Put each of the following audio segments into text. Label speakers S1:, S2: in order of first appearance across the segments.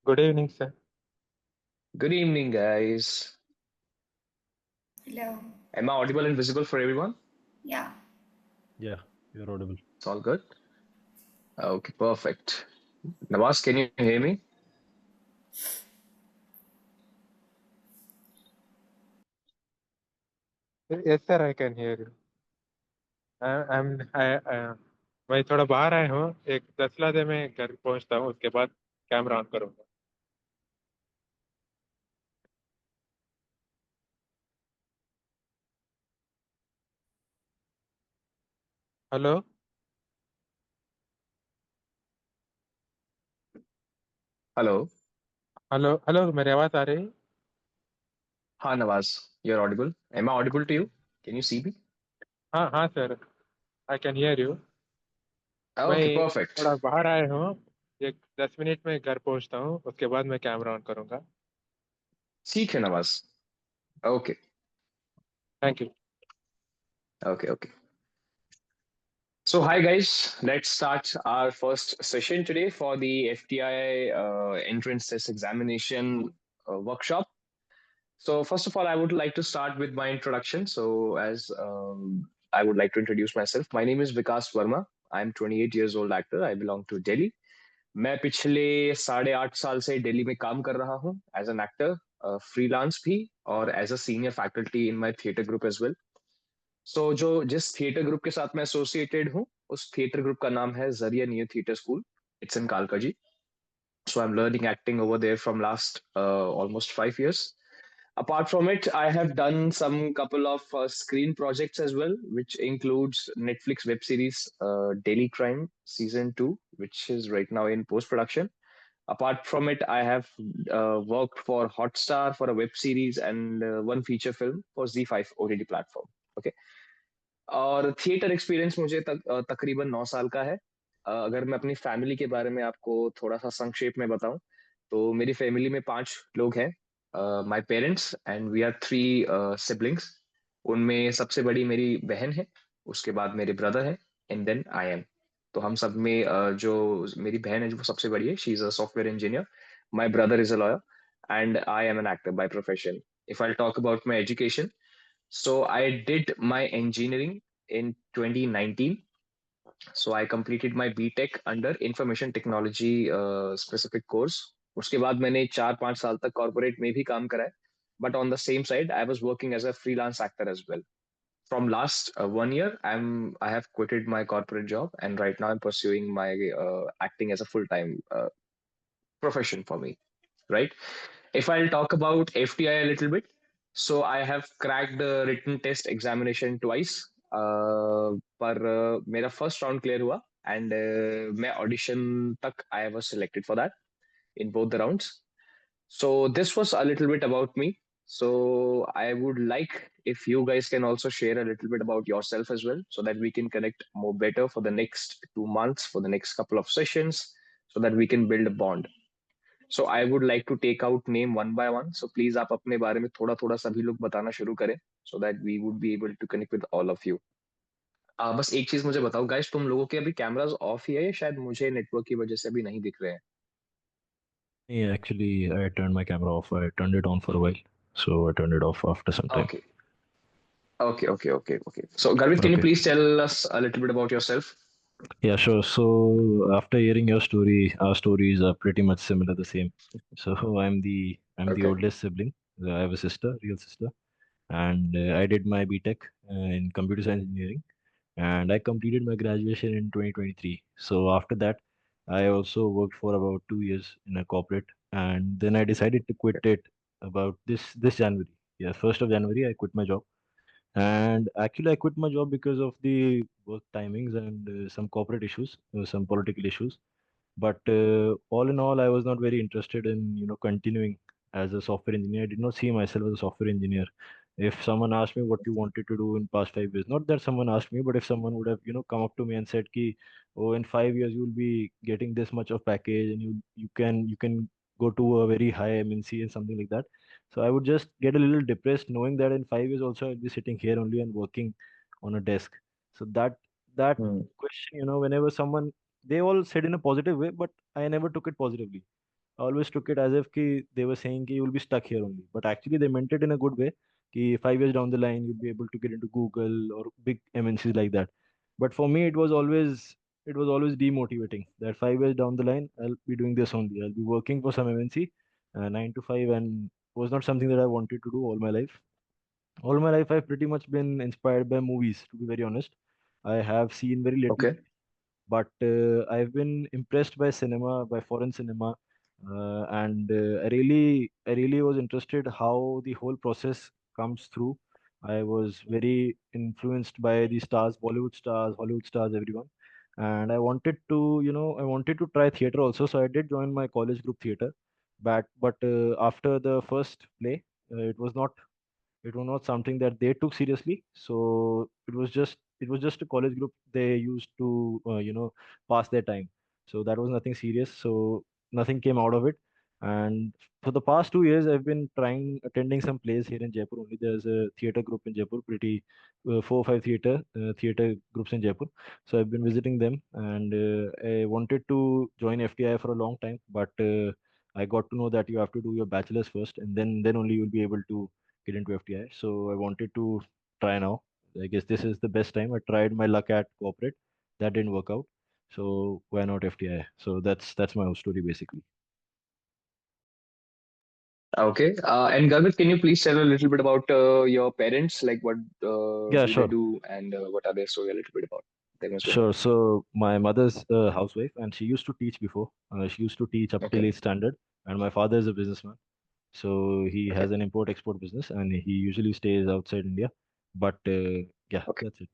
S1: Good evening, sir.
S2: Good evening, guys.
S3: Hello.
S2: Am I audible and visible for everyone?
S3: Yeah.
S4: Yeah, you're audible.
S2: It's all good. Okay, perfect. Nawaz, can you hear me?
S1: Yes, sir, I can hear you. मैं थोड़ा बाहर आया हूँ। एक 10 दे मैं घर पहुँचता हूँ, उसके बाद कैमरा ऑन करूँगा। Hello
S2: hello.
S1: हेलो हेलो, मेरी आवाज़ आ रही?
S2: हाँ, Nawaz, you're audible. Am I audible to you? Can you see me?
S1: हाँ हाँ sir, I can hear you.
S2: Okay,
S1: मैं
S2: perfect.
S1: थोड़ा बाहर आया हूँ। एक 10 मिनट में घर पहुँचता हूँ, उसके बाद मैं कैमरा ऑन करूँगा।
S2: ठीक है, Nawaz. Okay,
S1: thank you.
S2: okay. So, hi guys. Let's start our first session today for the FTI entrance test examination workshop. So, first of all, I would like to start with my introduction. So, as I would like to introduce myself, my name is Vikas Verma. I'm 28 years old actor. I belong to Delhi. मैं पिछले 8.5 साल से दिल्ली में काम कर रहा हूँ as an actor, freelance भी, और as a senior faculty in my theatre group as well. So जो जिस थिएटर ग्रुप के साथ मैं एसोसिएटेड हूँ, उस थिएटर ग्रुप का नाम है जरिया new theatre school. It's in Kalkaji. So I'm learning acting over there from last almost 5 years. Apart from it, I have done some couple of screen projects as well, which includes Netflix web series Daily Crime season 2, which is right now in post production. Apart from it, I have worked for Hotstar for a web series and one feature film for Z5 OTT platform. Okay. और theatre experience मुझे तकरीबन 9 साल का है। अगर मैं अपनी family के बारे में आपको थोड़ा सा संक्षेप में बताऊं, तो मेरी फैमिली में 5 लोग हैं। My parents and we are 3 siblings. उनमें सबसे बड़ी मेरी बहन है, उसके बाद मेरे ब्रदर है, एंड देन आई एम। तो हम सब में जो मेरी बहन है जो सबसे बड़ी है, she is a software engineer. My brother is a lawyer and I M an actor by profession. If I talk about my education, so I did my engineering in 2019. So I completed my BTech under information technology specific course. उसके बाद मैंने 4-5 साल तक corporate में भी काम करा है, but on the same side I was working as a freelance actor as well. From last 1 year, I have quitted my corporate job, and right now I'm pursuing my acting as a full time profession for me. Right? If I'll talk about FTI a little bit, so I have cracked the written test examination twice. पर मेरा first round clear हुआ, and मैं audition तक I was selected for that in both the rounds. So this was a little bit about me. So I would like if you guys can also share a little bit about yourself as well, so that we can connect more better for the next 2 months, for the next couple of sessions, so that we can build a bond. So I would like to take out name one by one, so please आप अपने बारे में थोड़ा थोड़ा सभी लोग बताना शुरू करें, so that we would be able to connect with all of you. बस एक चीज मुझे बताओ गाइस, तुम लोगों के अभी कैमरास ऑफ ही है या शायद मुझे नेटवर्क की वजह से अभी नहीं दिख रहे हैं?
S4: Yeah, actually, I turned my camera off. I turned it on for a while, so I turned it off after some time.
S2: Okay, okay. So Garvit, can you
S4: Okay.
S2: Please tell us a little bit about yourself?
S4: Yeah, sure. So after hearing your story, our stories are pretty much similar, the same. So I'm the
S2: okay.
S4: oldest sibling. I have a sister, real sister, and I did my BTech in computer science engineering, and I completed my graduation in 2023. So after that, I also worked for about 2 years in a corporate, and then I decided to quit it about this January. Yeah, 1st of January, I quit my job, and actually I quit my job because of the work timings and some corporate issues, some political issues. But all in all, I was not very interested in continuing as a software engineer. I did not see myself as a software engineer. If someone asked me what you wanted to do in past 5 years, not that someone asked me, but if someone would have come up to me and said ki, oh, in 5 years you'll be getting this much of package and you can go to a very high MNC and something like that. So I would just get a little depressed knowing that in 5 years also I'll be sitting here only and working on a desk. So that
S2: Hmm.
S4: question, whenever someone, they all said in a positive way, but I never took it positively. I always took it as if they were saying you will be stuck here only. But actually, they meant it in a good way. 5 years down the line, you'll be able to get into Google or big MNCs like that. But for me, it was always demotivating that 5 years down the line, I'll be doing this only. I'll be working for some MNC, 9 to 5, and was not something that I wanted to do all my life. All my life, I've pretty much been inspired by movies, to be very honest. I have seen very little,
S2: Okay.
S4: but I've been impressed by cinema, by foreign cinema, and I really was interested how the whole process comes through. I was very influenced by the stars, Bollywood stars, Hollywood stars, everyone, and I wanted to try theater also. So I did join my college group theater, but after the first play, it was not something that they took seriously. So it was just a college group they used to pass their time. So that was nothing serious. So nothing came out of it. And for the past 2 years, I've been trying attending some plays here in Jaipur. Only there's a theater group in Jaipur, pretty 4 or 5 theater groups in Jaipur. So I've been visiting them, and I wanted to join FTI for a long time, but I got to know that you have to do your bachelor's first, and then only you'll be able to get into FTI. So I wanted to try now. I guess this is the best time. I tried my luck at corporate. That didn't work out. So why not FTI? So that's my whole story basically.
S2: Okay. And Garvit, can you please tell a little bit about your parents? Like what
S4: Yeah,
S2: do they
S4: sure.
S2: do and what are their story a little bit about them as well?
S4: Sure. So my mother's a housewife and she used to teach before. She used to teach up till
S2: Okay.
S4: 8th standard. And my father is a businessman. So he
S2: Okay.
S4: has an import-export business and he usually stays outside India. But yeah,
S2: Okay.
S4: that's it.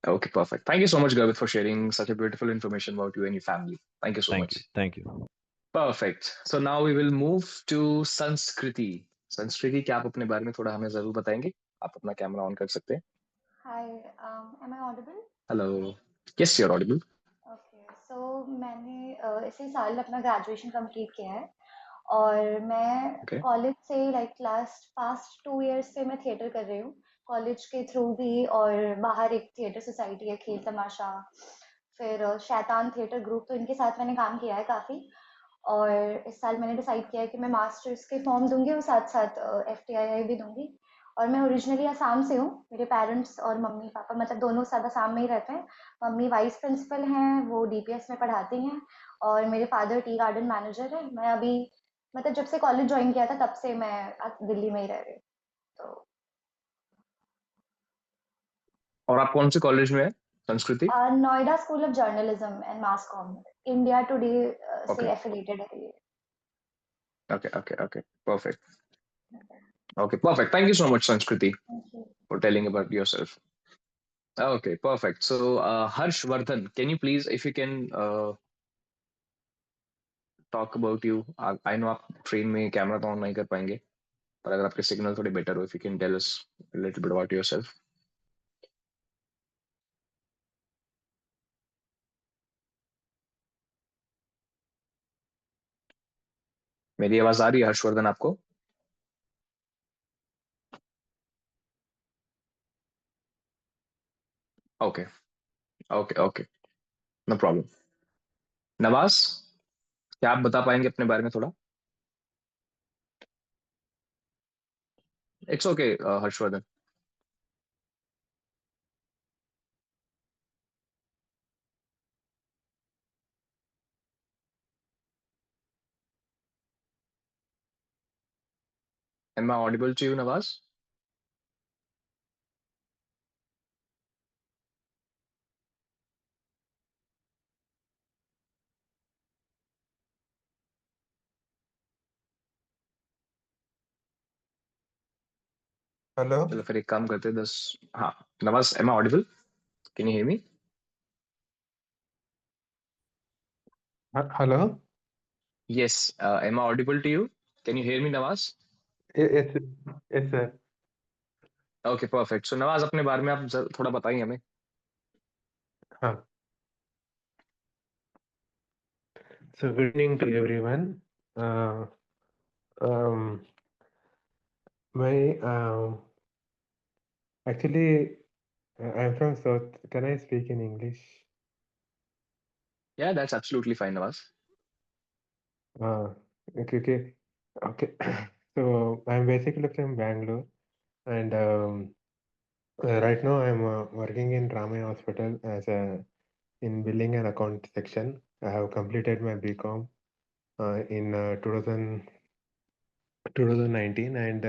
S2: Okay. Perfect. Thank you so much, Garvit, for sharing such a beautiful information about you and your family. Thank you so
S4: Thank you.
S2: much.
S4: Thank you.
S2: Perfect. So now we will move to संस्कृति. संस्कृति क्या आप अपने बारे में थोड़ा हमें जरूर बताएंगे? आप अपना कैमरा ऑन कर सकते हैं.
S3: Hi, am I audible?
S2: Hello. Yes, you're audible.
S3: Okay so मैंने इसी साल अपना ग्रेजुएशन कंप्लीट किया है और मैं
S2: Okay.
S3: कॉलेज से लाइक लास्ट पास्ट 2 इयर्स से मैं थिएटर कर रही हूँ कॉलेज के थ्रू भी और बाहर एक थिएटर सोसाइटी है खेल तमाशा फिर शैतान थिएटर ग्रुप तो इनके साथ मैंने काम किया है काफ़ी और इस साल मैंने डिसाइड किया है कि मैं मास्टर्स के फॉर्म दूंगी और साथ साथ FTII भी दूंगी और मैं ओरिजिनली आसाम से हूँ मेरे पेरेंट्स और मम्मी पापा मतलब दोनों सब आसाम में ही रहते हैं मम्मी वाइस प्रिंसिपल हैं वो DPS में पढ़ाती हैं और मेरे फादर टी गार्डन मैनेजर है मैं अभी मतलब जब से कॉलेज ज्वाइन किया था तब से मैं दिल्ली में ही रह रही हूँ तो
S2: और आप कौन से कॉलेज में है? संस्कृति?
S3: Noida school of journalism and mass com India today से
S2: Okay.
S3: एफिलिएटेड है ये
S2: Okay. Okay. Okay. Perfect. Okay. Perfect. Thank you so much, Sanskriti,
S3: thank you
S2: for telling about yourself. Okay. Perfect. So, Harshvardhan, can you please, if you can, talk about you? I know आप train में camera तो on नहीं कर पाएंगे, पर अगर आपके signal थोड़े बेटर हो, if you can tell us a little bit about yourself. मेरी आवाज आ रही है हर्षवर्धन आपको? Okay. Okay. Okay. No problem. Nawaz, क्या आप बता पाएंगे अपने बारे में थोड़ा? It's okay, Harshvardhan. Am I audible to you, Nawaz?
S1: Hello
S2: चलो फिर एक काम करते हैं 10. हाँ, Nawaz, am I audible? Can you hear me?
S1: Hello
S2: Yes. Am I audible to you? Can you hear me, Nawaz?
S1: Yes yes sir
S2: Okay, perfect. So Nawaz, अपने बारे में आप थोड़ा बताइए हमें.
S1: हाँ so good evening to everyone मैं actually I'm from South. Can I speak in English?
S2: Yeah, that's absolutely fine, Nawaz.
S1: Uh, okay, okay, okay. So I'm basically from Bangalore, and right now I'm working in Ramaya Hospital as a in billing and account section. I have completed my BCom in 2019, and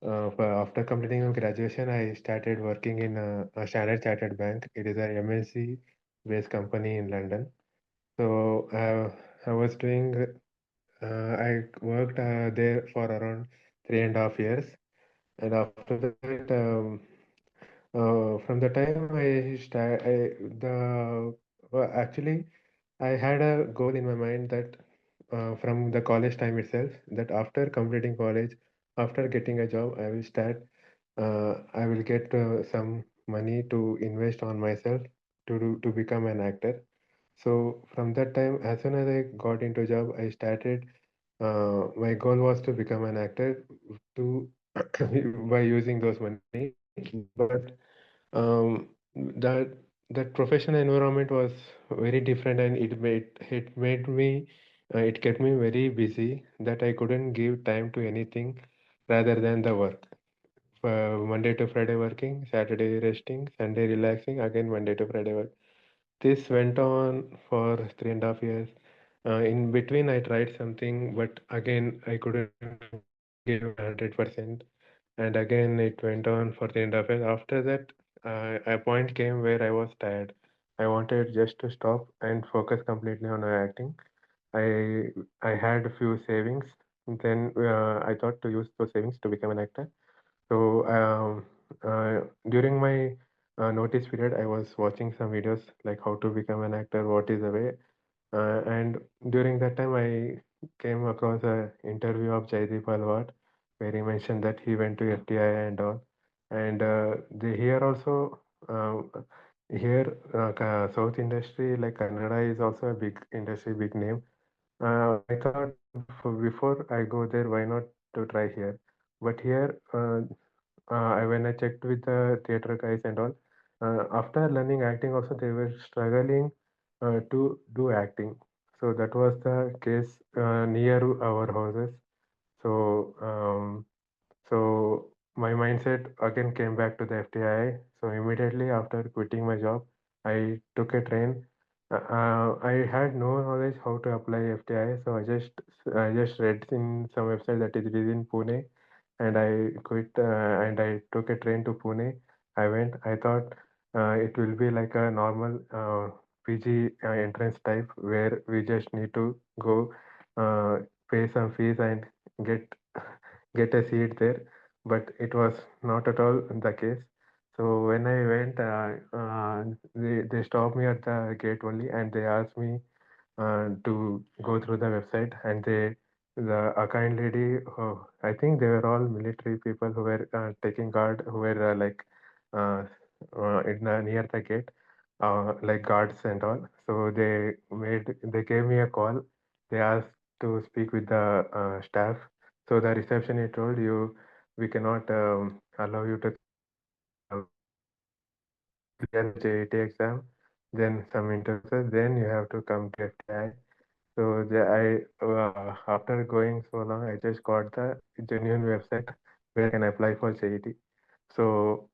S1: after completing my graduation, I started working in a Standard Chartered Bank. It is a MNC-based company in London. So I was doing. I worked there for around 3.5 years, and after that, from the time actually I had a goal in my mind that from the college time itself, that after completing college, after getting a job, I will get some money to invest on myself to become an actor. So from that time, as soon as I got into job, I started. My goal was to become an actor to by using those money, but that that professional environment was very different, and it made me it kept me very busy that I couldn't give time to anything rather than the work. Monday to Friday working, Saturday resting, Sunday relaxing, again Monday to Friday work. This went on for 3.5 years. In between, I tried something, but again, I couldn't give 100%. And again, it went on for 3.5 years. After that, a point came where I was tired. I wanted just to stop and focus completely on my acting. I I had a few savings. Then I thought to use those savings to become an actor. So during my notice period, I was watching some videos like how to become an actor, what is the way. And during that time, I came across a interview of Jaideep Alwat, where he mentioned that he went to FTI and all. And here also, here South industry like Kannada is also a big industry, big name. I thought before I go there, why not to try here? But here, when I checked with the theater guys and all, after learning acting, also they were struggling to do acting. So that was the case near our houses. So so my mindset again came back to the FTI. So immediately after quitting my job, I took a train. I had no knowledge how to apply FTI, so I just read in some website that it is in Pune, and I quit and I took a train to Pune. I went. I thought it will be like a normal PG entrance type where we just need to go uh, pay some fees and get get a seat there, but it was not at all the case. So when I went, they stopped me at the gate only, and they asked me to go through the website, and a kind lady, I think they were all military people who were taking guard, who were uh, near the gate, like guards and all. So they gave me a call. They asked to speak with the staff. So the receptionist told you, we cannot allow you to come here. You have to clear the JET exam, then some interviews, then you have to come to FTI. So after going so long, I just got the genuine website where I can apply for JET. So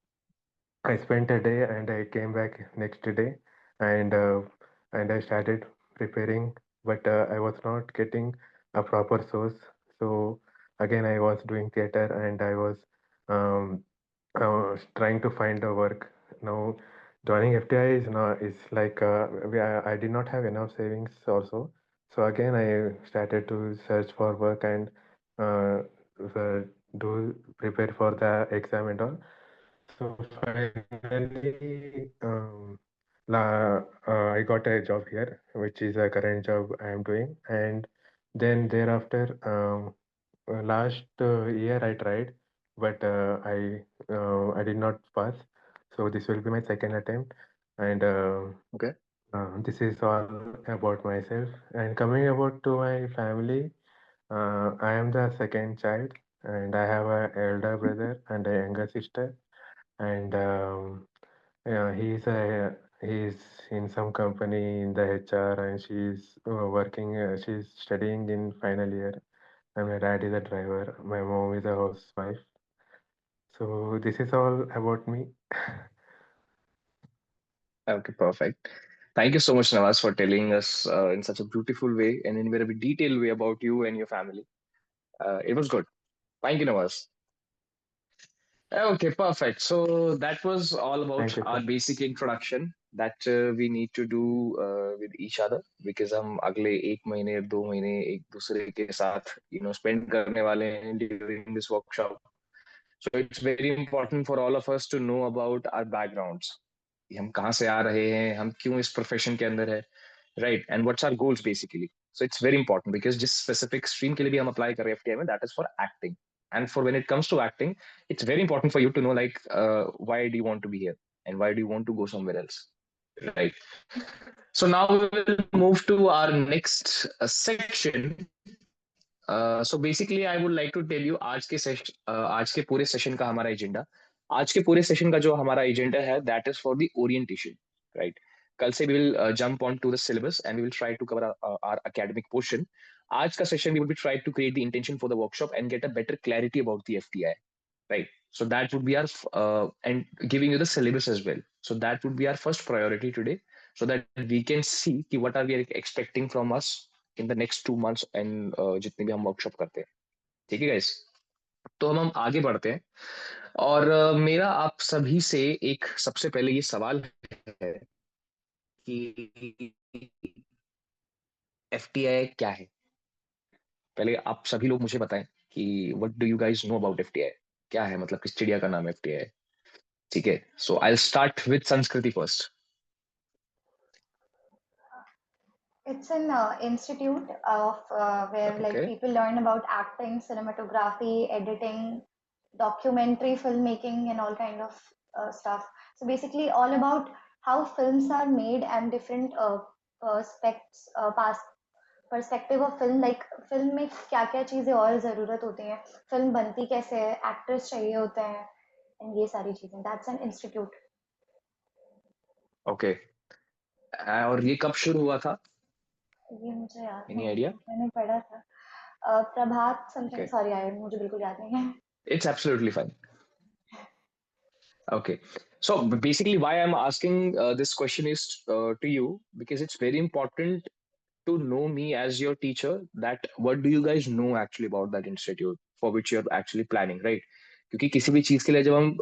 S1: I spent a day and I came back next day, and I started preparing, but I was not getting a proper source. So again, I was doing theater, and I was um, trying to find a work. Now, joining FTI is like I did not have enough savings also. So again, I started to search for work and uh, uh, do prepare for the exam and all. So finally, I got a job here, which is a current job I am doing. And then thereafter, last year I tried, but I did not pass. So this will be my second attempt. And
S2: Okay.
S1: this is all about myself. And coming about to my family, I am the second child, and I have a elder brother and a younger sister, and he's a He's in some company in the HR, and she's working. She's studying in final year. And my dad is a driver. My mom is a housewife. So this is all about me.
S2: Okay, perfect. Thank you so much, Nawaz, for telling us in such a beautiful way and in a very detailed way about you and your family. It was good. Thank you, Nawaz. Okay, perfect. So that was all about
S1: Thank you,
S2: our
S1: sir.
S2: basic introduction that we need to do with each other because हम अगले एक महीने 2 महीने एक दूसरे के साथ spend करने वाले हैं during this workshop. So it's very important for all of us to know about our backgrounds. कि हम कहाँ से आ रहे हैं, हम क्यों इस profession के अंदर है, right? And what's our goals basically. So it's very important because जिस specific stream के लिए भी हम apply कर रहे हैं FTI में, that is for acting. And for when it comes to acting, it's very important for you to know like why do you want to be here and why do you want to go somewhere else, right? So now we will move to our next section. So basically I would like to tell you आज के पूरे session का हमारा agenda, आज के पूरे session का जो हमारा एजेंडा है that is for the orientation, right? कल से we will jump on to the syllabus and we will try to cover our academic portion. आज का session we will be trying to create the intention for the workshop and get a better clarity about the FTI, right? So that would be our and giving you the syllabus as well. So that would be our first priority today, so that we can see what are we expecting from us in the next 2 months and जितने भी हम workshop करते हैं. ठीक है guys, तो हम आगे बढ़ते हैं और मेरा आप सभी से एक सबसे पहले ये सवाल है कि एफटीआई क्या है. पहले आप सभी लोग मुझे बताएं कि what do you guys no about FTI. क्या है, मतलब किस चिड़िया का नाम है एफटीआई. ठीक है, so I will start with संस्कृति first.
S3: It's an institute of where like
S2: okay.
S3: people learn about acting, cinematography, editing, documentary filmmaking, and all kind of stuff. So basically, all about how films are made and different perspectives, past perspective of film. Like film में क्या क्या चीजें और जरूरत होती हैं, film बनती कैसे है, actors चाहिए होते हैं, and ये सारी चीजें. That's an institute.
S2: ओके, और ये कब शुरू हुआ था,
S3: ये मुझे याद
S2: एनी
S3: नहीं,
S2: आइडिया?
S3: मैंने पढ़ा था. प्रभात समथिंग,
S2: ओके,
S3: सॉरी यार मुझे बिल्कुल याद नहीं है.
S2: it's absolutely fine. Okay, so basically why I'm asking this question is to you because it's very important to know me as your teacher, that what do you guys know actually about that institute for which you're actually planning, right? क्योंकि किसी भी चीज के लिए जब हम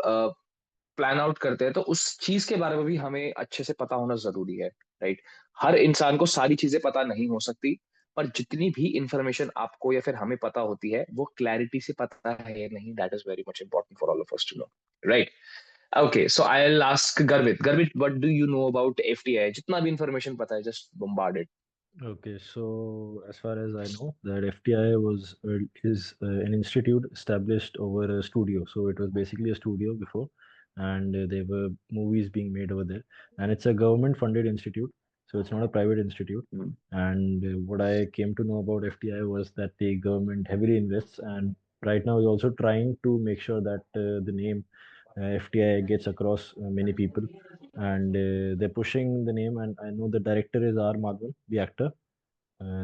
S2: plan out करते हैं तो उस चीज के बारे में भी हमें अच्छे से पता होना जरूरी है, राइट? हर इंसान को सारी चीजें पता नहीं हो सकती, पर जितनी भी इंफॉर्मेशन आपको या फिर हमें पता होती है वो क्लैरिटी से पता है या नहीं, that is very much important for all of us to know, right? Okay, so I will ask Garvit. Garvit, what do you know about FTI? जितना भी इंफॉर्मेशन पता है just bombard it.
S4: Okay, so as far as I know, that FTI was is an institute established over a studio. So it was basically a studio before, and there were movies being made over there. And it's a government-funded institute, so it's not a private institute.
S2: Mm.
S4: And what I came to know about FTI was that the government heavily invests, and right now is also trying to make sure that the name FTI gets across many people, and they're pushing the name. And I know the director is R. Madhavan, the actor,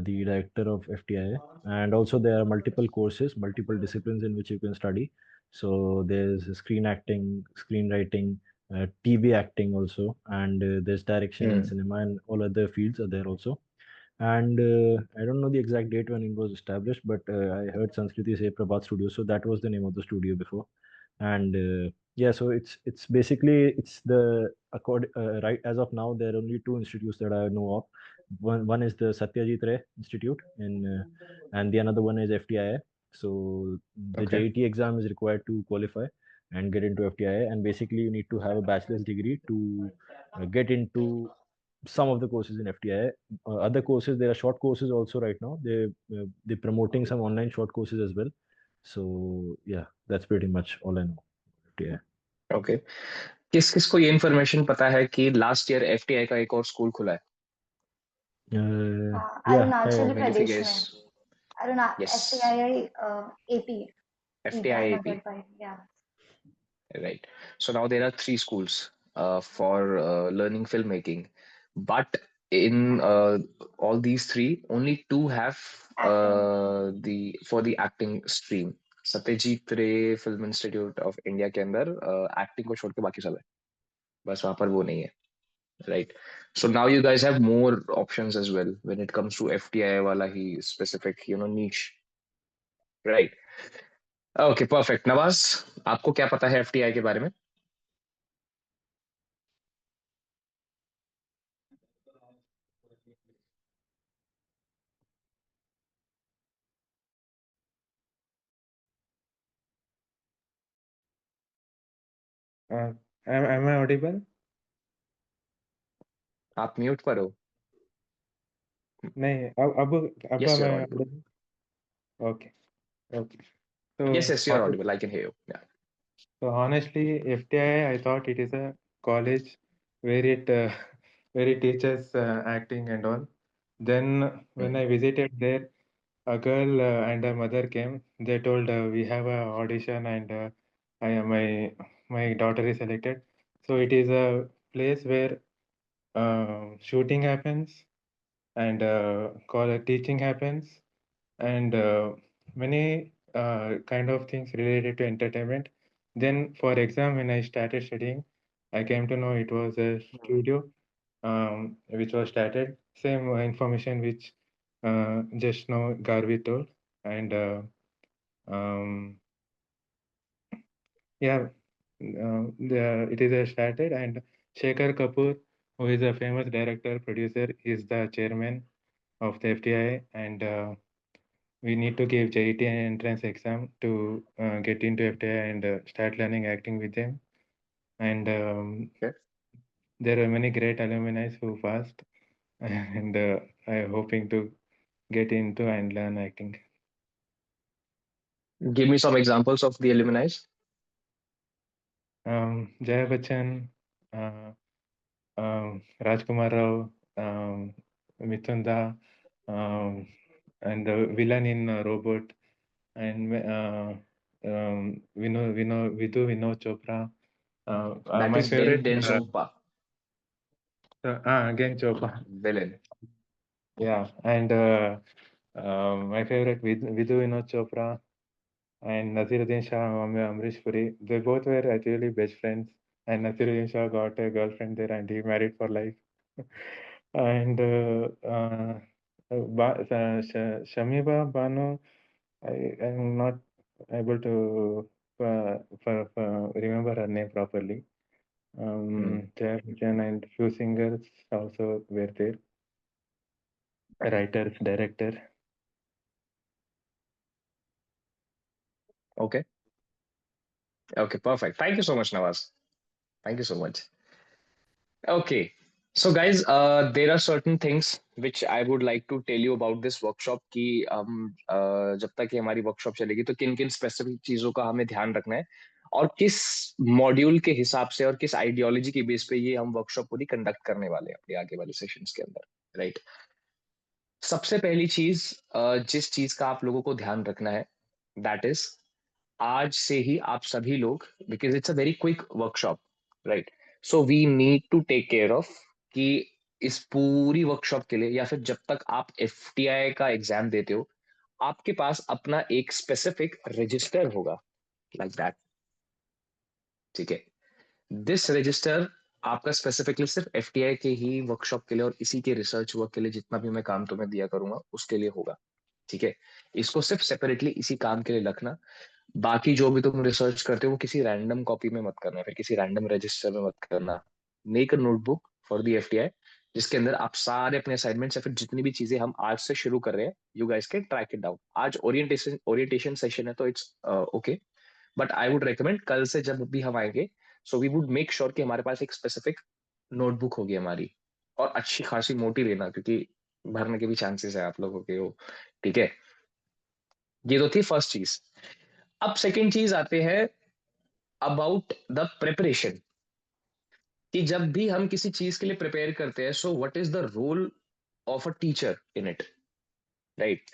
S4: the director of FTI. And also there are multiple courses, multiple disciplines in which you can study. So there's screen acting, screenwriting, TV acting also, and there's direction in
S2: Mm.
S4: cinema, and all other fields are there also. And I don't know the exact date when it was established, but I heard Sanskriti say Prabhat Studio, so that was the name of the studio before. And yeah, so it's basically it's the right as of now there are only two institutes that I know of. One is the Satyajit Ray Institute in and the another one is FTII. So the
S2: Okay.
S4: JET exam is required to qualify and get into FTII, and basically you need to have a bachelor's degree to get into some of the courses in FTII. Other courses, there are short courses also right now. They're promoting some online short courses as well. So yeah, that's pretty much all I know. FTII.
S2: Okay, किस किस को ये information पता है कि last year FTI का एक और स्कूल खुला है?
S4: Yeah,
S3: Arunachal
S2: Maybe if you
S3: Pradesh
S2: guess.
S3: में.
S2: Yes,
S3: FTII AP
S2: FTI
S3: Itanagar
S2: AP,
S3: by, yeah.
S2: right? So now there are 3 schools. for learning filmmaking, but in all these three, only two have the acting stream. Satyajit Ray film institute of India के अंदर acting को छोड़ के बाकी सब है, बस वहां पर वो नहीं है, right? So now you guys have more options as well when it comes to FTI wala he specific, niche, right? Okay, perfect. Nawaz, आपको क्या पता है FTI के बारे में?
S1: Am I audible?
S2: आप म्यूट पर हो.
S1: नहीं, अब
S2: Yes,
S1: am
S2: you're
S1: I
S2: audible.
S1: audible? Okay.
S2: Yes,
S1: So
S2: yes, you're audible. I can hear you. Yeah.
S1: honestly, FTI, I thought it is a college where it where it teaches acting and all. Then when I visited there, a girl and her mother came. They told we have a audition and my daughter is selected. So it is a place where shooting happens and teaching happens and many kind of things related to entertainment. Then for exam, when I started studying, I came to know it was a studio which was started. Same information which just now Garvi told. And um, yeah, it is a started. And Shekhar Kapoor, who is a famous director, producer, is the chairman of the FTI. And we need to give JET and entrance exam to get into FTI and start learning acting with them. And
S2: Okay.
S1: there are many great alumni who passed, and I'm hoping to get into and learn acting.
S2: Give me some examples of the alumni.
S1: Jaya Bachchan, Rajkumar Rao, Mithun Da, and the villain in Robot, and Vidhu Vinod Chopra.
S2: That
S1: My
S2: is Ben
S1: favorite,
S2: Denzongpa,
S1: again Chopra.
S2: villain.
S1: Yeah, and my favorite Vidhu Vinod Chopra and Naziruddin Shah, Amrish Puri. They both were actually best friends, and Naziruddin Shah got a girlfriend there, and he married for life. And Shamiba Banu, I am not able to remember her name properly. Jaya Bachchan and few singers also were there, writers, director.
S2: Okay. Okay, perfect. Thank you so much, Nawaz. Thank you so much. Okay. So guys, there are certain things which I would like to tell you about this workshop कि हम जब तक ये हमारी workshop चलेगी तो किन किन स्पेसिफिक चीजों का हमें ध्यान रखना है और किस मॉड्यूल के हिसाब से और किस आइडियोलॉजी के बेस पे ये हम वर्कशॉप पूरी कंडक्ट करने वाले हैं अपने आगे वाले सेशंस के अंदर, राइट? सबसे पहली चीज जिस चीज का आप लोगों को ध्यान रखना है, दैट इज आज से ही आप सभी लोग, because it's a very quick workshop, right? So we need to take care of कि इस पूरी वर्कशॉप के लिए या फिर जब तक आप FTI का एग्जाम देते हो, आपके पास अपना एक स्पेसिफिक रजिस्टर होगा, लाइक दैट, ठीक है? दिस रजिस्टर आपका स्पेसिफिकली सिर्फ FTI के ही वर्कशॉप के लिए और इसी के रिसर्च वर्क के लिए जितना भी मैं काम तुम्हें दिया करूंगा उसके लिए होगा, ठीक है? इसको सिर्फ सेपरेटली इसी काम के लिए रखना। बाकी जो भी तुम रिसर्च करते हो वो किसी रैंडम कॉपी में मत करना, फिर किसी रैंडम रजिस्टर में मत करना। Make a notebook for the FTI जिसके अंदर आप सारे अपने असाइनमेंट्स या फिर जितनी भी चीजें हम आज से शुरू कर रहे हैं, you guys can track it down. आज ओरिएंटेशन सेशन है तो it's okay, but I would recommend कल से जब भी हम आएंगे, so we would make sure कि हमारे पास एक स्पेसिफिक नोटबुक होगी हमारी, और अच्छी खासी मोटी लेना क्योंकि भरने के भी चांसेस है आप लोगों के वो, ठीक है? ये तो थी फर्स्ट चीज। अब सेकेंड चीज आते हैं अबाउट द प्रिपरेशन, कि जब भी हम किसी चीज के लिए प्रिपेयर करते हैं, so what is the role of a teacher in it, right?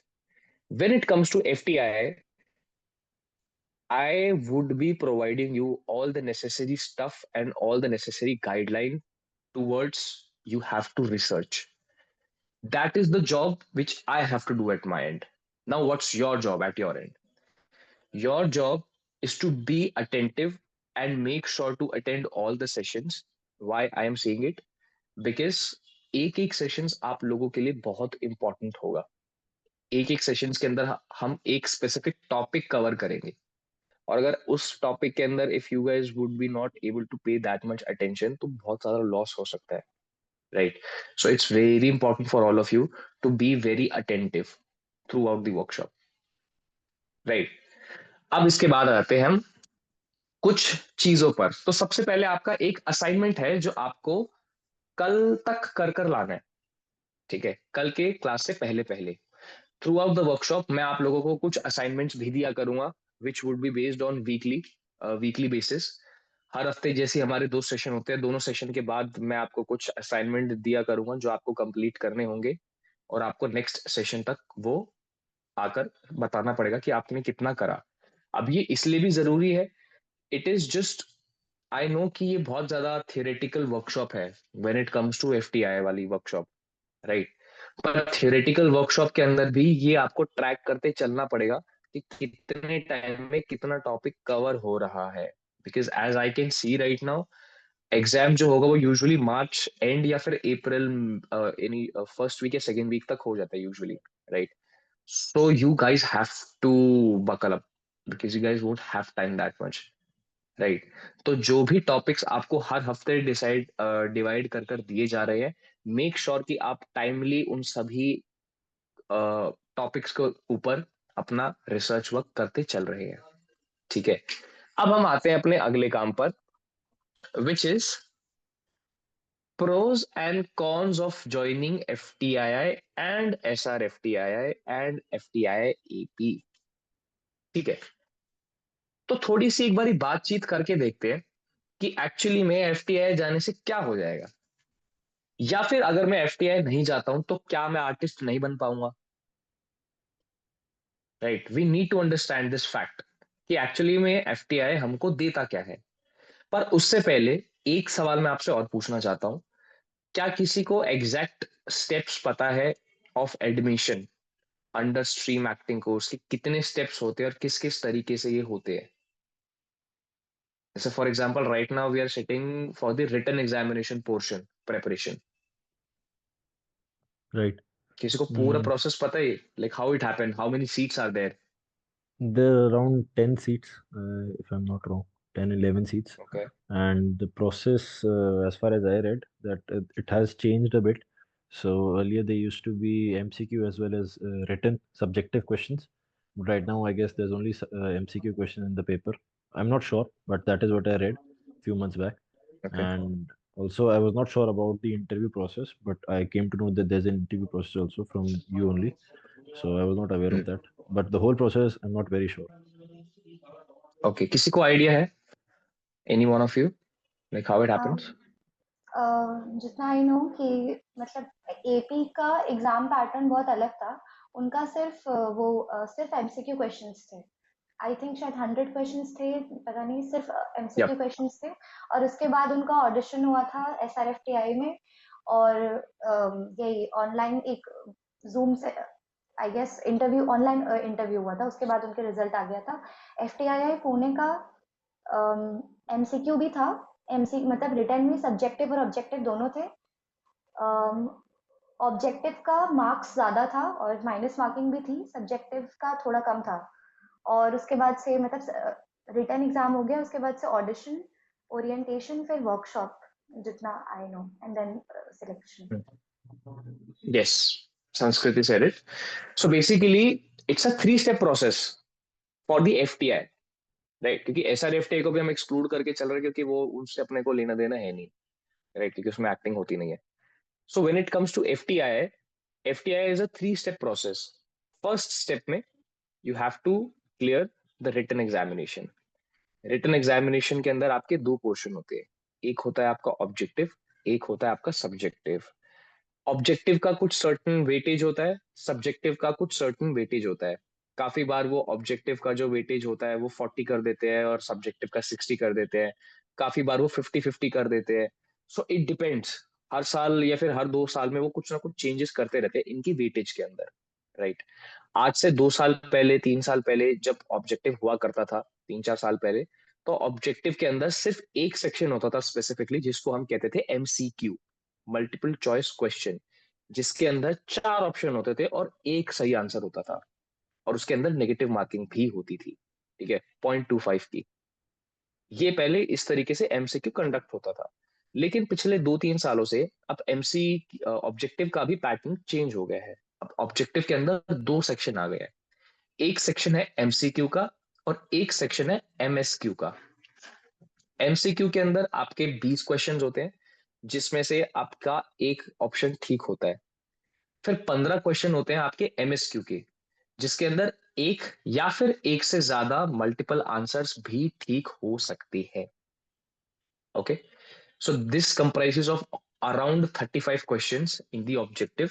S2: When it comes to FTI, I would be providing you all the necessary stuff and all the necessary guideline towards you have to research. That is the job which I have to do at my end. Now, what's your job at your end? Your job is to be attentive and make sure to attend all the sessions. Why I am saying it? Because एक एक sessions आप लोगों के लिए बहुत important होगा. एक एक सेशंस के अंदर हम एक स्पेसिफिक टॉपिक कवर करेंगे, और अगर उस टॉपिक के अंदर if you guys would be not able to pay that much attention तो बहुत सारा लॉस हो सकता है, right? So it's very important for all of you to be very attentive throughout the workshop, right? अब इसके बाद आते हैं हम कुछ चीजों पर. तो सबसे पहले आपका एक असाइनमेंट है जो आपको कल तक कर कर लाना है, ठीक है? कल के क्लास से पहले पहले थ्रू आउट द वर्कशॉप मैं आप लोगों को कुछ असाइनमेंट्स भी दिया करूंगा which would be based on weekly basis. हर हफ्ते जैसे हमारे 2 सेशन होते हैं, दोनों सेशन के बाद मैं आपको कुछ असाइनमेंट दिया करूंगा जो आपको कंप्लीट करने होंगे, और आपको नेक्स्ट सेशन तक वो आकर बताना पड़ेगा कि आपने कितना करा. अब ये इसलिए भी जरूरी है, it is just, I know कि ये बहुत ज्यादा थियोरेटिकल वर्कशॉप है when it comes to FTI वाली वर्कशॉप, राइट? पर थियोरेटिकल वर्कशॉप के अंदर भी ये आपको ट्रैक करते चलना पड़ेगा कि कितने टाइम में कितना टॉपिक कवर हो रहा है. Because as I can see right now, exam जो होगा वो यूजुअली मार्च एंड या फिर अप्रैल यानी फर्स्ट वीक या सेकेंड वीक तक हो जाता है usually, right? So you guys have to buckle up because you guys won't have time that much, right? तो जो भी टॉपिक्स आपको हर हफ्ते डिवाइड कर कर दिए जा रहे हैं, मेक श्योर कि आप टाइमली उन सभी टॉपिक्स के ऊपर अपना रिसर्च वर्क करते चल रहे हैं, ठीक है? अब हम आते हैं अपने अगले काम पर, which is pros and cons of joining FTII and SRFTII and FTII AP. ठीक है, तो थोड़ी सी एक बारी बातचीत करके देखते हैं कि एक्चुअली में FTII जाने से क्या हो जाएगा, या फिर अगर मैं FTII नहीं जाता हूं तो क्या मैं आर्टिस्ट नहीं बन पाऊंगा, right? We need to understand this fact कि एक्चुअली में FTII हमको देता क्या है. पर उससे पहले एक सवाल मैं आपसे और पूछना चाहता हूं, क्या किसी को एग्जैक्ट स्टेप्स पता है of admission under stream acting course के कितने स्टेप्स होते हैं और किस किस तरीके से ये होते हैं? जैसे for example right now we are sitting for the written examination portion preparation.
S4: Right.
S2: किसी को पूरा
S4: Mm,
S2: प्रोसेस पता है, like how it happened, how many seats are there?
S4: there are around 10 seats, if I'm not wrong, 10, 11 seats.
S2: Okay.
S4: And the process, as far as I read, that it has changed a bit. So earlier they used to be MCQ as well as written subjective questions. But right now, I guess there's only MCQ question in the paper. I'm not sure, but that is what I read a few months back.
S2: Okay.
S4: And also, I was not sure about the interview process, but I came to know that there's an interview process also from you only. So I was not aware of that. But the whole process, I'm not very sure.
S2: Okay, किसी को idea है, any one of you, like how it happens?
S3: जितना I know कि मतलब AP का exam pattern बहुत अलग था. उनका सिर्फ सिर्फ एमसीक्यू क्वेश्चंस थे. आई थिंक शायद 100 क्वेश्चंस थे, पता नहीं, सिर्फ एमसीक्यू क्वेश्चंस थे. और उसके बाद उनका ऑडिशन हुआ था एसआरएफटीआई में, और यही ऑनलाइन एक जूम से I guess interview, online interview हुआ था. उसके बाद उनके रिजल्ट आ गया था. एफटीआई पुणे का एमसीक्यू भी था. एमसी मतलब रिटर्न में सब्जेक्टिव और ऑब्जेक्टिव दोनों थे. ऑब्जेक्टिव का मार्क्स ज्यादा था और माइनस मार्किंग भी थी, सब्जेक्टिव का थोड़ा कम था. और उसके बाद से मतलब रिटर्न एग्जाम हो गया, उसके बाद से ऑडिशन, ओरिएंटेशन, फिर वर्कशॉप, जितना I know, and then selection.
S2: Yes, Sanskriti said it. So basically, it's a 3-step process for the FTI, right? क्योंकि SRFTI को भी हम एक्सक्लूड करके चल रहे हैं क्योंकि वो उससे अपने को लेना देना है नहीं, राइट? क्योंकि उसमें एक्टिंग होती नहीं है. So when it comes to FTI is a 3-step process. First step में you have to clear the written examination. Written examination के अंदर आपके 2 पोर्शन होते हैं, एक होता है आपका ऑब्जेक्टिव, एक होता है आपका सब्जेक्टिव. ऑब्जेक्टिव का कुछ सर्टेन वेटेज होता है, सब्जेक्टिव का कुछ सर्टेन वेटेज होता है. काफी बार वो ऑब्जेक्टिव का जो वेटेज होता है वो 40 कर देते हैं और सब्जेक्टिव का 60 कर देते हैं, काफी बार वो 50-50 कर देते हैं। सो इट डिपेंड्स, हर साल या फिर हर 2 साल में वो कुछ ना कुछ चेंजेस करते रहते हैं इनकी वेटेज के अंदर, राइट। आज से 2 साल पहले, 3 साल पहले जब ऑब्जेक्टिव हुआ करता था, 3-4 साल पहले, तो ऑब्जेक्टिव के अंदर सिर्फ एक सेक्शन होता था स्पेसिफिकली, जिसको हम कहते थे MCQ, मल्टीपल चॉइस क्वेश्चन, जिसके अंदर 4 ऑप्शन होते थे और एक सही आंसर होता था, और उसके अंदर नेगेटिव मार्किंग भी होती थी, ठीक है, 0.25 की। ये पहले इस तरीके से MCQ कंडक्ट होता था। लेकिन पिछले 2-3 सालों से अब MC ऑब्जेक्टिव का भी पैटर्न चेंज हो गया है। अब ऑब्जेक्टिव के अंदर 2 सेक्शन आ गए हैं। एक सेक्शन है MCQ का और एक सेक्शन है MSQ का। MCQ के अंदर आपके 20 क्वेश्चन होते हैं, जिसमें से आपका एक ऑप्शन ठीक होता है। फिर 15 क्वेश्चन होते हैं आपके MSQ के, जिसके अंदर एक या फिर एक से ज्यादा मल्टीपल आंसर्स भी ठीक हो सकते हैं। Okay, so this comprises of around 35 questions in the objective.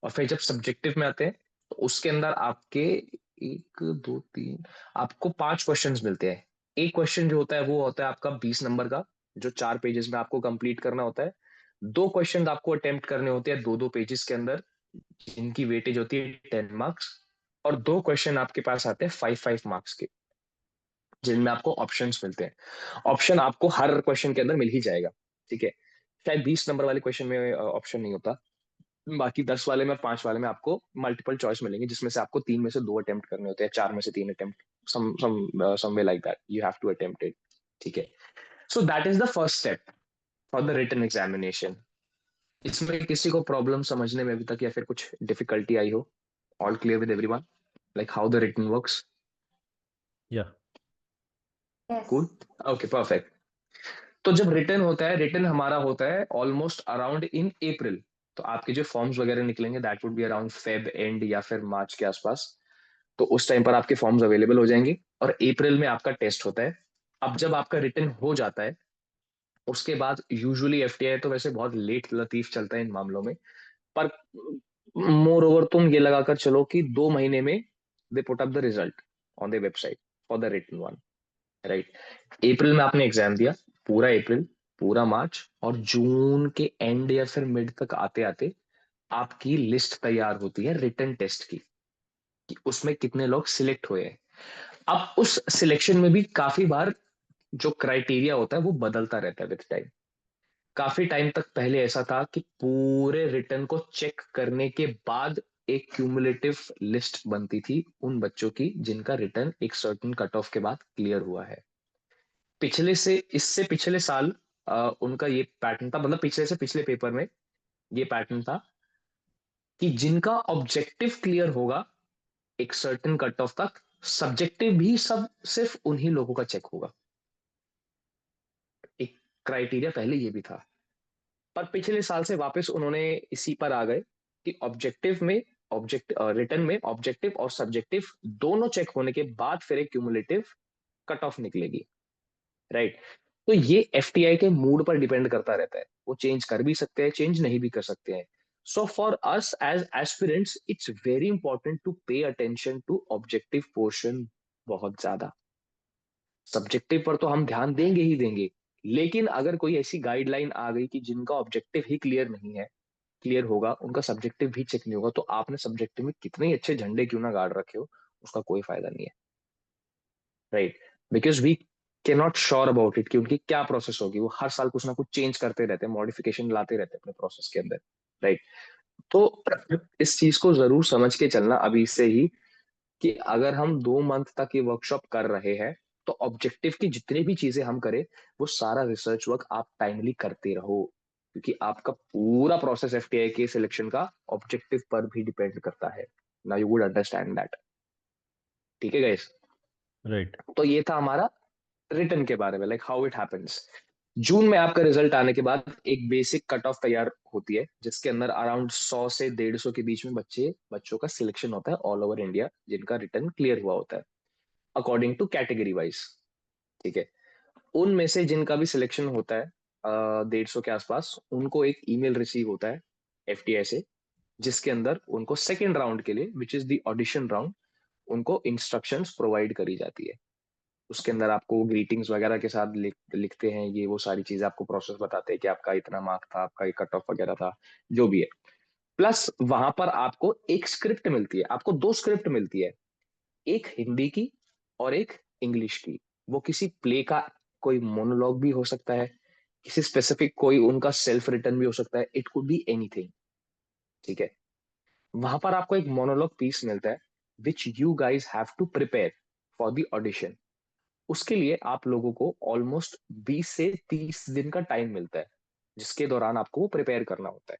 S2: और फिर जब सब्जेक्टिव में आते हैं तो उसके अंदर आपके 1 2 3 आपको 5 क्वेश्चंस मिलते हैं। एक क्वेश्चन जो होता है वो होता है आपका 20 नंबर का, जो 4 पेजेस में आपको कंप्लीट करना होता है। 2 क्वेश्चन आपको अटेम्प्ट करने होते हैं 2-2 पेजेस के अंदर, जिनकी वेटेज होती है 10 मार्क्स। और 2 क्वेश्चन आपके पास आते हैं 5-5 मार्क्स के, जिनमें आपको ऑप्शंस मिलते हैं। ऑप्शन आपको हर क्वेश्चन के अंदर मिल ही जाएगा, ठीक है। शायद 20 नंबर वाले क्वेश्चन में ऑप्शन नहीं होता, बाकी 10 वाले में, 5 वाले में आपको मल्टीपल चॉइस मिलेंगे, जिसमें से आपको 3 में से 2 अटेम्प्ट करने होते हैं, 4 में से 3 attempt, some way like that you have to attempt it, ठीक है। So that is the first step for the written examination. इसमें किसी को प्रॉब्लम समझने में अभी तक या फिर कुछ डिफिकल्टी आई हो? All clear with everyone, like how the written works?
S4: Yeah.
S3: Yes.
S2: Cool, okay, perfect. तो जब रिटर्न होता है, रिटर्न हमारा होता है ऑलमोस्ट अराउंड इन अप्रैल। तो आपके जो फॉर्म्स वगैरह निकलेंगे that would be around Feb and या फिर मार्च के आसपास। तो उस टाइम पर आपके फॉर्म्स अवेलेबल हो जाएंगे और अप्रैल में आपका टेस्ट होता है। अब जब आपका रिटर्न हो जाता है, उसके बाद यूजुअली FTI तो वैसे बहुत लेट लतीफ चलता है इन मामलों में, पर मोर ओवर तुम ये लगाकर चलो कि 2 महीने में they put up the result on the website for the written one, right. अप्रैल में आपने एग्जाम दिया, पूरा अप्रैल, पूरा मार्च और जून के एंड या फिर मिड तक आते आते आपकी लिस्ट तैयार होती है रिटन टेस्ट की, कि उसमें कितने लोग सिलेक्ट हुए हैं। अब उस सिलेक्शन में भी काफी बार जो क्राइटेरिया होता है वो बदलता रहता है विद टाइम। काफी टाइम तक पहले ऐसा था कि पूरे रिटर्न को चेक करने के बाद एक क्यूमुलेटिव लिस्ट बनती थी उन बच्चों की जिनका रिटर्न एक सर्टेन कट ऑफ के बाद क्लियर हुआ है। पिछले से इससे पिछले साल उनका ये पैटर्न था, मतलब पिछले से पिछले पेपर में ये पैटर्न था कि जिनका ऑब्जेक्टिव क्लियर होगा एक सर्टेन कट ऑफ तक, सब्जेक्टिव भी सब सिर्फ उन्हीं लोगों का चेक होगा। एक क्राइटेरिया पहले ये भी था, पर पिछले साल से वापस उन्होंने इसी पर आ गए कि ऑब्जेक्टिव में, रिटर्न में ऑब्जेक्टिव और सब्जेक्टिव दोनों चेक होने के बाद फिर एक क्यूमुलेटिव कट ऑफ निकलेगी, राइट। तो ये FTI के मूड पर डिपेंड करता रहता है, वो चेंज कर भी सकते हैं, चेंज नहीं भी कर सकते हैं। So for us as aspirants it's very important to pay attention to objective portion, बहुत ज्यादा। सब्जेक्टिव पर तो हम ध्यान देंगे ही देंगे, लेकिन अगर कोई ऐसी गाइडलाइन आ गई कि जिनका ऑब्जेक्टिव ही क्लियर नहीं है, क्लियर होगा उनका सब्जेक्टिव भी चेक नहीं होगा, तो आपने सब्जेक्टिव में कितने ही अच्छे झंडे क्यों ना गाड़ रखे हो, उसका कोई फायदा नहीं है, right. Because we can not sure about it कि उनकी क्या प्रोसेस होगी, वो हर साल कुछ ना कुछ चेंज करते रहते हैं, मॉडिफिकेशन लाते रहते हैं अपने प्रोसेस के अंदर, राइट। तो इस चीज को जरूर समझ के चलना अभी से ही, कि अगर हम 2 मंथ तक ये वर्कशॉप कर रहे हैं तो ऑब्जेक्टिव की जितनी भी चीजें हम करें वो सारा रिसर्च वर्क आप टाइमली करते रहो, क्योंकि आपका पूरा प्रोसेस FTI के सिलेक्शन का ऑब्जेक्टिव पर भी डिपेंड करता है। Now you would understand that, ठीक है गाइस।
S4: Right.
S2: तो ये था हमारा रिटर्न के बारे में, लाइक हाउ इट हैपेंस। जून में आपका रिजल्ट आने के बाद एक बेसिक कट ऑफ तैयार होती है, जिसके अंदर अराउंड 100 से 150 के बीच में बच्चों का सिलेक्शन होता है ऑल ओवर इंडिया, जिनका रिटर्न क्लियर हुआ होता है अकॉर्डिंग टू कैटेगरी वाइज, ठीक है। उनमें से जिनका भी सिलेक्शन होता है 150 के आसपास, उनको एक ईमेल रिसीव होता है, FTI से, जिसके अंदर उनको सेकेंड राउंड के लिए, which is the audition round, उनको एक ईमेल रिसीव होता है, FTI से, जिसके अंदर उनको सेकेंड राउंड के लिए, which is the audition round, उनको एक ईमेल रिसीव होता है, FTI से, जिसके अंदर उनको सेकेंड राउंड के लिए, which is the audition round, उनको इंस्ट्रक्शंस प्रोवाइड करी जाती है। उसके अंदर आपको ग्रीटिंग्स वगैरह के साथ लिखते हैं, ये वो सारी चीजें आपको प्रोसेस बताते हैं कि आपका इतना मार्क था, आपका कट ऑफ वगैरह था, जो भी है। प्लस वहां पर आपको एक स्क्रिप्ट मिलती है, आपको 2 स्क्रिप्ट मिलती है, एक हिंदी की और एक इंग्लिश की। वो किसी प्ले का कोई मोनोलॉग भी हो सकता है, किसी स्पेसिफिक कोई उनका सेल्फ रिटन भी हो सकता है, इट कुड बी एनीथिंग। ठीक है, वहां पर आपको एक मोनोलॉग पीस मिलता है which you guys have to prepare for the audition. उसके लिए आप लोगों को ऑलमोस्ट 20 से 30 दिन का टाइम मिलता है, जिसके दौरान आपको वो प्रिपेयर करना होता है।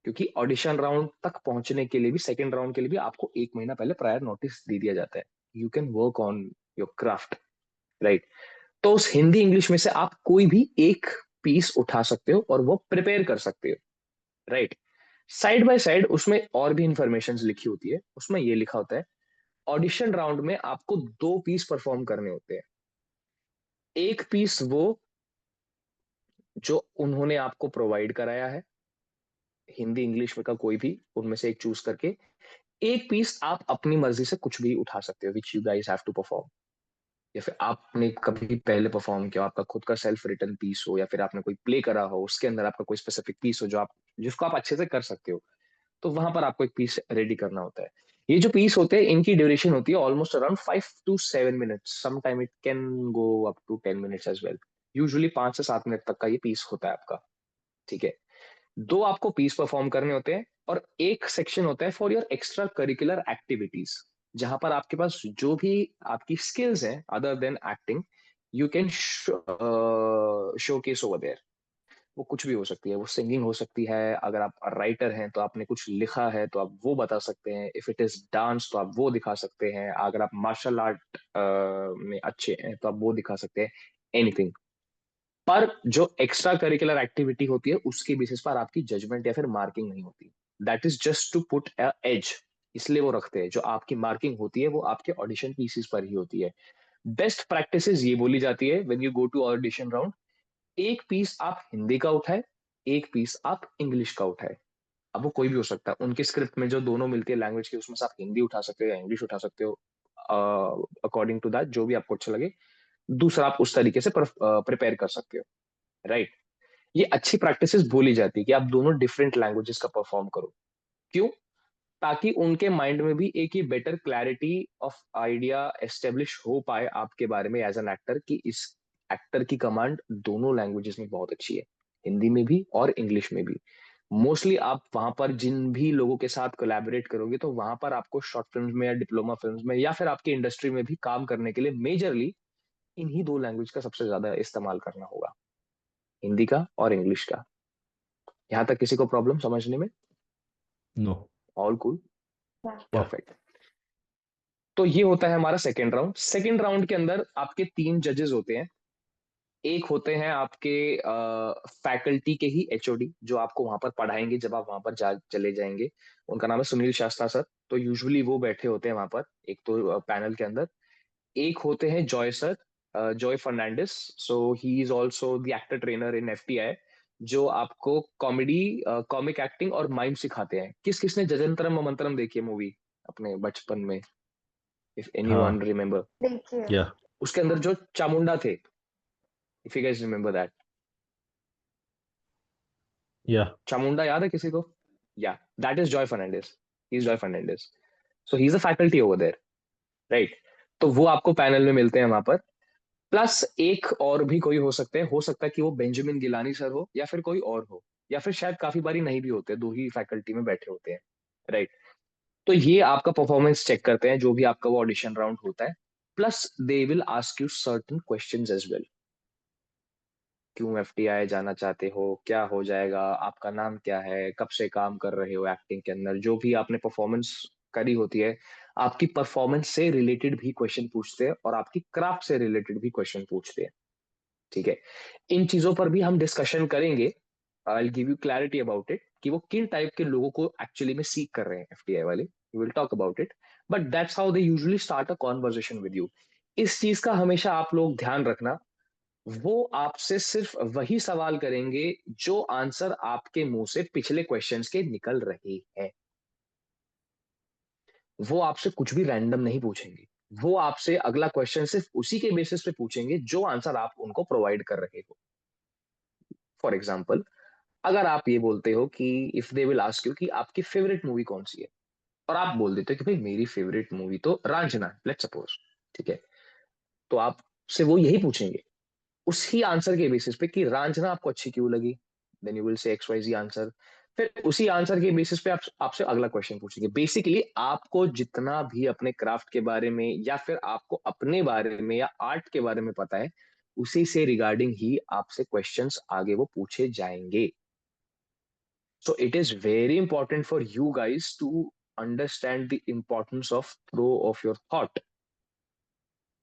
S2: क्योंकि ऑडिशन राउंड तक पहुंचने के लिए भी, सेकेंड राउंड के लिए भी आपको 1 महीना पहले प्रायर नोटिस दे दिया जाता है। You can work on your craft, right. तो उस हिंदी इंग्लिश में से आप कोई भी एक पीस उठा सकते हो और वो प्रिपेयर कर सकते हो, राइट। साइड बाय साइड उसमें और भी इंफॉर्मेशन लिखी होती है। उसमें ये लिखा होता है ऑडिशन राउंड में आपको 2 पीस परफॉर्म करने होते हैं। एक पीस वो जो उन्होंने आपको प्रोवाइड कराया है, हिंदी इंग्लिश में का कोई भी उनमें से एक चूज करके। एक पीस आप अपनी मर्जी से कुछ भी उठा सकते हो which you guys have to perform. या फिर आपने कभी पहले परफॉर्म किया, आपका खुद का सेल्फ रिटन पीस हो, या फिर आपने कोई प्ले करा हो, उसके अंदर आपका कोई स्पेसिफिक पीस हो जो आप जिसको आप अच्छे से कर सकते हो, तो वहां पर आपको एक पीस रेडी करना होता है। ये जो पीस होते हैं इनकी ड्यूरेशन होती है almost around 5 to 7 minutes, some time it can go up to 10 minutes as well. Usually 5 से 7 मिनट तक का ये पीस होता है आपका। ठीक है, 2 आपको पीस परफॉर्म करने होते हैं और एक सेक्शन होता है for your extra curricular activities, जहां पर आपके पास जो भी आपकी स्किल्स हैं other than acting, you can showcase over there. वो कुछ भी हो सकती है, वो सिंगिंग हो सकती है, अगर आप राइटर हैं तो आपने कुछ लिखा है तो आप वो बता सकते हैं, इफ इट इज डांस तो आप वो दिखा सकते हैं, अगर आप मार्शल आर्ट में अच्छे हैं तो आप वो दिखा सकते हैं, एनीथिंग। पर जो एक्स्ट्रा करिकुलर एक्टिविटी होती है उसके बेसिस पर आपकी जजमेंट या फिर मार्किंग नहीं होती। That is just to put a edge, इसलिए वो रखते हैं। जो आपकी मार्किंग होती है वो आपके ऑडिशन पीसीस पर ही होती है। बेस्ट प्रैक्टिसेस ये बोली जाती है when you go to audition round, एक पीस आप हिंदी का उठाए, एक पीस आप इंग्लिश का उठाए। अब वो कोई भी हो सकता है, उनके स्क्रिप्ट में जो दोनों मिलती है लैंग्वेज की, उसमें से आप हिंदी उठा सकते हो या इंग्लिश उठा सकते हो, अकॉर्डिंग टू दैट जो भी आपको अच्छा लगे। दूसरा आप उस तरीके से प्रिपेयर कर सकते हो, राइट। ये अच्छी प्रैक्टिसेस बोली जाती है कि आप दोनों डिफरेंट लैंग्वेजेस का परफॉर्म करो। क्यों? ताकि उनके माइंड में भी एक ही better clarity of idea establish हो पाए आपके बारे में एज एन एक्टर, कि इस एक्टर की कमांड दोनों लैंग्वेजेस में बहुत अच्छी है, हिंदी में भी और इंग्लिश में भी। मोस्टली आप वहां पर जिन भी लोगों के साथ कोलैबोरेट करोगे तो वहां पर आपको शॉर्ट फिल्म्स में या डिप्लोमा फिल्म्स में या फिर आपकी इंडस्ट्री में भी काम करने के लिए मेजरली इन्हीं 2 लैंग्वेज का सबसे ज्यादा इस्तेमाल करना होगा, हिंदी का और इंग्लिश का। यहाँ तक किसी को प्रॉब्लम समझने में?
S4: No.
S2: All cool,
S3: Yeah.
S4: Yeah.
S2: Perfect. तो ये होता है हमारा सेकेंड राउंड। सेकेंड राउंड के अंदर आपके 3 जजेस होते हैं। एक होते हैं आपके फैकल्टी के ही एचओडी जो आपको वहां पर पढ़ाएंगे जब आप वहां पर चले जाएंगे। उनका नाम है सुनील शास्त्रा सर। तो यूजुअली वो बैठे होते हैं वहां पर एक तो पैनल के अंदर। एक होते हैं Joy sir, Joy Fernandes. So he is also the actor trainer in FTI, जो आपको कॉमेडी, कॉमिक एक्टिंग और माइम सिखाते हैं। किस किसने जजंतरम ममंतरम देखी है मूवी अपने बचपन में, इफ एनीवन
S4: हाँ.
S2: रिमेम्बर?
S3: देखिए।
S4: Yeah.
S2: उसके अंदर जो चामुंडा थे, if you guys remember that,
S4: Yeah.
S2: Chamunda याद है किसी को? या that is Joy Fernandes, he is Joy Fernandes. So he is a faculty over there, right. तो वो आपको पैनल में मिलते हैं वहां पर। प्लस एक और भी कोई हो सकता है कि वो बेंजामिन गिलानी सर हो या फिर कोई और हो, या फिर शायद काफी बारी नहीं भी होते, 2 ही फैकल्टी में बैठे होते हैं, राइट। तो ये आपका परफॉर्मेंस चेक करते हैं जो भी आपका वो ऑडिशन राउंड होता है। Plus they will ask you certain questions as well. क्यों एफटीआई जाना चाहते हो, क्या हो जाएगा, आपका नाम क्या है, कब से काम कर रहे हो एक्टिंग के अंदर, जो भी आपने परफॉर्मेंस करी होती है, आपकी परफॉर्मेंस से रिलेटेड भी क्वेश्चन पूछते हैं और आपकी क्राफ्ट से रिलेटेड भी क्वेश्चन पूछते हैं। ठीक है, इन चीजों पर भी हम डिस्कशन करेंगे। I will give you clarity about it कि वो किन टाइप के लोगों को एक्चुअली में सीख कर रहे हैं एफटीआई वाले। We will talk about it, but that's how they usually start a conversation with you. इस चीज का हमेशा आप लोग ध्यान रखना, वो आपसे सिर्फ वही सवाल करेंगे जो आंसर आपके मुंह से पिछले क्वेश्चंस के निकल रहे हैं। वो आपसे कुछ भी रैंडम नहीं पूछेंगे, वो आपसे अगला क्वेश्चन सिर्फ उसी के बेसिस पे पूछेंगे जो आंसर आप उनको प्रोवाइड कर रहे हो। फॉर एग्जाम्पल, अगर आप ये बोलते हो कि if they will ask you कि आपकी फेवरेट मूवी कौन सी है, और आप बोल देते हो कि भाई मेरी फेवरेट मूवी तो रांझना, लेट्स सपोज, ठीक है, तो आपसे वो यही पूछेंगे उसी आंसर के बेसिस पे कि रांझना आपको अच्छी क्यों लगी, then you will say X Y Z answer. फिर उसी आंसर के बेसिस पे आपसे अगला क्वेश्चन पूछेंगे। बेसिकली आपको जितना भी अपने क्राफ्ट के बारे में या फिर आपको अपने बारे में या आर्ट के बारे में पता है, उसी से रिगार्डिंग ही आपसे क्वेश्चंस आगे वो पूछे जाएंगे। So it is very important for you guys to understand the importance of throw of your thought,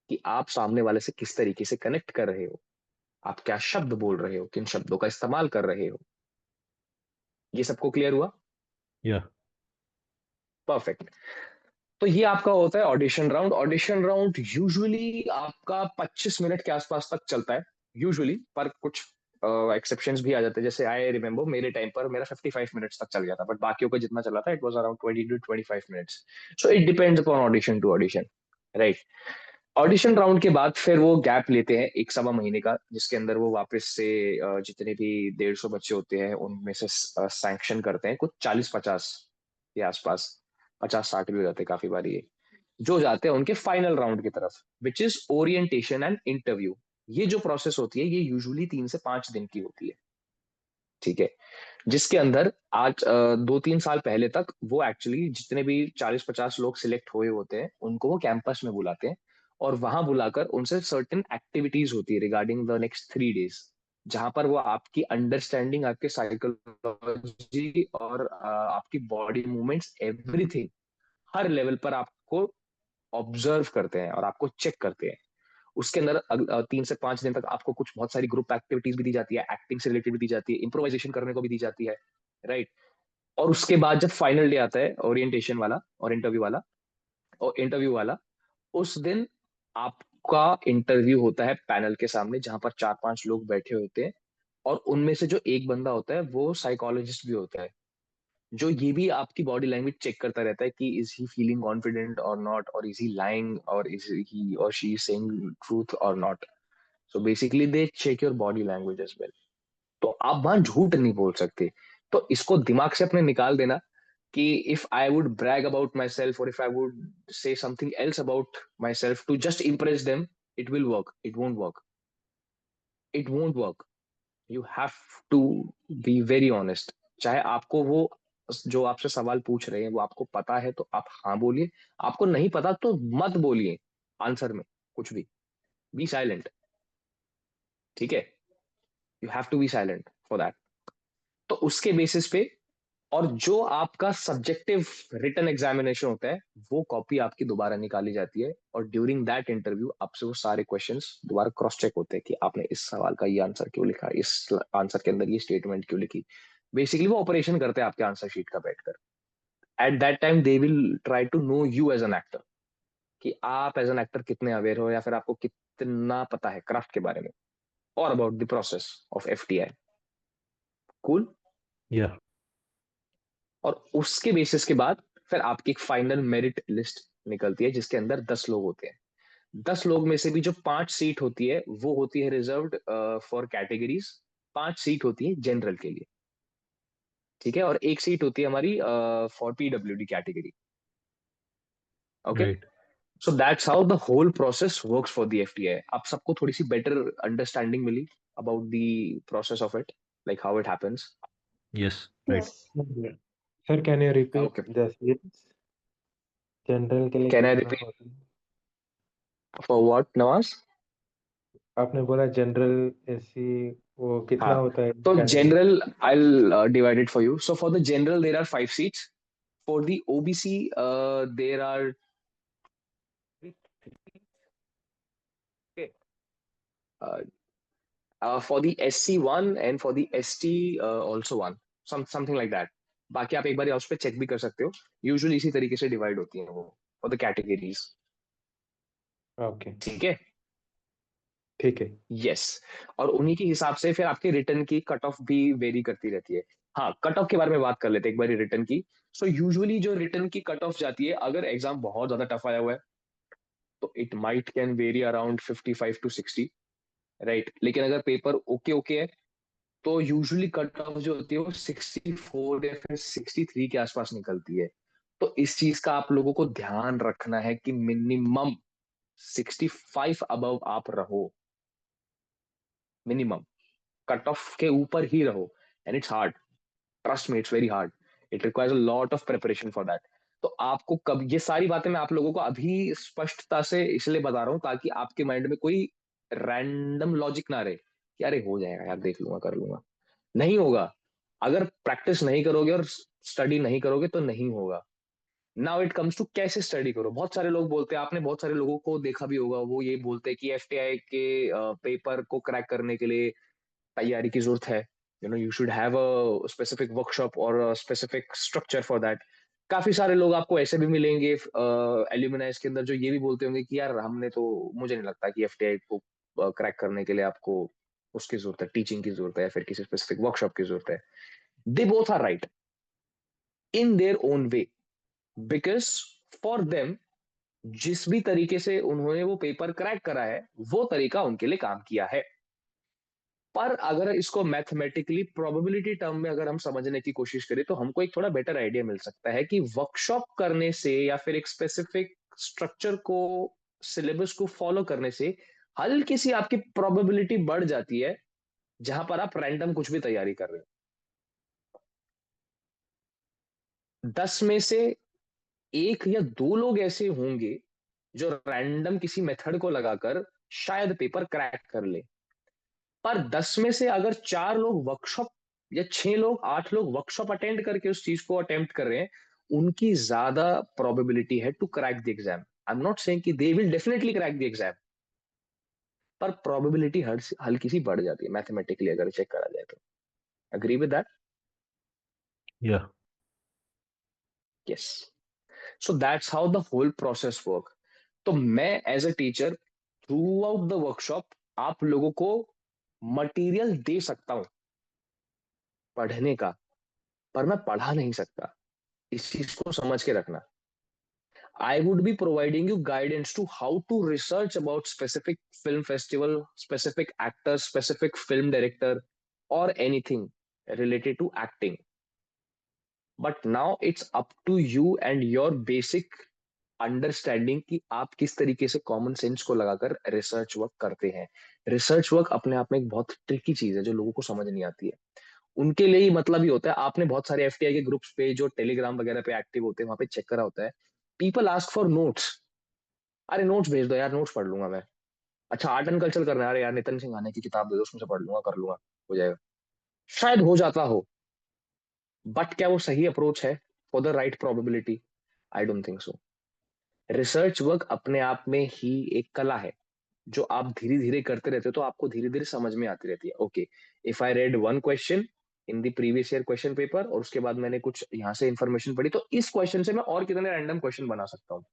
S2: कि आप सामने वाले से किस तरीके से कनेक्ट कर रहे हो, आप क्या शब्द बोल रहे हो, किन शब्दों का इस्तेमाल कर रहे हो। ये सबको क्लियर हुआ?
S4: Yeah.
S2: परफेक्ट। तो ये आपका होता है audition round. Audition round usually आपका 25 मिनट के आसपास तक चलता है यूजुअली, पर कुछ एक्सेप्शंस भी आ जाते हैं। जैसे आई रिमेम्बर मेरे टाइम पर मेरा 55 मिनट्स तक चल गया था, बट बाकियों का जितना चला था it was around 20 to 25 minutes. So it depends upon audition to audition, right. Audition round के बाद फिर वो गैप लेते हैं 1 सवा महीने का, जिसके अंदर वो वापस से जितने भी 150 बच्चे होते हैं उनमें से सैंक्शन करते हैं कुछ 40-50 के आसपास, 50-60 भी हो जाते हैं काफी बार ये, जो जाते हैं उनके फाइनल राउंड की तरफ, which is orientation and interview. ये जो प्रोसेस होती है ये यूजुअली 3 से 5 दिन की होती है, ठीक है, जिसके अंदर आज 2-3 साल पहले तक वो एक्चुअली जितने भी 40-50 लोग सिलेक्ट हुए होते हैं उनको वो कैंपस में बुलाते हैं, और वहां बुलाकर उनसे सर्टेन एक्टिविटीज होती है रिगार्डिंग द नेक्स्ट 3 डेज, जहां पर वो आपकी अंडरस्टैंडिंग, आपके साइकोलॉजी और आपकी बॉडी मूवमेंट्स, एवरीथिंग, हर लेवल पर आपको ऑब्जर्व करते हैं और आपको चेक करते हैं। उसके अंदर 3 से 5 दिन तक आपको कुछ बहुत सारी ग्रुप एक्टिविटीज भी दी जाती है, एक्टिंग से रिलेटेड भी दी जाती है, इम्प्रोवाइजेशन करने को भी दी जाती है, राइट। और उसके बाद जब फाइनल डे आता है ओरिएंटेशन वाला और इंटरव्यू वाला, उस दिन आपका इंटरव्यू होता है पैनल के सामने, जहां पर 4-5 लोग बैठे होते हैं, और उनमें से जो एक बंदा होता है वो साइकोलॉजिस्ट भी होता है, जो ये भी आपकी बॉडी लैंग्वेज चेक करता रहता है कि इज ही फीलिंग कॉन्फिडेंट और नॉट, और इज ही लाइंग, और इज ही और शी सेइंग ट्रूथ और not. So basically they check your body language as well. तो आप वहां झूठ नहीं बोल सकते। तो इसको दिमाग से अपने निकाल देना कि if I would brag about myself, और if I would say something else about myself to just impress them, it will work, it won't work, it won't work. You have to be very honest. चाहे आपको वो जो आपसे सवाल पूछ रहे हैं वो आपको पता है तो आप हाँ बोलिए, आपको नहीं पता तो मत बोलिए आंसर में कुछ भी, बी साइलेंट, ठीक है। You have to be silent for that. तो उसके बेसिस पे, और जो आपका सब्जेक्टिव रिटन एग्जामिनेशन होता है वो कॉपी आपकी दोबारा निकाली जाती है, और ड्यूरिंग दैट इंटरव्यू आपसे वो सारे क्वेश्चंस दोबारा क्रॉस चेक होते हैं कि आपने इस सवाल का ये आंसर क्यों लिखा, इस आंसर के अंदर ये स्टेटमेंट क्यों लिखी। बेसिकली वो ऑपरेशन करते हैं आपके आंसर शीट का बैठकर। At that time they will try to know you as an actor, कि आप एज एन एक्टर कितने अवेयर हो, या फिर आपको कितना पता है क्राफ्ट के बारे में और about the process of FTI. Cool.
S4: Yeah.
S2: और उसके बेसिस के बाद फिर आपकी एक फाइनल मेरिट लिस्ट निकलती है, जिसके अंदर 10 लोग होते हैं। 10 लोग में से भी जो 5 सीट होती है वो होती है रिजर्व्ड फॉर कैटेगरीज, 5 सीट होती है जनरल के लिए, ठीक है, और 1 सीट होती है हमारी for PWD category. Okay.
S4: Right.
S2: So that's how the whole process works for the FTI. आप सबको थोड़ी सी बेटर अंडरस्टैंडिंग मिली about the process of it, like how it happens.
S4: Yes. Right.
S3: Yes.
S1: Sir can you repeat
S2: okay,
S1: the seats? General के लिए
S2: can I
S1: कितना
S2: repeat
S1: होता है?
S2: For what Nawaz?
S1: आपने बोला जनरल एसी, वो कितना
S2: हाँ,
S1: होता है
S2: तो
S1: candidate?
S2: General I will divide it for you. So for the general there are 5 seats, for the OBC there are, for the SC one and for the ST also one, something like that। बाकी आप एक बार उस पर check भी कर सकते हो, usually इसी तरीके से डिवाइड होती हैं वो फॉर द कैटेगरीज,
S1: ओके,
S2: ठीक है।
S1: ठीक है।
S2: यस। और उन्हीं के हिसाब से फिर आपके रिटर्न की कट ऑफ भी वेरी करती रहती है। हाँ, कट ऑफ के बारे में बात कर लेते हैं एक बार रिटर्न की। सो यूजुअली जो रिटर्न की कट ऑफ जाती है, अगर एग्जाम बहुत ज्यादा टफ आया हुआ है तो it might can very around 55 to 60, right. लेकिन अगर पेपर ओके ओके है तो यूजुअली कट ऑफ जो होती है वो 64 या फिर 63 के आसपास निकलती है। तो इस चीज का आप लोगों को ध्यान रखना है कि मिनिमम 65 अबव आप रहो, मिनिमम कट ऑफ के ऊपर ही रहो। And it's hard, trust me, it's very hard, it requires a lot of preparation for that. तो आपको कब ये सारी बातें मैं आप लोगों को अभी स्पष्टता से इसलिए बता रहा हूं ताकि आपके माइंड में कोई रैंडम लॉजिक ना रहे कि अरे हो जाएगा यार, देख लूंगा, कर लूंगा। नहीं होगा। अगर प्रैक्टिस नहीं करोगे और स्टडी नहीं करोगे तो नहीं होगा। नाउ इट कम्स टू कैसे स्टडी करो। बहुत सारे लोग बोलते हैं, आपने बहुत सारे लोगों को देखा भी होगा, वो ये बोलते हैं कि एफटीआई के पेपर को क्रैक करने के लिए तैयारी की जरूरत है। You should have a specific workshop और स्पेसिफिक स्ट्रक्चर फॉर दैट। काफी सारे लोग आपको ऐसे भी मिलेंगे एल्यूमिनाइज के अंदर जो ये भी बोलते होंगे कि यार हमने तो, मुझे नहीं लगता कि एफटीआई को क्रैक करने के लिए आपको उसकी जरूरत है, टीचिंग की जरूरत है या फिर किसी स्पेसिफिक वर्कशॉप की जरूरत है। They both are right in their own way, because for them जिस भी तरीके से उन्होंने वो पेपर क्रैक करा है वो तरीका उनके लिए काम किया है। पर अगर इसको मैथमेटिकली प्रोबेबिलिटी टर्म में अगर हम समझने की कोशिश करें तो हमको एक थोड़ा बेटर आइडिया मिल सकता है कि वर्कशॉप करने से या फिर एक स्पेसिफिक स्ट्रक्चर को, सिलेबस को फॉलो करने से हल्की सी आपकी प्रोबेबिलिटी बढ़ जाती है जहां पर आप रैंडम कुछ भी तैयारी कर रहे हो। 10 में से एक या दो लोग ऐसे होंगे जो रैंडम किसी मेथड को लगाकर शायद पेपर क्रैक कर ले। पर 10 में से अगर 4 लोग वर्कशॉप, या 6 लोग, 8 लोग वर्कशॉप अटेंड करके उस चीज को अटेम्प्ट कर रहे हैं, उनकी ज्यादा प्रोबेबिलिटी है to crack the exam. I am not saying कि they will definitely crack the exam, पर प्रोबेबिलिटी हल्की सी बढ़ जाती है मैथमेटिकली अगर चेक करा जाए तो। Agree with that?
S4: Yeah.
S2: Yes. So that's how the whole process work. तो मैं as a teacher throughout the workshop आप लोगों को मटेरियल दे सकता हूं पढ़ने का, पर मैं पढ़ा नहीं सकता। इस चीज को समझ के रखना। I would be providing you guidance to how to research about specific film festival, specific actor, specific film director, or anything related to acting. But now it's up to you and your basic understanding कि आप किस तरीके से common sense को लगाकर research work करते हैं। Research work अपने आप में एक बहुत ट्रिकी चीज है जो लोगों को समझ नहीं आती है। उनके लिए ही मतलब ही होता है। आपने बहुत सारे एफटीआई के ग्रुप्स पे जो टेलीग्राम वगैरह पे एक्टिव होते हैं वहां पे चेक करा होता है, पीपल आस्क फॉर नोट्स। अरे नोट्स भेज दो यार, नोट्स पढ़ लूंगा मैं। अच्छा आर्ट एंड कल्चर करना है, अरे यार नितिन सिंह आने की किताब दे दो, उसमें से पढ़ लूंगा, कर लूंगा, हो जाएगा। शायद हो जाता हो, बट क्या वो सही अप्रोच है for the right probability? I don't think so. Research work अपने आप में ही एक कला है जो आप धीरे धीरे करते रहते हो तो आपको धीरे धीरे समझ में आती रहती है। Okay, if I read one question in the previous year question paper और उसके बाद मैंने कुछ यहाँ से इंफॉर्मेशन पढ़ी, तो इस क्वेश्चन से मैं और कितने रैंडम क्वेश्चन बना सकता हूँ।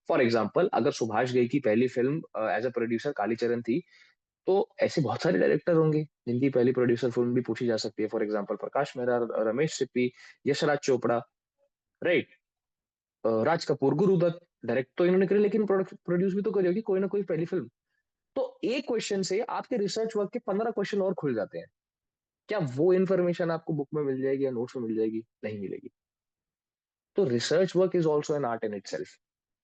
S2: फॉर एग्जाम्पल, अगर सुभाष घई की पहली film as a producer Kalicharan थी, तो ऐसे बहुत सारे डायरेक्टर होंगे जिनकी पहली प्रोड्यूसर फिल्म भी पूछी जा सकती है। For example Prakash Mehra, Ramesh Sippy, Yashraj Chopra, right, Raj Kapoor, Guru Dutt. Direct तो इन्होंने करी लेकिन प्रोड्यूस भी तो करी होगी कोई ना कोई पहली फिल्म। तो एक क्वेश्चन से आपके रिसर्च वर्क के 15 क्वेश्चन और खुल जाते हैं। क्या वो इन्फॉर्मेशन आपको बुक में मिल जाएगी या नोट्स में मिल जाएगी? नहीं मिलेगी। तो research work is also an art in itself.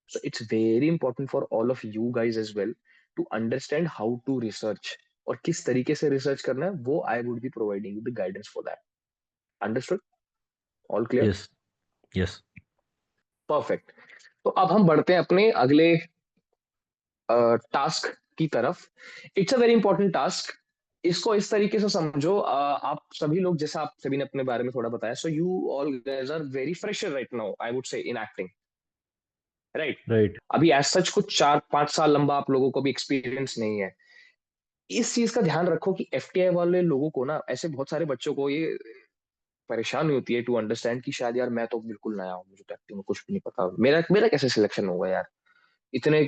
S2: So it's very important for all of you guys as well to understand how to research और किस तरीके से रिसर्च करना है। वो I would be providing you the guidance for that. Understood? All clear?
S4: Yes. Yes.
S2: Perfect. तो अब हम बढ़ते हैं अपने अगले टास्क की तरफ। It's a very important task. इसको इस तरीके से समझो, आप सभी लोग, जैसा आप सभी ने अपने बारे में थोड़ा बताया, so you all guys are very fresher right now, I would say, in acting, right.
S4: Right.
S2: अभी एज सच कुछ 4-5 साल लंबा आप लोगों को भी एक्सपीरियंस नहीं है। इस चीज का ध्यान रखो कि एफटीआई वाले लोगों को ना, ऐसे बहुत सारे बच्चों को ये परेशानी होती है टू अंडरस्टैंड कि शायद यार मैं तो बिल्कुल नया हूँ, मुझे तो एक्टिंग में कुछ भी नहीं पता, मेरा मेरा कैसे सिलेक्शन होगा यार। इतने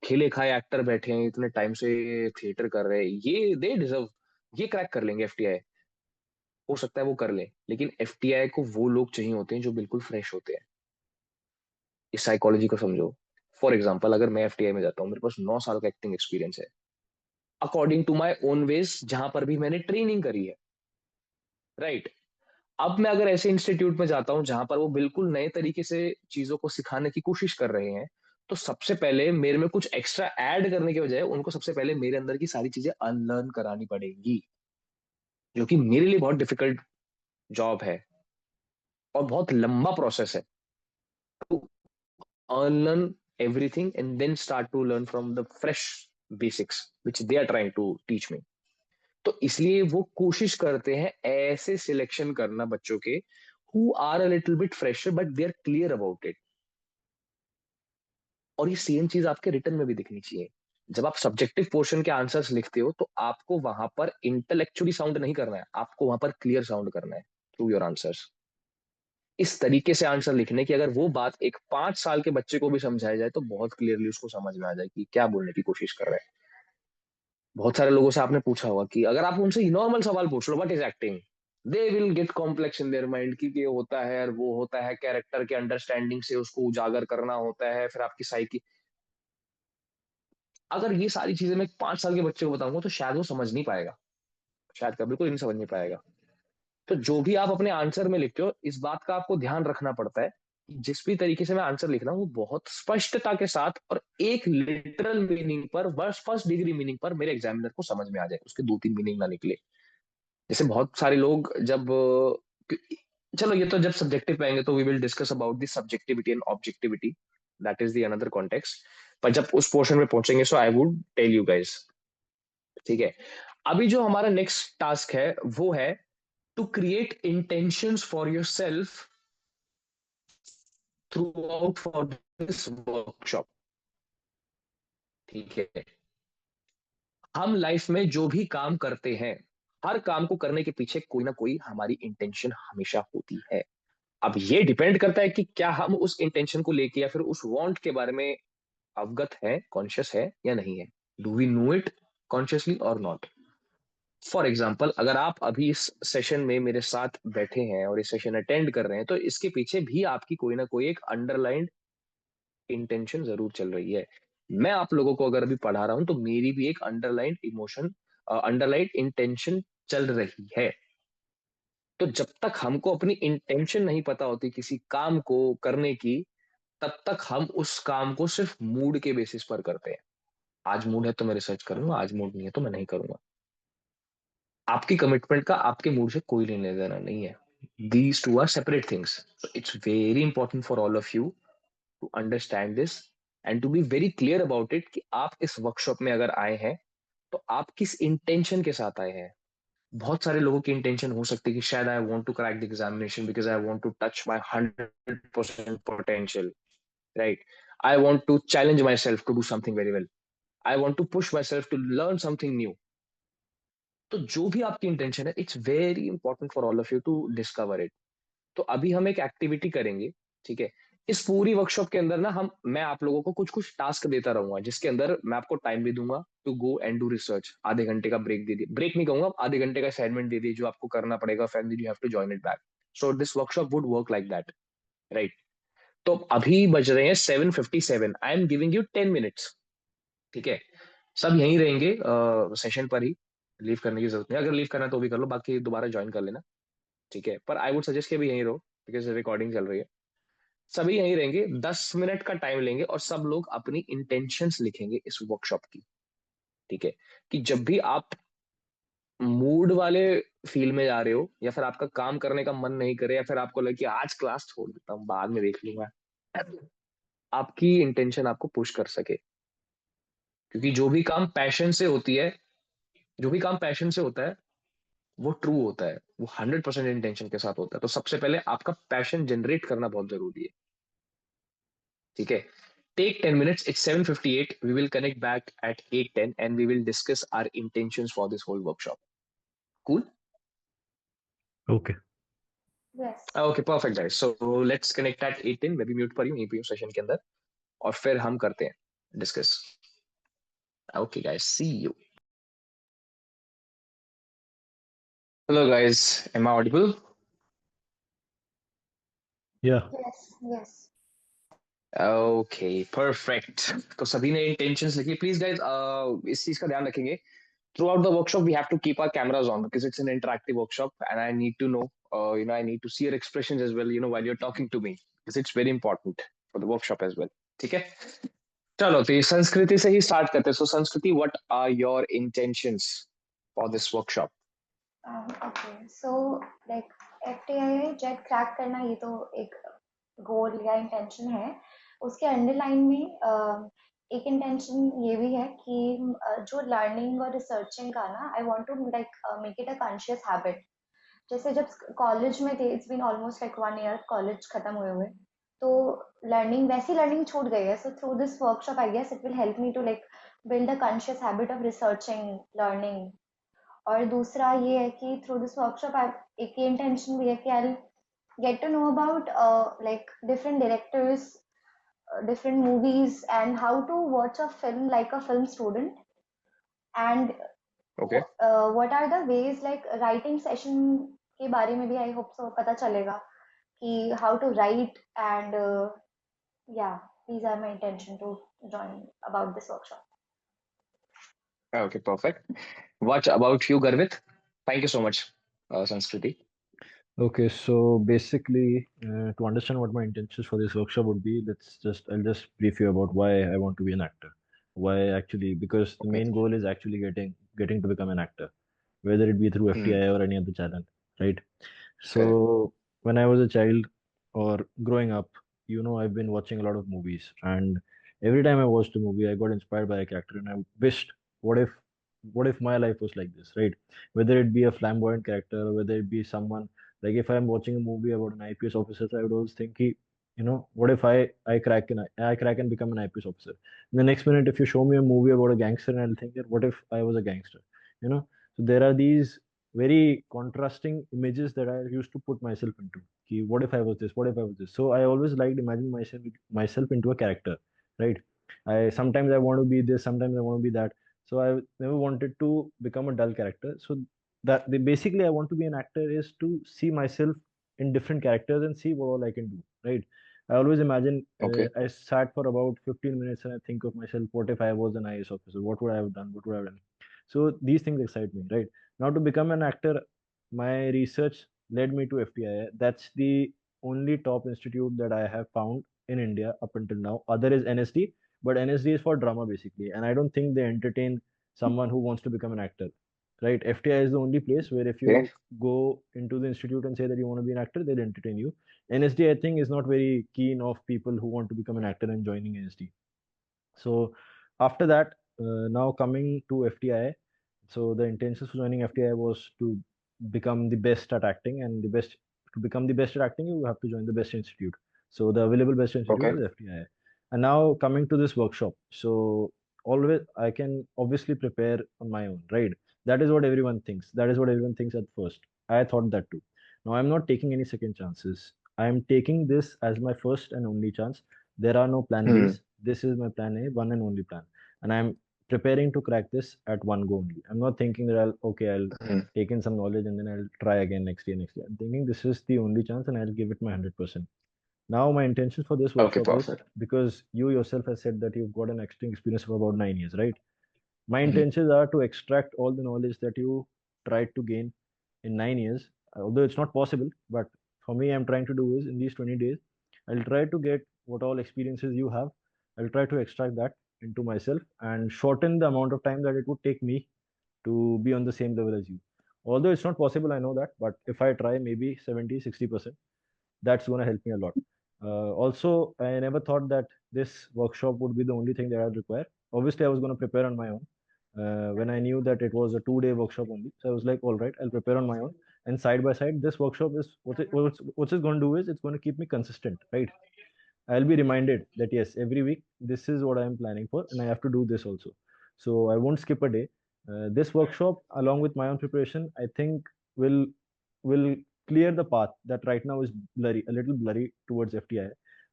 S2: खेले खाए एक्टर बैठे हैं, इतने टाइम से थिएटर कर रहे हैं, ये दे डिजर्व, ये क्रैक कर लेंगे एफटीआई। हो सकता है वो कर ले, लेकिन एफटीआई को वो लोग चाहिए होते हैं जो बिल्कुल फ्रेश होते हैं। इस साइकोलॉजी को समझो। फॉर एग्जाम्पल, अगर मैं एफटीआई में जाता हूँ, मेरे पास 9 साल का एक्टिंग एक्सपीरियंस है according to my own ways, जहां पर भी मैंने ट्रेनिंग करी है, राइट। अब मैं अगर ऐसे इंस्टीट्यूट में जाता हूं जहां पर वो बिल्कुल नए तरीके से चीजों को सिखाने की कोशिश कर रहे हैं, तो सबसे पहले मेरे में कुछ एक्स्ट्रा ऐड करने के बजाय उनको सबसे पहले मेरे अंदर की सारी चीजें अनलर्न करानी पड़ेगी, जो कि मेरे लिए बहुत डिफिकल्ट जॉब है और बहुत लंबा प्रोसेस है to unlearn everything and then start to learn from the fresh basics which they are trying to teach me. तो इसलिए वो कोशिश करते हैं ऐसे सिलेक्शन करना बच्चों के who are a little bit fresher but they are clear about it. और ये सेम चीज आपके रिटर्न में भी दिखनी चाहिए। जब आप सब्जेक्टिव पोर्शन के आंसर्स लिखते हो तो आपको वहां पर इंटेलेक्चुअली साउंड नहीं करना है, आपको वहां पर क्लियर साउंड करना है थ्रू योर आंसर्स। इस तरीके से आंसर लिखने की अगर वो बात एक 5 साल के बच्चे को भी समझाई जाए तो बहुत क्लियरली उसको समझ में आ जाए कि क्या बोलने की कोशिश कर रहे हैं। बहुत सारे लोगों से आपने पूछा होगा कि अगर आप उनसे नॉर्मल सवाल पूछ लो what is acting, they will get complex in their mind कि ये होता है और वो होता है, कैरेक्टर के अंडरस्टैंडिंग से उसको उजागर करना होता है, फिर आपकी साइकी। अगर ये सारी चीजें मैं 5 साल के बच्चे को बताऊंगा तो शायद वो समझ नहीं पाएगा, शायद का बिल्कुल नहीं समझ नहीं पाएगा। तो जो भी आप अपने आंसर में लिखते हो इस बात का आपको ध्यान रखना पड़ता है कि जिस भी तरीके से मैं आंसर लिख रहा हूँ वो बहुत स्पष्टता के साथ और एक लिटरल मीनिंग पर, बस फर्स्ट डिग्री मीनिंग पर मेरे एग्जामिनर को समझ में आ जाए, उसके 2-3 मीनिंग ना निकले। जैसे बहुत सारे लोग जब चलो ये तो जब सब्जेक्टिव पे आएंगे तो we will discuss about the subjectivity and objectivity, that is the another context. पर जब उस पोर्शन में पहुंचेंगे so I would tell you guys, ठीक है। अभी जो हमारा नेक्स्ट टास्क है वो है to create intentions for yourself throughout for this workshop, ठीक है। हम लाइफ में जो भी काम करते हैं, हर काम को करने के पीछे कोई ना कोई हमारी इंटेंशन हमेशा होती है। अब ये डिपेंड करता है कि क्या हम उस इंटेंशन को लेके या फिर उस वांट के बारे में अवगत है, कॉन्शियस है या नहीं है। Do we know it consciously और नॉट। फॉर एग्जाम्पल, अगर आप अभी इस सेशन में मेरे साथ बैठे हैं और इस सेशन अटेंड कर रहे हैं तो इसके पीछे भी आपकी कोई ना कोई एक अंडरलाइंड इंटेंशन जरूर चल रही है। मैं आप लोगों को अगर अभी पढ़ा रहा हूं तो मेरी भी एक अंडरलाइंड इमोशन, अंडरलाइंड इंटेंशन चल रही है। तो जब तक हमको अपनी इंटेंशन नहीं पता होती किसी काम को करने की, तब तक हम उस काम को सिर्फ मूड के बेसिस पर करते हैं। आज मूड है तो मैं रिसर्च करूंगा, आज मूड नहीं है तो मैं नहीं करूंगा। आपकी कमिटमेंट का आपके मूड से कोई लेने देना नहीं है। These two are separate things. It's very important for all of you to understand this and to be very clear about it कि आप इस वर्कशॉप में अगर आए हैं तो आप किस इंटेंशन के साथ आए हैं। बहुत सारे लोगों की इंटेंशन हो सकती है कि शायद I want to crack the examination because I want to touch my 100% potential, right. I want to challenge myself to do something very well, I want to push myself to learn something new. तो जो भी आपकी intention है it's very important for all of you to discover it. तो अभी हम एक activity करेंगे, ठीक है। इस पूरी वर्कशॉप के अंदर ना मैं आप लोगों को कुछ कुछ टास्क देता रहूंगा जिसके अंदर मैं आपको टाइम भी दूंगा to go and do research. आधे घंटे का ब्रेक दे दिए, ब्रेक नहीं कहूंगा, आधे घंटे का असाइनमेंट दे दिए जो आपको करना पड़ेगा, फिर you have to join it back. So this workshop would work like that, right. तो अभी बज रहे हैं 7:57, I am giving you 10 minutes, ठीक है। सब यहीं रहेंगे सेशन पर ही, लीव करने की जरूरत नहीं। अगर लीव करना है तो भी कर लो, बाकी दोबारा ज्वाइन कर लेना, ठीक है। पर आई वुड सजेस्ट कि अभी यहीं रहो बिकॉज रिकॉर्डिंग चल रही है। सभी यहीं रहेंगे, 10 मिनट का टाइम लेंगे और सब लोग अपनी इंटेंशंस लिखेंगे इस वर्कशॉप की, ठीक है। कि जब भी आप मूड वाले फील में जा रहे हो या फिर आपका काम करने का मन नहीं करे या फिर आपको लगे कि आज क्लास छोड़ देता हूँ बाद में देख लूंगा, आपकी इंटेंशन आपको पुश कर सके। क्योंकि जो भी काम पैशन से होती है, जो भी काम पैशन से होता है वो ट्रू होता है, वो 100% इंटेंशन के साथ होता है। तो सबसे पहले आपका पैशन जनरेट करना बहुत जरूरी है, ठीक है। Take 10 minutes. It's 7:58. We will connect back at 8:10 and we will discuss our intentions for this whole workshop. Cool?
S4: Okay.
S3: Yes.
S2: Okay, perfect guys. So let's connect at 8:10. मैं भी म्यूट पर हूँ यहीं पे हूँ सेशन के अंदर और फिर हम करते हैं discuss. Okay guys, see you. Hello, guys. Am I audible?
S4: Yeah.
S3: Yes, yes.
S2: Okay, perfect. तो सभी ने intentions लिखी. Please, guys, इस चीज का ध्यान रखेंगे. Throughout the workshop, we have to keep our cameras on because it's an interactive workshop, and I need to know, I need to see your expressions as well, while you're talking to me, because it's very important for the workshop as well. ठीक है? चलो तो ये संस्कृति से ही start करते हैं. So संस्कृति, what are your intentions for this workshop?
S3: Okay, so like FTI jet crack करना ये तो एक गोल या इंटेंशन है. उसके अंडरलाइन में एक इंटेंशन ये भी है कि जो लर्निंग और रिसर्चिंग का ना I want to like make it a conscious habit. जैसे जब कॉलेज में थे, it's been almost like 1 year college खत्म हुए हुए, तो लर्निंग वैसी लर्निंग छूट गई है. So through this workshop I guess it will help me to like build a conscious habit of researching, learning. और दूसरा ये है कि थ्रू दिस वर्कशॉप एक ये इंटेंशन भी है कि I get to know about like different directors, different movies, and how to watch a film like a film student, and
S2: Okay.
S3: what are the ways like writing session के बारे में भी I hope so पता चलेगा कि how to write, and yeah, these are my intention to join about this workshop.
S2: Okay, perfect. What about you, Garvit? Thank you so much, Sanskriti.
S4: Okay, so basically, to understand what my intentions for this workshop would be, I'll just brief you about why I want to be an actor. Why actually, because the
S2: Okay.
S4: main goal is actually getting to become an actor, whether it be through
S2: Hmm.
S4: FTI or any other channel, right?
S2: Correct.
S4: So when I was a child or growing up, I've been watching a lot of movies, and every time I watched a movie, I got inspired by a character, and I wished, what if, what if my life was like this, right? Whether it be a flamboyant character, or whether it be someone like if I'm watching a movie about an IPS officer, so I would always think, what if I crack and become an IPS officer? The next minute, if you show me a movie about a gangster, and I'll think that what if I was a gangster, you know? So there are these very contrasting images that I used to put myself into. Ki, what if I was this? What if I was this? So I always liked imagining myself into a character, right? I sometimes I want to be this, sometimes I want to be that. So I never wanted to become a dull character. So basically I want to be an actor is to see myself in different characters and see what all I can do, right? I always imagine
S2: Okay.
S4: I sat for about 15 minutes and I think of myself, what if I was an IS officer? What would I have done? What would I have done? So these things excite me, right? Now, to become an actor, my research led me to FTI. That's the only top institute that I have found in India up until now. Other is NSD, but NSD is for drama basically, and I don't think they entertain someone who wants to become an actor. Right? FTI is the only place where if
S2: Okay.
S4: you go into the institute and say that you want to be an actor, they'll entertain you. NSD, I think, is not very keen of people who want to become an actor and joining NSD. So after that, now coming to FTI, so the intentions for joining FTI was to become the best at acting, and the best to become the best at acting, you have to join the best institute. So the available best institute
S2: Okay.
S4: is FTI. And now coming to this workshop, so always I can obviously prepare on my own, right? That is what everyone thinks. That is what everyone thinks at first. I thought that too. Now I'm not taking any second chances. I am taking this as my first and only chance. There are no plan
S2: Hmm.
S4: Bs. This is my plan A, one and only plan. And I'm preparing to crack this at one go only. I'm not thinking that I'll
S2: Hmm.
S4: take in some knowledge and then I'll try again next year. I'm thinking this is the only chance and I'll give it my 100%. Now, my intention for this
S2: Okay,
S4: workshop is
S2: perfect.
S4: because you yourself have said that you've got an acting experience of about 9 years, right? My
S2: Hmm.
S4: intentions are to extract all the knowledge that you tried to gain in 9 years, although it's not possible. But for me, I'm trying to do is in these 20 days, I'll try to get what all experiences you have. I'll try to extract that into myself and shorten the amount of time that it would take me to be on the same level as you. Although it's not possible, I know that. But if I try maybe 70, 60%, that's going to help me a lot. Also, I never thought that this workshop would be the only thing that I'd require. Obviously, I was going to prepare on my own. When I knew that it was a 2-day workshop only, so I was like, all right, I'll prepare on my own. And side by side, this workshop is what it's going to do is it's going to keep me consistent, right? I'll be reminded that yes, every week this is what I am planning for, and I have to do this also. So I won't skip a day. This workshop, along with my own preparation, I think will will clear the path that right now is blurry, a little blurry towards FTI.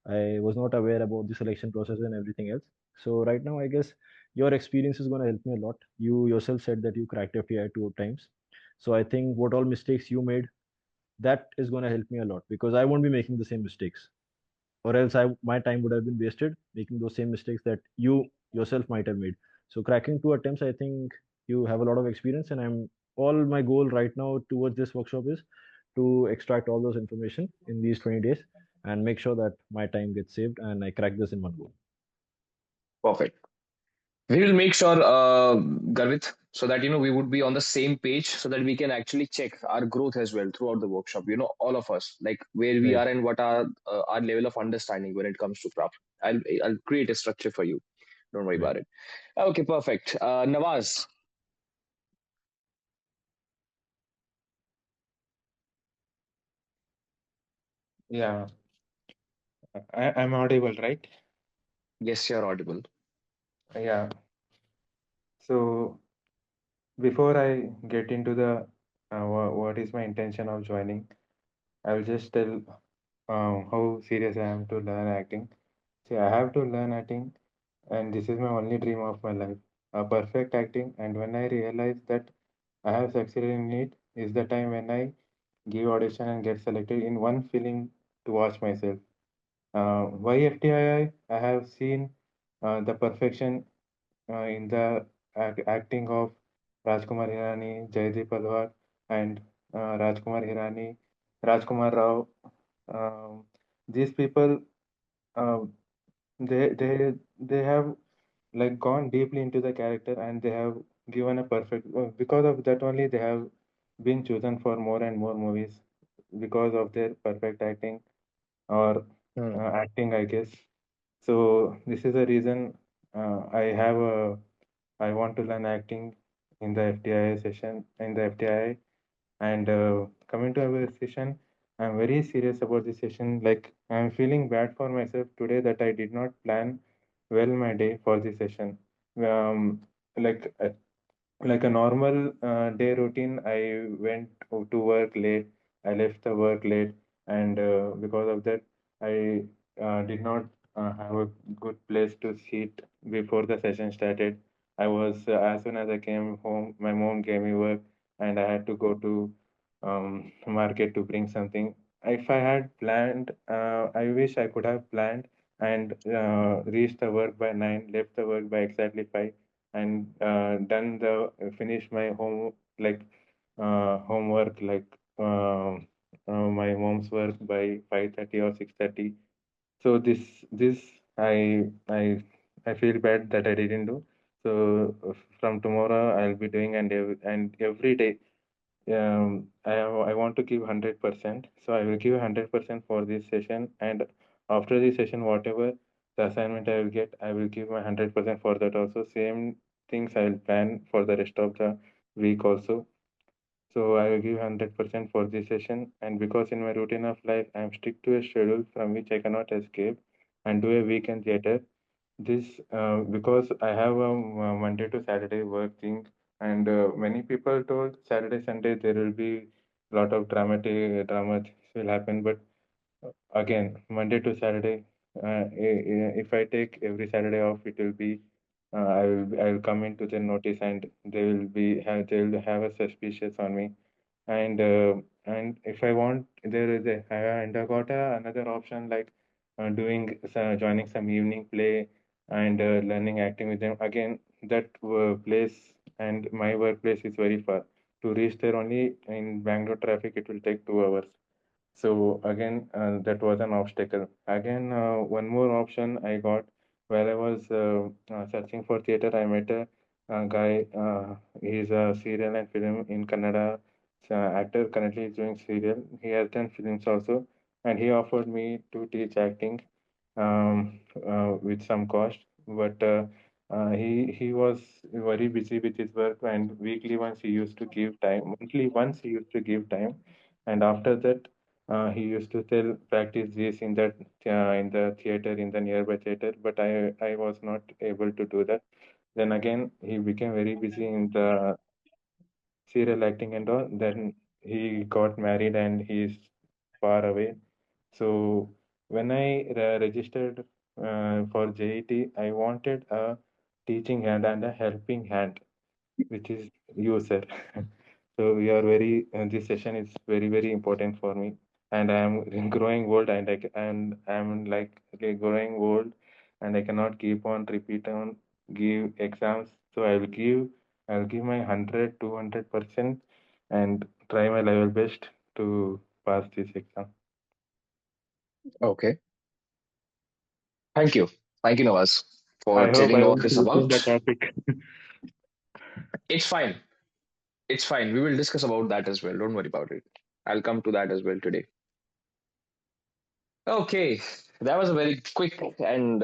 S4: I was not aware about the selection process and everything else. So right now, I guess your experience is going to help me a lot. You yourself said that you cracked FTI 2 times. So I think what all mistakes you made, that is going to help me a lot because I won't be making the same mistakes, or else my time would have been wasted making those same mistakes that you yourself might have made. So cracking two attempts, I think you have a lot of experience, and I'm all my goal right now towards this workshop is to extract all those information in these 20 days and make sure that my time gets saved and I crack this in one go.
S2: Perfect. We will make sure, Garvit, so that we would be on the same page, so that we can actually check our growth as well throughout the workshop. All of us, like where we
S4: Right.
S2: are and what are our level of understanding when it comes to craft. I'll create a structure for you. Don't worry
S4: Right.
S2: about it. Okay, perfect. Nawaz.
S1: Yeah, I'm audible, right?
S2: Yes, you're audible.
S1: Yeah. So before I get into the what is my intention of joining, I will just tell how serious I am to learn acting. See, I have to learn acting, and this is my only dream of my life, a perfect acting. And when I realize that I have succeeded in it, is the time when I give audition and get selected in one film to watch myself. Why FTII? I have seen the perfection in the acting of Rajkumar Hirani, Jaideep Alwar, and Rajkumar Hirani, Rajkumar Rao. Um, these people, uh, they have like gone deeply into the character, and they have given a perfect. Because of that only, they have been chosen for more and more movies because of their perfect acting or
S2: Hmm.
S1: acting, I guess. So this is the reason I want to learn acting in the FTI session in the FTI. And coming to our session, I'm very serious about this session. Like I'm feeling bad for myself today that I did not plan well my day for this session. Um, like like a normal day routine, I went to work late. I left the work late, and because of that, I did not have a good place to sit before the session started. I was as soon as I came home, my mom gave me work, and I had to go to market to bring something. If I had planned, I wish I could have planned and reached the work by 9, left the work by exactly 5, and done the finish my homework like my mom's work by 5:30 or 6:30. So this I feel bad that I didn't do. So from tomorrow I'll be doing, and every day I want to give 100%. So I will give 100% for this session, and after this session, whatever the assignment I will get, I will give my 100% for that also. Same things I will plan for the rest of the week also. So I will give 100% for this session, and because in my routine of life I am strict to a schedule from which I cannot escape, and do a weekend theater. This because I have a Monday to Saturday work thing, and many people told Saturday Sunday there will be lot of drama will happen, but again Monday to Saturday, if I take every Saturday off, it will be I will come into the notice, and they will have a suspicious on me. And if I want, there is a and I got another option like joining some evening play and learning acting with them. Again, that place and my workplace is very far. To reach there only in Bangalore traffic, it will take 2 hours. So again, that was an obstacle. Again, one more option I got while I was searching for theater. I met a guy. He's a serial and film in Kannada actor. Currently, he's doing serial. He has done films also, and he offered me to teach acting with some cost. But he was very busy with his work, and weekly once he used to give time. Monthly once he used to give time, and after that he used to tell practice this in the theater in the nearby theater, but I was not able to do that. Then again he became very busy in the serial acting and all. Then he got married and he is far away. So when I registered for JET, I wanted a teaching hand and a helping hand, which is you, sir. So you are very, this session is very, very important for me. And I am growing old, and and I'm like growing old, and I cannot keep on repeat on give exams. So I'll give my 100, 200%, and try my level best to pass this exam.
S2: Okay. Thank you. Thank you, Nawaz, for
S1: I hope
S2: telling
S1: I
S2: all
S1: won't
S2: this
S1: lose
S2: about.
S1: the topic.
S2: It's fine. It's fine. We will discuss about that as well. Don't worry about it. I'll come to that as well today. Okay, that was a very quick and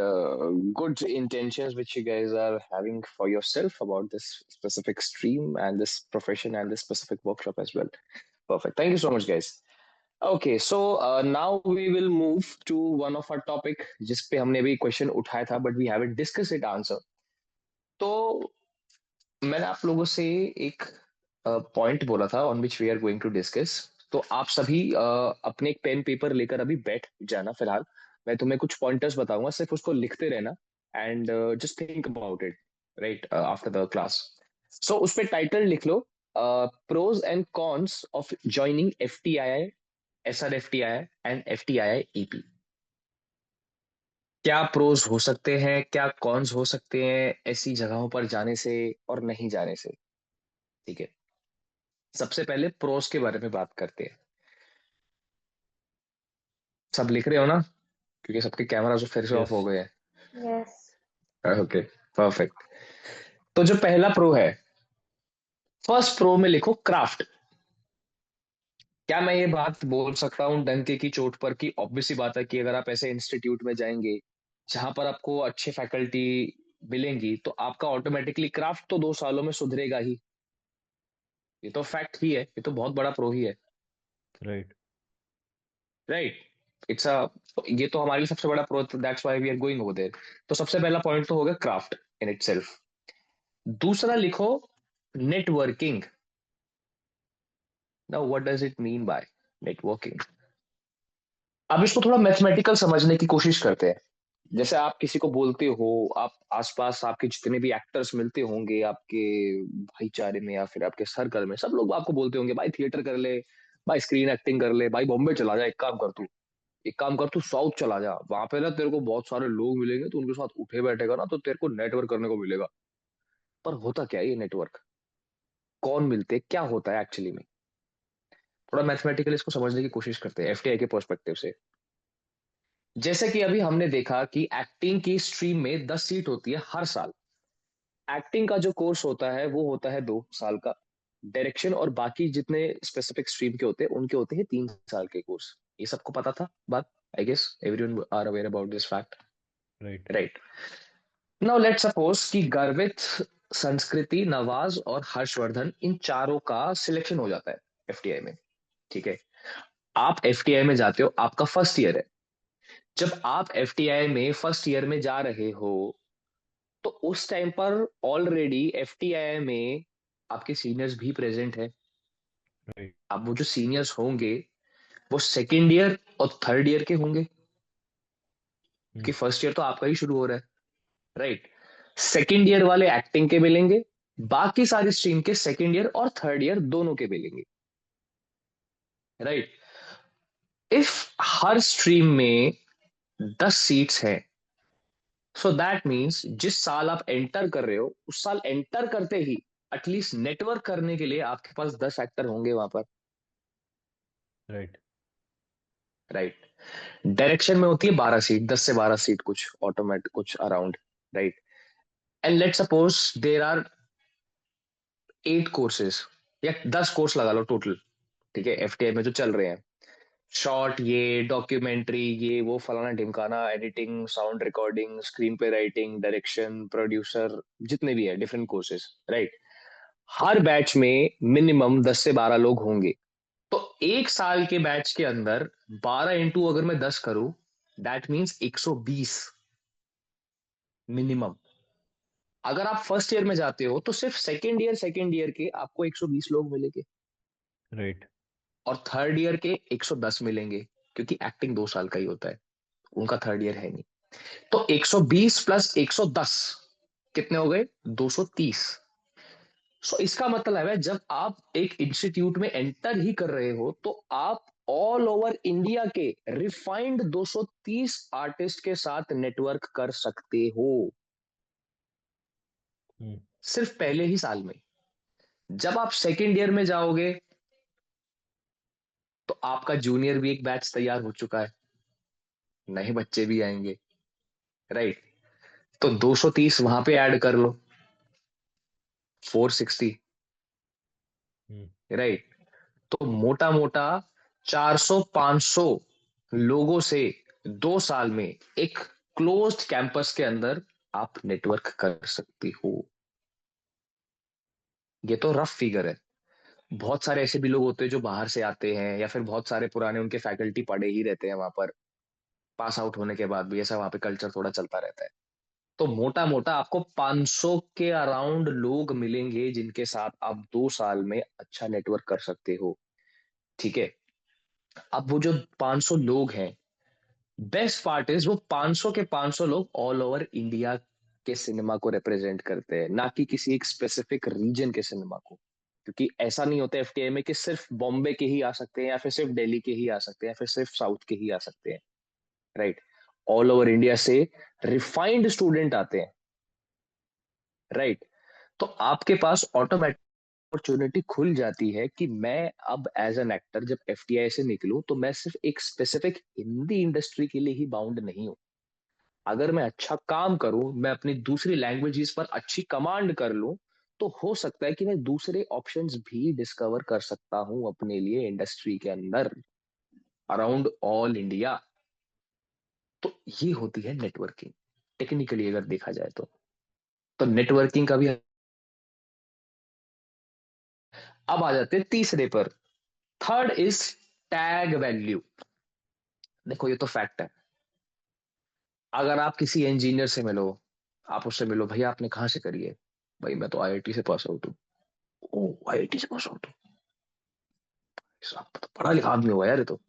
S2: good intentions which you guys are having for yourself about this specific stream and this profession and this specific workshop as well. Perfect. Thank you so much, guys. Okay, so now we will move to one of our topic जिस पे हमने अभी question उठाया था but we haven't discussed it answer. तो मैंने आप लोगों से एक पॉइंट बोला था on which we are going to discuss. तो आप सभी अपने एक पेन पेपर लेकर अभी बैठ जाना। फिलहाल मैं तुम्हें कुछ पॉइंटर्स बताऊंगा, सिर्फ उसको लिखते रहना and just think about it right after the class. So उस पे टाइटल लिख लो, pros and cons of joining FTI, SRFTI and FTI EP. क्या प्रोज हो सकते हैं, क्या कॉन्स हो सकते हैं ऐसी जगहों पर जाने से और नहीं जाने से। ठीक है, सबसे पहले प्रोस के बारे में बात करते हैं। सब लिख रहे हो ना, क्योंकि सबके कैमरा जो फिर से ऑफ हो
S4: Yes.
S2: गए हैं।
S3: Yes.
S2: Okay, perfect. तो जो पहला प्रो है, फर्स्ट प्रो में लिखो क्राफ्ट। क्या मैं ये बात बोल सकता हूँ डंके की चोट पर कि ऑब्वियसली बात है कि अगर आप ऐसे इंस्टीट्यूट में जाएंगे जहां पर आपको अच्छे फैकल्टी मिलेंगी तो आपका ऑटोमेटिकली क्राफ्ट तो 2 सालों में सुधरेगा ही। ये तो फैक्ट ही है, ये तो बहुत बड़ा प्रो ही है।
S4: Right.
S2: राइट, इट्स अ, ये तो हमारे लिए सबसे बड़ा pro, that's why we are going over there. तो सबसे पहला पॉइंट तो होगा क्राफ्ट इन इटसेल्फ। दूसरा लिखो networking. Now what does it mean by networking. अब इसको थोड़ा मैथमेटिकल समझने की कोशिश करते हैं। जैसे आप किसी को बोलते हो, आप आसपास आपके जितने भी एक्टर्स मिलते होंगे आपके भाईचारे में या फिर आपके सर्कल में, सब लोग आपको बोलते होंगे भाई थिएटर कर ले, भाई स्क्रीन एक्टिंग कर ले, भाई बॉम्बे चला जा, एक काम कर तू साउथ चला जा, वहां पे ना तेरे को बहुत सारे लोग मिलेंगे, तो उनके साथ उठे बैठेगा ना तो तेरे को नेटवर्क करने को मिलेगा। पर होता क्या है ये नेटवर्क, कौन मिलते, क्या होता है एक्चुअली में। थोड़ा मैथमेटिकली इसको समझने की कोशिश करते हैं एफटीआई के पर्सपेक्टिव से। जैसे कि अभी हमने देखा कि एक्टिंग की स्ट्रीम में 10 सीट होती है हर साल। एक्टिंग का जो कोर्स होता है वो होता है 2 साल का। डायरेक्शन और बाकी जितने स्पेसिफिक स्ट्रीम के होते हैं उनके होते हैं 3 साल के कोर्स। ये सबको पता था बात, I guess everyone are aware about this fact.
S4: Right.
S2: Right, now let's suppose कि गर्वित, संस्कृति, नवाज और हर्षवर्धन, इन चारों का सिलेक्शन हो जाता है एफटीआई में। ठीक है, आप एफटीआई में जाते हो, आपका फर्स्ट ईयर है। जब आप एफटीआई में फर्स्ट ईयर में जा रहे हो तो उस टाइम पर ऑलरेडी एफटीआई में आपके सीनियर्स भी प्रेजेंट है।
S4: Right.
S2: अब वो जो सीनियर्स होंगे वो सेकेंड ईयर और थर्ड ईयर के होंगे, क्योंकि फर्स्ट ईयर तो आपका ही शुरू हो रहा है। राइट, सेकेंड ईयर वाले एक्टिंग के मिलेंगे, बाकी सारी स्ट्रीम के सेकेंड ईयर और थर्ड ईयर दोनों के मिलेंगे। राइट, इफ हर स्ट्रीम में 10 सीट्स हैं, सो दैट मीन्स जिस साल आप एंटर कर रहे हो उस साल एंटर करते ही एटलीस्ट नेटवर्क करने के लिए आपके पास 10 एक्टर होंगे वहां पर।
S4: Right.
S2: राइट, डायरेक्शन में होती है 12 सीट, 10 से 12 सीट कुछ ऑटोमेटिक कुछ around. Right, and let suppose there are 8 courses या 10 कोर्स लगा लो टोटल। ठीक है, एफटीआई में जो चल रहे हैं, शॉर्ट, ये डॉक्यूमेंट्री, ये वो फलाना ढिमकाना, एडिटिंग, साउंड रिकॉर्डिंग, स्क्रीन पे राइटिंग, डायरेक्शन, प्रोड्यूसर, जितने भी है डिफरेंट कोर्सेज। राइट, हर बैच में मिनिमम 10 से 12 लोग होंगे। तो एक साल के बैच के अंदर 12 इंटू अगर मैं 10 करूं, दैट मीन्स 120 मिनिमम। अगर आप फर्स्ट ईयर में जाते हो तो सिर्फ सेकेंड ईयर के आपको 120 लोग मिलेंगे
S4: Right.
S2: और थर्ड ईयर के 110 मिलेंगे, क्योंकि एक्टिंग 2 साल का ही होता है, उनका थर्ड ईयर है नहीं। तो 120 प्लस 110 कितने हो गए, 230। सो इसका मतलब है जब आप एक इंस्टीट्यूट में एंटर ही कर रहे हो तो आप ऑल ओवर इंडिया के रिफाइंड 230 आर्टिस्ट के साथ नेटवर्क कर सकते हो
S4: हम्म,
S2: सिर्फ पहले ही साल में। जब आप सेकेंड ईयर में जाओगे तो आपका जूनियर भी एक बैच तैयार हो चुका है, नए बच्चे भी आएंगे, राइट? तो 230 वहां पे ऐड कर लो, 460,
S4: हम्म,
S2: राइट? तो मोटा मोटा 400-500 लोगों से 2 साल में एक क्लोज्ड कैंपस के अंदर आप नेटवर्क कर सकती हो। ये तो रफ फिगर है। बहुत सारे ऐसे भी लोग होते हैं जो बाहर से आते हैं या फिर बहुत सारे पुराने उनके फैकल्टी पढ़े ही रहते हैं वहां पर, पास आउट होने के बाद भी ऐसा वहां पे कल्चर थोड़ा चलता रहता है। तो मोटा मोटा आपको 500 के अराउंड लोग मिलेंगे जिनके साथ आप 2 साल में अच्छा नेटवर्क कर सकते हो, ठीक है? अब वो जो 500 लोग हैं, बेस्ट पार्ट इज वो 500 के 500 लोग ऑल ओवर इंडिया के सिनेमा को रिप्रेजेंट करते हैं, ना कि किसी एक स्पेसिफिक रीजन के सिनेमा को। क्योंकि ऐसा नहीं होता एफटीआई में कि सिर्फ बॉम्बे के ही आ सकते हैं या फिर सिर्फ दिल्ली के ही आ सकते हैं या फिर सिर्फ साउथ के ही आ सकते हैं, राइट? ऑल ओवर इंडिया से रिफाइंड स्टूडेंट आते हैं, राइट? तो आपके पास ऑटोमेटिक अपॉर्चुनिटी खुल जाती है कि मैं अब एज एन एक्टर जब एफटीआई से निकलूं तो मैं सिर्फ एक स्पेसिफिक हिंदी इंडस्ट्री के लिए ही बाउंड नहीं हूं। अगर मैं अच्छा काम करूं, मैं अपनी दूसरी लैंग्वेजेस पर अच्छी कमांड कर लूं, तो हो सकता है कि मैं दूसरे ऑप्शंस भी डिस्कवर कर सकता हूं अपने लिए इंडस्ट्री के अंदर, अराउंड ऑल इंडिया। तो ये होती है नेटवर्किंग, टेक्निकली अगर देखा जाए तो नेटवर्किंग का भी। अब आ जाते हैं तीसरे पर, थर्ड इज टैग वैल्यू। देखो ये तो फैक्ट है। अगर आप किसी इंजीनियर से मिलो, आप उससे मिलो, भैया आपने कहाँ से करी है? भाई मैं तो आईआईटी से पास आउट हूँ। ओ आईआईटी से पास आउट हूँ, तो पढ़ा लिखा आदमी हुआ यार ये तो।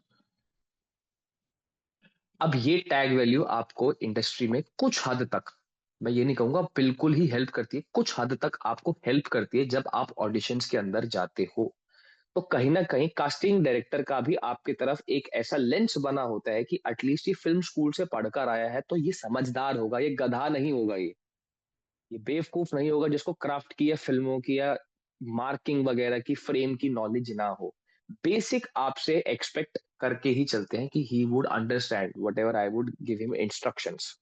S2: अब ये टैग वैल्यू आपको इंडस्ट्री में कुछ हद तक, मैं ये नहीं कहूंगा बिल्कुल ही हेल्प करती है, कुछ हद तक आपको हेल्प करती है जब आप ऑडिशंस के अंदर जाते हो। तो कहीं ना कहीं कास्टिंग डायरेक्टर का भी आपकी तरफ एक ऐसा लेंस बना होता है कि एटलीस्ट ये फिल्म स्कूल से पढ़कर आया है तो ये समझदार होगा, ये गधा नहीं होगा, ये बेवकूफ नहीं होगा जिसको क्राफ्ट की या फिल्मों की या मार्किंग वगैरह की फ्रेम की नॉलेज ना हो। बेसिक आपसे एक्सपेक्ट करके ही चलते हैं कि he would understand what ever I would give him instructions.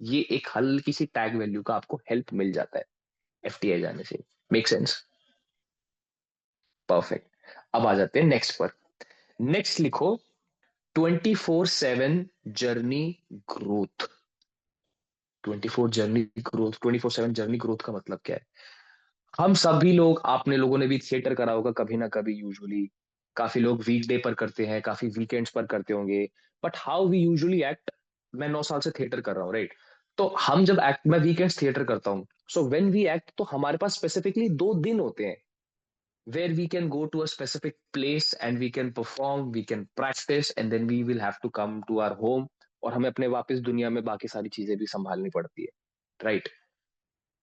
S2: ये एक हल्की सी टैग वैल्यू का आपको हेल्प मिल जाता है एफटीआई जाने से। Make sense? परफेक्ट। अब आ जाते हैं नेक्स्ट पर। नेक्स्ट लिखो, 24/7 जर्नी ग्रोथ। 24/7 जर्नी ग्रोथ का मतलब क्या है? हम सभी लोग, आपने लोगों ने भी थिएटर करा होगा कभी ना कभी, यूजुअली काफी लोग वीकडे पर करते हैं, काफी वीकेंड्स पर करते होंगे। But how we usually act, मैं 9 साल से थिएटर कर रहा हूँ, राइट? तो हम जब एक्ट, मैं वीकेंड्स थिएटर करता हूँ, सो व्हेन वी एक्ट तो हमारे पास स्पेसिफिकली 2 दिन होते हैं where we can go to a specific place and we can perform, we can practice, and then we will have to come to our home, और हमें अपने वापस दुनिया में बाकी सारी चीजें भी संभालनी पड़ती है, राइट?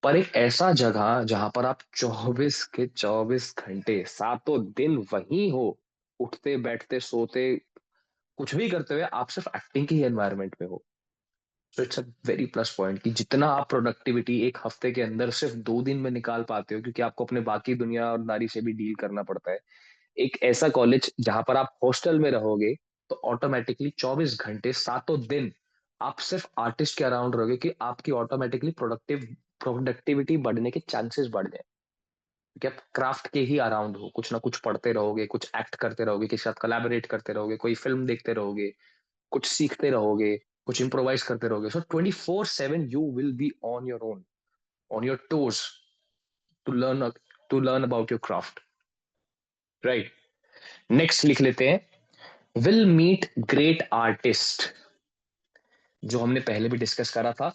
S2: पर एक ऐसा जगह जहां पर आप 24 के 24 घंटे 7 दिन वहीं हो, उठते बैठते सोते कुछ भी करते हुए आप सिर्फ एक्टिंग के ही एनवायरनमेंट में हो। So it's a very plus point कि जितना आप प्रोडक्टिविटी एक हफ्ते के अंदर सिर्फ 2 दिन में निकाल पाते हो, क्योंकि आपको अपने बाकी दुनिया और नारी से भी डील करना पड़ता है, एक ऐसा कॉलेज जहां पर आप हॉस्टल में रहोगे, तो ऑटोमेटिकली 24 घंटे 7 दिन आप सिर्फ आर्टिस्ट के अराउंड रहोगे कि आपकी ऑटोमेटिकली प्रोडक्टिविटी बढ़ने के चांसेस बढ़ जाए, क्योंकि आप क्राफ्ट के ही अराउंड हो, कुछ ना कुछ पढ़ते रहोगे, कुछ एक्ट करते रहोगे, किसी साथ कोलैबोरेट करते रहोगे, कोई फिल्म देखते रहोगे, कुछ सीखते रहोगे, कुछ इंप्रोवाइज करते रहोगे। So 24/7 you will be on your own, on your toes, to learn to learn about your craft, right? Next लिख लेते हैं, विल मीट ग्रेट आर्टिस्ट। जो हमने पहले भी डिस्कस करा था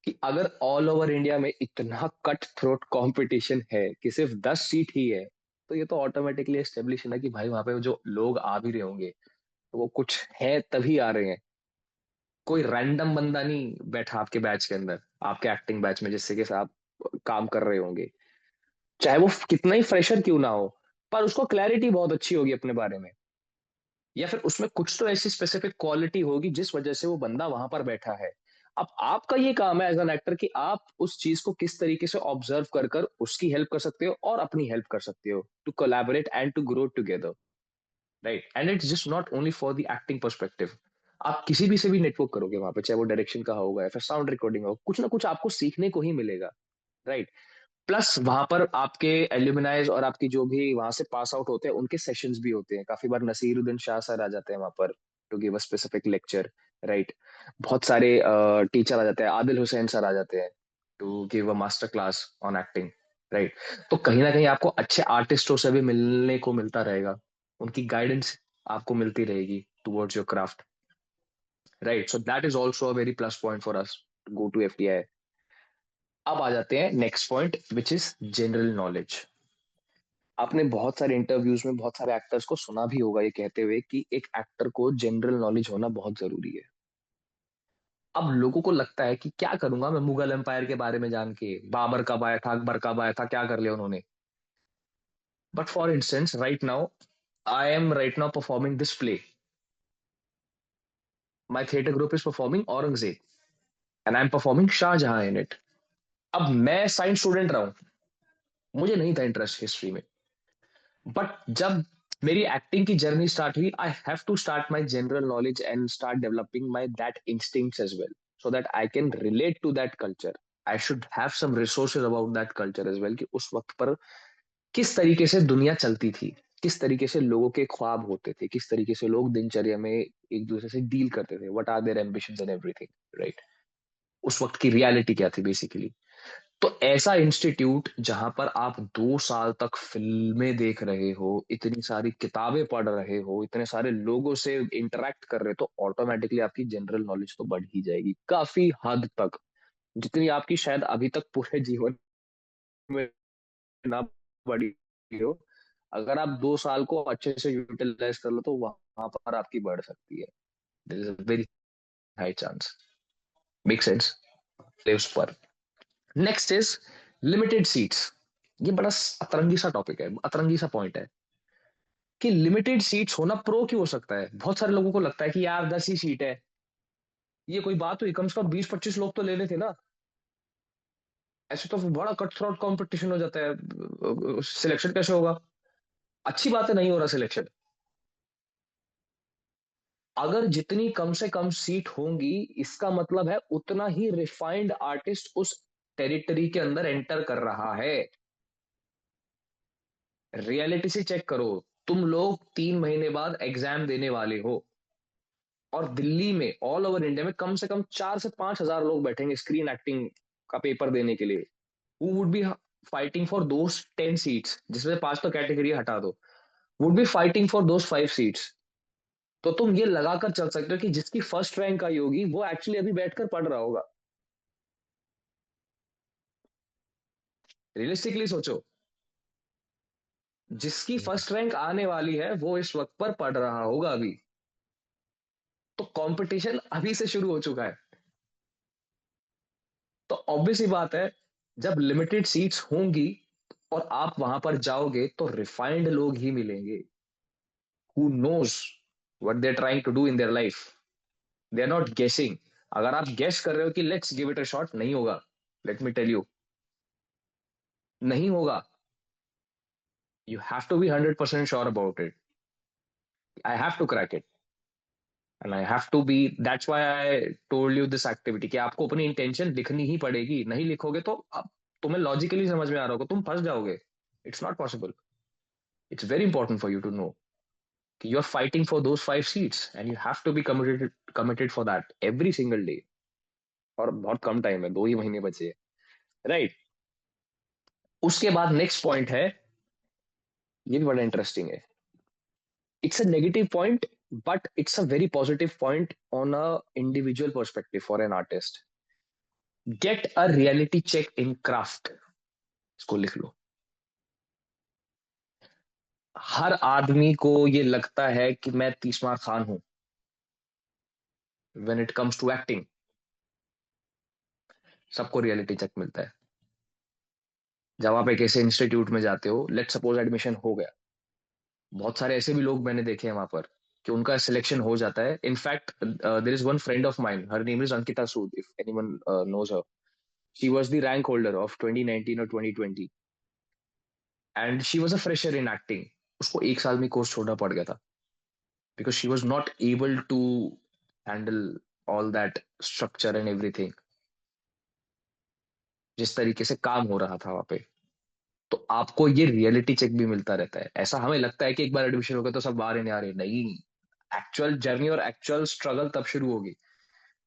S2: कि अगर ऑल ओवर इंडिया में इतना कट थ्रोट कंपटीशन है कि सिर्फ 10 सीट ही है, तो ये तो ऑटोमेटिकली एस्टेब्लिश है ना कि भाई वहां पे जो लोग आ भी रहे होंगे तो वो कुछ है तभी आ रहे हैं। कोई रैंडम बंदा नहीं बैठा आपके बैच के अंदर, आपके एक्टिंग बैच में जिससे कि आप काम कर रहे होंगे। चाहे वो कितना ही फ्रेशर क्यों ना हो, पर उसको क्लैरिटी बहुत अच्छी होगी अपने बारे में, या फिर उसमें कुछ तो ऐसी स्पेसिफिक क्वालिटी होगी जिस वजह से वो बंदा वहां पर बैठा है। अब आपका ये काम है एज एन एक्टर कि आप उस चीज को किस तरीके से ऑब्जर्व कर कर उसकी हेल्प कर सकते हो और अपनी हेल्प कर सकते हो, to collaborate and to grow together, right? And it's just not only for the acting perspective. आप किसी भी से भी नेटवर्क करोगे वहां पे, चाहे वो डायरेक्शन का होगा या फिर साउंड रिकॉर्डिंग होगा, कुछ ना कुछ आपको सीखने को ही मिलेगा, राइट? प्लस वहां पर आपके एल्यूमिनाइज और आपकी जो भी वहां से पास आउट होते हैं उनके सेशंस भी होते हैं। काफी बार नसीरुद्दीन शाह सर आ जाते हैं वहां पर to give a specific lecture, right? बहुत सारे टीचर आ जाते हैं, आदिल हुसैन सर आ जाते हैं to give a master class on acting, right? तो कहीं ना कहीं आपको अच्छे आर्टिस्टों से भी मिलने को मिलता रहेगा, उनकी गाइडेंस आपको मिलती रहेगी towards your craft, right? So that is also a very plus point for us to go to FTI. अब आ जाते हैं next point which is general knowledge. आपने बहुत सारे इंटरव्यूज में बहुत सारे एक्टर्स को सुना भी होगा ये कहते हुए कि एक एक्टर को जनरल नॉलेज होना बहुत जरूरी है। अब लोगों को लगता है कि क्या करूंगा मैं मुगल एम्पायर के बारे में जान के, बाबर कब आया था, अकबर कब आया था, क्या कर लिया उन्होंने। But for instance right now, I am right now performing this play, my theatre group is performing Aurangzeb and I am performing Shahjahan in it. अब मैं साइंस स्टूडेंट रहा हूं, मुझे नहीं था इंटरेस्ट हिस्ट्री में, बट जब मेरी एक्टिंग की जर्नी स्टार्ट हुई, I have to start my general knowledge and start developing my that instincts as well, so that I can relate to that culture. I should have some resources about that culture as well, कि उस वक्त पर किस तरीके से दुनिया चलती थी, किस तरीके से लोगों के ख्वाब होते थे, किस तरीके से लोग दिनचर्या में एक दूसरे से डील करते थे, what are their ambitions and everything, right? उस वक्त की रियलिटी क्या थी बेसिकली। तो ऐसा इंस्टीट्यूट जहां पर आप 2 साल तक फिल्में देख रहे हो, इतनी सारी किताबें पढ़ रहे हो, इतने सारे लोगों से इंटरेक्ट कर रहे हो, तो ऑटोमेटिकली आपकी जनरल नॉलेज तो बढ़ ही जाएगी काफी हद तक, जितनी आपकी शायद अभी तक पूरे जीवन में ना बढ़ी हो। अगर आप 2 साल को अच्छे से यूटिलाइज कर लो तो वहां पर आपकी बढ़ सकती है। There is a very high chance. Make sense? उस पर नेक्स्ट इज लिमिटेड सीट्स। ये बड़ा अतरंगी सा टॉपिक है, अतरंगी सा पॉइंट है कि लिमिटेड सीट्स होना प्रो क्यों हो सकता है। बहुत सारे लोगों को लगता है कि यार 10 ही सीट है, ये कोई बात हुई, कम से कम 20-25 लोग तो लेने थे ना। ऐसे तो बड़ा कट थ्रोट कॉम्पिटिशन हो जाता है, सिलेक्शन कैसे होगा? अच्छी बात है नहीं हो रहा सिलेक्शन। अगर जितनी कम से कम सीट होंगी, इसका मतलब है उतना ही रिफाइंड आर्टिस्ट उस टेरिटरी के अंदर एंटर कर रहा है। रियलिटी से चेक करो, तुम लोग 3 महीने बाद एग्जाम देने वाले हो, और दिल्ली में ऑल ओवर इंडिया में कम से कम 4 से 5 हजार लोग बैठेंगे स्क्रीन एक्टिंग का पेपर देने के लिए। Who would be fighting for those 10 seats, जिसमें से 5 तो कैटेगरी हटा दो, would be fighting for those 5 seats. तो तुम ये लगाकर चल सकते हो कि जिसकी फर्स्ट रैंक आई होगी वो एक्चुअली अभी बैठकर पढ़ रहा होगा। रियलिस्टिकली सोचो, जिसकी फर्स्ट रैंक आने वाली है वो इस वक्त पर पढ़ रहा होगा अभी। तो कंपटीशन अभी से शुरू हो चुका है। तो ऑब्वियस ही बात है, जब लिमिटेड सीट्स होंगी और आप वहां पर जाओगे तो रिफाइंड लोग ही मिलेंगे, who knows what they are trying to do in their life. They are not guessing. अगर आप गेस कर रहे हो कि let's give it a shot, नहीं होगा। लेट मी टेल यू, नहीं होगा। You have to be 100% sure about it. I have to crack it and I have to be, that's why I told you this activity, कि आपको अपनी intention लिखनी ही पड़ेगी। नहीं लिखोगे तो तुम्हें लॉजिकली समझ में आ रहा होगा, तुम फंस जाओगे। It's not possible. It's very important for you to know कि you're fighting for those 5 seats and you have to be committed for that every single day। और बहुत कम टाइम है, 2 ही महीने बचे हैं, राइट? उसके बाद नेक्स्ट पॉइंट है, ये भी बड़ा इंटरेस्टिंग है। It's a negative point, but it's a very positive point on an individual perspective for an artist. Get a reality check in craft. इसको लिख लो। हर आदमी को ये लगता है कि मैं तीसमार खान हूं when it comes to acting. सबको रियलिटी चेक मिलता है। जब आप एक ऐसे इंस्टीट्यूट में जाते हो, लेट सपोज एडमिशन हो गया, बहुत सारे ऐसे भी लोग मैंने देखे हैं वहां पर कि उनका सिलेक्शन हो जाता है. In fact there is one friend of mine, her name is Ankita Sood, if anyone knows her. She was the rank holder of 2019 और 2020 and she was a fresher in acting. उसको एक साल में कोर्स छोड़ना पड़ गया था because she was not able to handle all that structure and everything, जिस तरीके से काम हो रहा था वहां पे. तो आपको ये रियलिटी चेक भी मिलता रहता है. ऐसा हमें लगता है कि एक बार एडमिशन हो गया तो सब आ रहे नहीं आ रहे, नहीं. एक्चुअल जर्नी और एक्चुअल स्ट्रगल तब शुरू होगी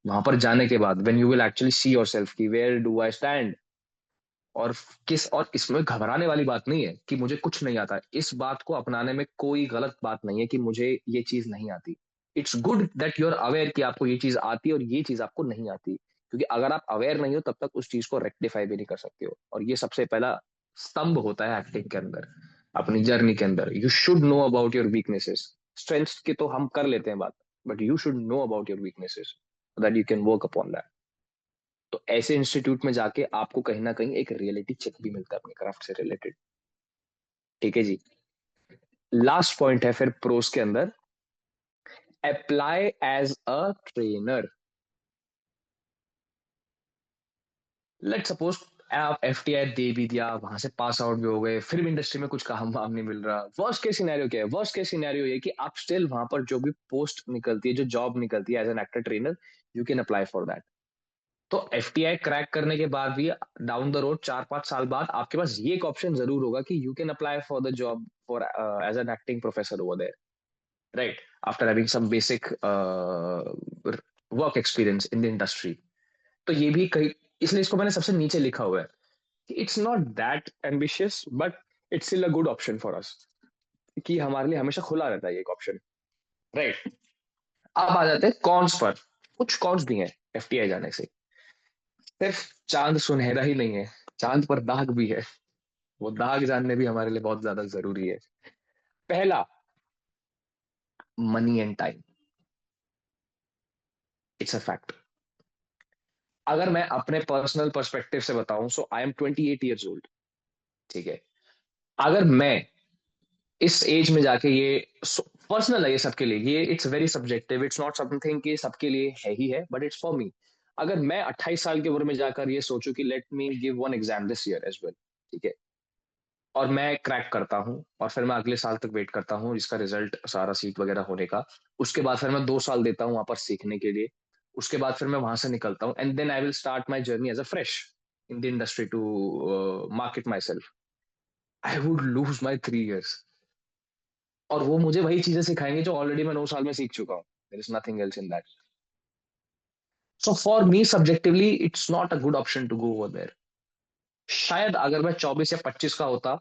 S2: वहां पर जाने के बाद, when you will actually see yourself कि वेयर डू आई स्टैंड. और और इसमें घबराने वाली बात नहीं है कि मुझे कुछ नहीं आता. इस बात को अपनाने में कोई गलत बात नहीं है कि मुझे ये चीज नहीं आती. It's good that you are aware कि आपको ये चीज आती है और ये चीज आपको नहीं आती, क्योंकि अगर आप अवेयर नहीं हो तब तक उस चीज को रेक्टिफाई भी नहीं कर सकते हो. और ये सबसे पहला स्तंभ होता है एक्टिंग के अंदर, अपनी जर्नी के अंदर. You should know about your weaknesses. Strengths की तो हम कर लेते हैं बात, but you should know about your weaknesses that you can work upon that. तो ऐसे इंस्टीट्यूट में जाके आपको कहीं ना कहीं एक रियलिटी चेक भी मिलता है अपने क्राफ्ट से रिलेटेड. ठीक है जी. लास्ट पॉइंट है फिर प्रोस के अंदर, apply as a trainer. Let suppose आप एफटीआई दे भी दिया, वहां से पास आउट भी हो गए, फिर भी इंडस्ट्री में कुछ काम वाम नहीं मिल रहा. वर्स्ट केस सिनेरियो क्या है? वर्स्ट केस सिनेरियो ये कि आप स्टिल वहां पर जो भी पोस्ट निकलती है, जो जॉब निकलती है as an actor trainer, you can apply for that. तो एफटीआई क्रैक करने के बाद भी डाउन द रोड 4-5 साल बाद आपके पास ये एक ऑप्शन जरूर होगा कि you can apply for the job for as an acting professor over there, right, after having some basic work experience in the industry. तो ये भी कहीं, इसलिए इसको मैंने सबसे नीचे लिखा हुआ है कि it's not that ambitious but it's still a good option for us, कि हमारे लिए हमेशा खुला रहता है ये एक ऑप्शन, राइट. अब आ जाते हैं कॉन्स पर. कुछ कॉन्स भी हैं एफटीआई जाने से. सिर्फ चांद सुनहरा ही नहीं है, चांद पर दाग भी है. वो दाग जानने भी हमारे लिए बहुत ज्यादा जरूरी है. पहला, money and time. It's a fact. अगर मैं अपने पर्सनल पर्सपेक्टिव से बताऊं, सो आई एम 28 years old. ठीक है. अगर मैं इस एज में जाके ये पर्सनल है, ये सबके लिए, ये it's very subjective, it's not something कि सबके लिए है ही है, बट इट्स फॉर मी. अगर मैं 28 साल की उम्र में जाकर ये सोचूं कि let me give one exam this year as well, ठीक है, और मैं क्रैक करता हूँ और फिर मैं अगले साल तक वेट करता हूँ जिसका रिजल्ट सारा सीट वगैरह होने का. उसके बाद फिर मैं 2 साल देता हूँ वहां पर सीखने के लिए. उसके बाद फिर मैं वहां से निकलता हूँ and then I will start my journey as a fresh in the industry to market myself. I would lose my 3 years. और वो मुझे वही चीजें सिखाएंगे जो ऑलरेडी मैं 9 साल में सीख चुका हूँ. There is nothing else in that. So for me subjectively it's not a good option to go over there. शायद अगर मैं 24 या 25 का होता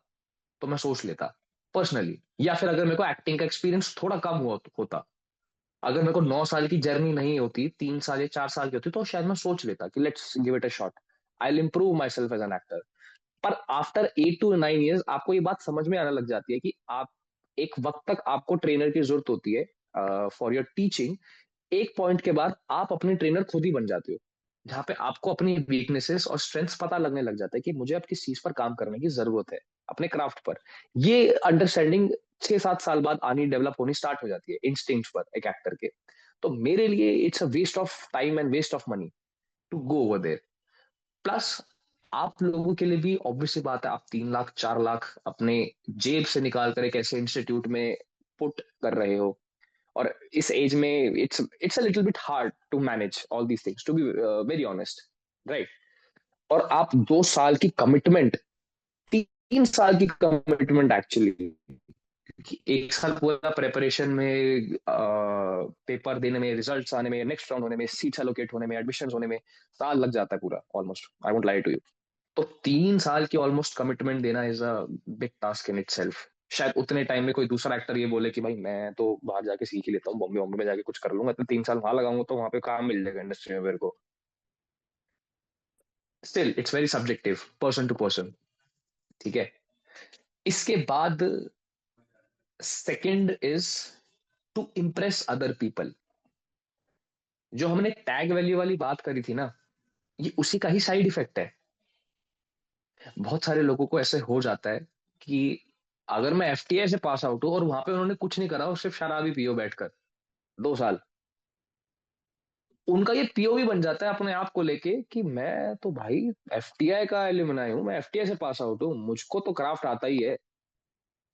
S2: तो मैं सोच लेता पर्सनली, या फिर अगर मेरे को एक्टिंग का एक्सपीरियंस थोड़ा कम हुआ होता, अगर मेरे को 9 साल की जर्नी नहीं होती, 3 साल या 4 साल की होती, तो शायद मैं सोच लेता कि let's give it a shot, I will improve myself as an actor. पर आफ्टर 8 to 9 years आपको ये बात समझ में आने लग जाती है कि आप एक वक्त तक आपको ट्रेनर की जरूरत होती है फॉर योर टीचिंग. एक पॉइंट के बाद आप अपने ट्रेनर खुद ही बन जाते हो, जहाँ पे आपको अपनी वीकनेसेस और स्ट्रेंथ्स पता लगने लग जाता है कि मुझे अब किस चीज पर काम करने की जरूरत है अपने क्राफ्ट पर. ये अंडरस्टैंडिंग 6-7 साल बाद आनी, डेवलप होनी स्टार्ट हो जाती है इंस्टिंक्ट पर एक एक्टर के. तो मेरे लिए it's a waste of time and waste of money to go over there. Plus आप लोगों के लिए भी ऑब्वियसली बात है, आप 3 लाख 4 लाख अपने जेब से निकाल कर एक ऐसे इंस्टीट्यूट में पुट कर रहे हो. और इस एज में it's a little bit hard to manage all these things, to be very honest, right. और आप 2 साल की कमिटमेंट, 3 साल की कमिटमेंट एक्चुअली, एक साल पूरा प्रेपरेशन में, पेपर देने में, रिजल्ट्स आने में, नेक्स्ट राउंड होने में, सीट्स एलोकेट होने में, एडमिशन होने में साल लग जाता है पूरा almost. I won't lie to you. तो 3 साल की ऑलमोस्ट कमिटमेंट देना is a big task in itself. शायद उतने टाइम में कोई दूसरा एक्टर ये बोले कि भाई मैं तो बाहर जाके सीख ही लेता हूँ, बॉम्बे बॉम्बे में जाके कुछ कर लूंगा, तो 3 साल वहां लगाऊंगा तो वहां पे काम मिल जाएगा इंडस्ट्री में मेरे को. Still it's very subjective, person to person. ठीक है. इसके बाद second is to impress other people. जो हमने टैग वैल्यू वाली बात करी थी ना, ये उसी का ही साइड इफेक्ट है. बहुत सारे लोगों को ऐसे हो जाता है कि अगर मैं एफटीआई से पास आउट हूँ और वहां पे उन्होंने कुछ नहीं करा और सिर्फ शराब ही पियो बैठकर 2 साल, उनका ये पीओवी बन जाता है अपने आप को लेके कि मैं तो भाई एफटीआई का एलुमनाई हूँ, मैं एफटीआई से पास आउट हूँ, मुझको तो क्राफ्ट आता ही है।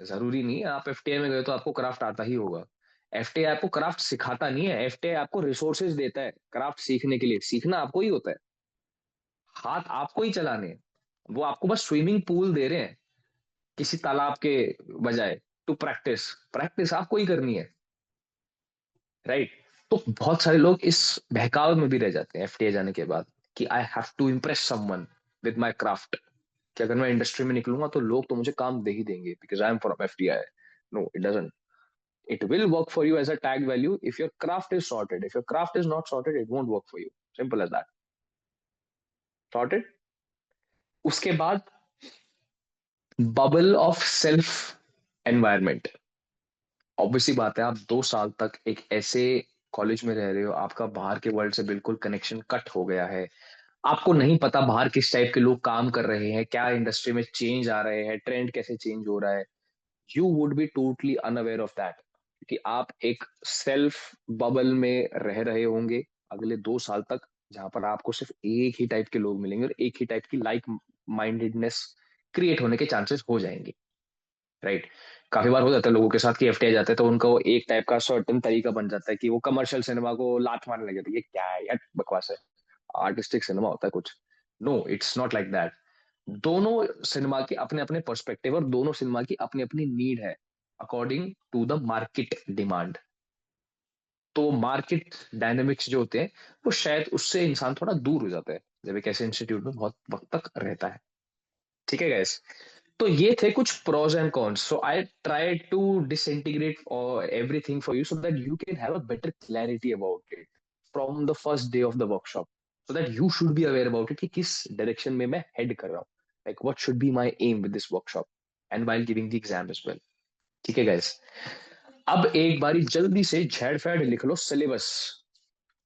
S2: जरूरी नहीं है आप एफटीआई में गए तो आपको क्राफ्ट आता ही होगा। एफटीआई आपको क्राफ्ट सिखाता नहीं है, एफटीआई आपको रिसोर्सेज देता है क्राफ्ट सीखने के लिए। सीखना आपको ही होता है, हाथ आपको ही चलाने हैं। वो आपको बस स्विमिंग पूल दे रहे हैं किसी तालाब के बजाय, टू प्रैक्टिस। प्रैक्टिस आपको ही करनी है, राइट। तो बहुत सारे लोग इस बहकावे में भी रह जाते हैं एफटीआई जाने के बाद कि I have to impress someone with my craft, कि अगर मैं इंडस्ट्री में निकलूंगा तो लोग तो मुझे काम दे ही देंगे because I am from FTI. No, it doesn't. It will work for you as a tag value if your craft is sorted. If your craft is not sorted, it won't work for you. Simple as that. Sorted. उसके बाद bubble of self environment. Obviously बात है, आप 2 साल तक एक ऐसे college में रह रहे हो, आपका बाहर के वर्ल्ड से बिल्कुल कनेक्शन कट हो गया है। आपको नहीं पता बाहर किस टाइप के लोग काम कर रहे हैं, क्या इंडस्ट्री में चेंज आ रहे हैं, ट्रेंड कैसे चेंज हो रहा है। You would be totally unaware of that, क्योंकि आप एक सेल्फ बबल में रह रहे होंगे अगले 2 साल तक, जहां पर आपको सिर्फ एक ही टाइप के लोग मिलेंगे और एक ही टाइप की लाइक माइंडेडनेस क्रिएट होने के चांसेस हो जाएंगे, राइट। काफी बार हो जाता है लोगों के साथ कि एफटीआई जाते हैं तो उनको एक टाइप का सर्टेन तरीका बन जाता है कि वो कमर्शियल सिनेमा को लात मारने लग जाते हैं, ये क्या है यार, बकवास है, आर्टिस्टिक सिनेमा होता है कुछ। No, it's not like that. दोनों सिनेमा के अपने अपने पर्सपेक्टिव और दोनों सिनेमा की अपनी अपनी नीड है according to the market demand. तो मार्केट डायनेमिक्स जो होते हैं वो शायद उससे इंसान थोड़ा दूर हो जाता है जब एक ऐसे इंस्टीट्यूट में बहुत वक्त तक रहता है। ठीक है गैस। तो ये थे कुछ pros and cons. So I try to disintegrate everything for you so that you can have a better clarity about it from the first day of the workshop, so that you should be aware about it कि किस direction में मैं head कर रहा हूँ, like what should be my aim with this workshop and while giving the exam as well. ठीक है guys. अब एक बारी जल्दी से झेड़ फैड़ लिख लो सिलेबस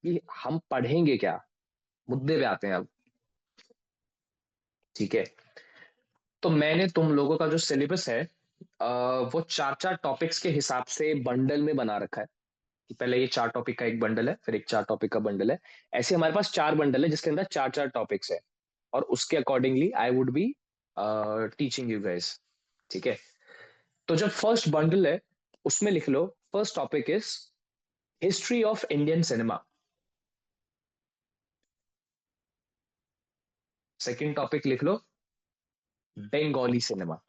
S2: कि हम पढ़ेंगे क्या। मुद्दे पे आते हैं अब। ठीक है। तो मैंने तुम लोगों का जो सिलेबस है वो 4 4 टॉपिक्स के हिसाब से बंडल में बना रखा है कि पहले ये 4 टॉपिक का एक बंडल है, फिर एक 4 टॉपिक का बंडल है। ऐसे हमारे पास 4 बंडल है जिसके अंदर 4 4 टॉपिक्स है, और उसके accordingly I would be teaching you guys. ठीक है। तो जब फर्स्ट बंडल है उसमें लिख लो first topic is history of Indian cinema. Second topic लिख लो बंगाली सिनेमा।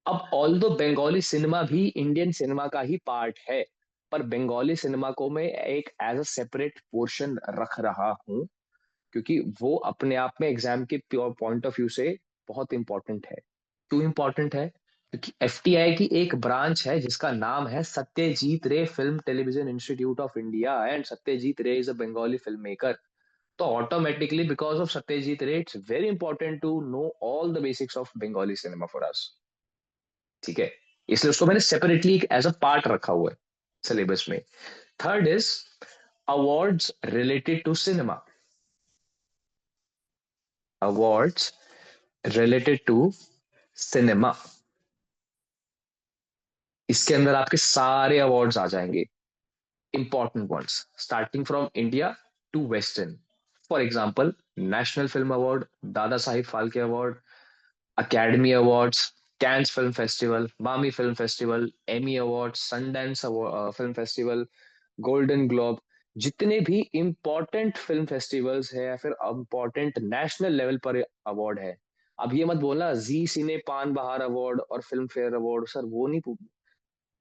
S2: अब ऑल दो बंगाली सिनेमा भी इंडियन सिनेमा का ही पार्ट है, पर बंगाली सिनेमा को मैं एक एज अ सेपरेट पोर्शन रख रहा हूं क्योंकि वो अपने आप में एग्जाम के प्योर पॉइंट ऑफ व्यू से बहुत इंपॉर्टेंट है। क्यों इंपॉर्टेंट है? क्योंकि एफटीआई की एक ब्रांच है जिसका नाम है Satyajit Ray film television institute of India, and Satyajit Ray is a Bengali film maker. तो automatically because of Satyajit Ray it's very important to know all the basics of Bengali cinema for us. ठीक है। इसलिए उसको मैंने सेपरेटली एज अ पार्ट रखा हुआ है सिलेबस में। Third is awards related to cinema. Awards related to cinema, इसके अंदर आपके सारे अवार्ड्स आ जाएंगे, important ones starting from India to western. For example national film award, Dada Saheb Phalke award, Academy awards, Cannes film festival, MAMI film festival, Emmy award, Sundance film festival, Golden Globe, जितने भी important film festivals है या फिर important national level पर award है। अब ये मत बोलना जी सिने पान बहार अवार्ड और फिल्म फेयर अवार्ड, सर वो नहीं,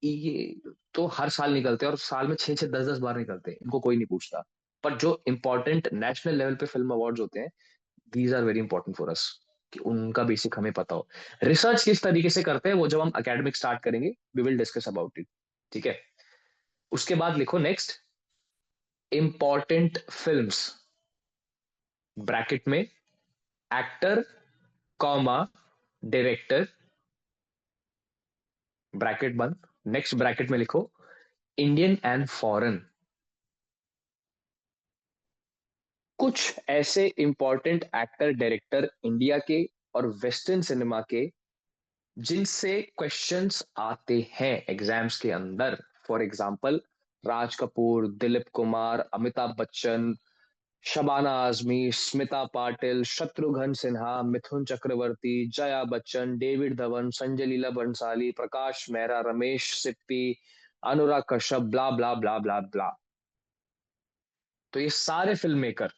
S2: ये तो हर साल निकलते हैं और साल में 6 6 10 10 बार निकलते हैं, इनको कोई नहीं पूछता। पर जो इंपॉर्टेंट नेशनल लेवल पे फिल्म अवार्ड्स होते हैं, these are very important for us, कि उनका बेसिक हमें पता हो। रिसर्च किस तरीके से करते हैं वो जब हम एकेडमिक स्टार्ट करेंगे we will discuss about it. ठीक है। उसके बाद लिखो नेक्स्ट इंपॉर्टेंट फिल्म्स, ब्रैकेट में एक्टर कॉमा डायरेक्टर, ब्रैकेट बंद। नेक्स्ट ब्रैकेट में लिखो इंडियन एंड फॉरेन। कुछ ऐसे इंपॉर्टेंट एक्टर डायरेक्टर इंडिया के और वेस्टर्न सिनेमा के जिनसे क्वेश्चंस आते हैं एग्जाम्स के अंदर। For example, Raj Kapoor, Dilip Kumar, Amitabh Bachchan, Shabana Azmi, Smita Patil, Shatrughan Sinha, Mithun Chakraborty, Jaya Bachchan, David Dhawan, Sanjay Leela Bhansali, Prakash Mehra, Ramesh Sippy, Anurag Kashyap, blah blah blah blah blah. तो ये सारे फिल्म मेकर,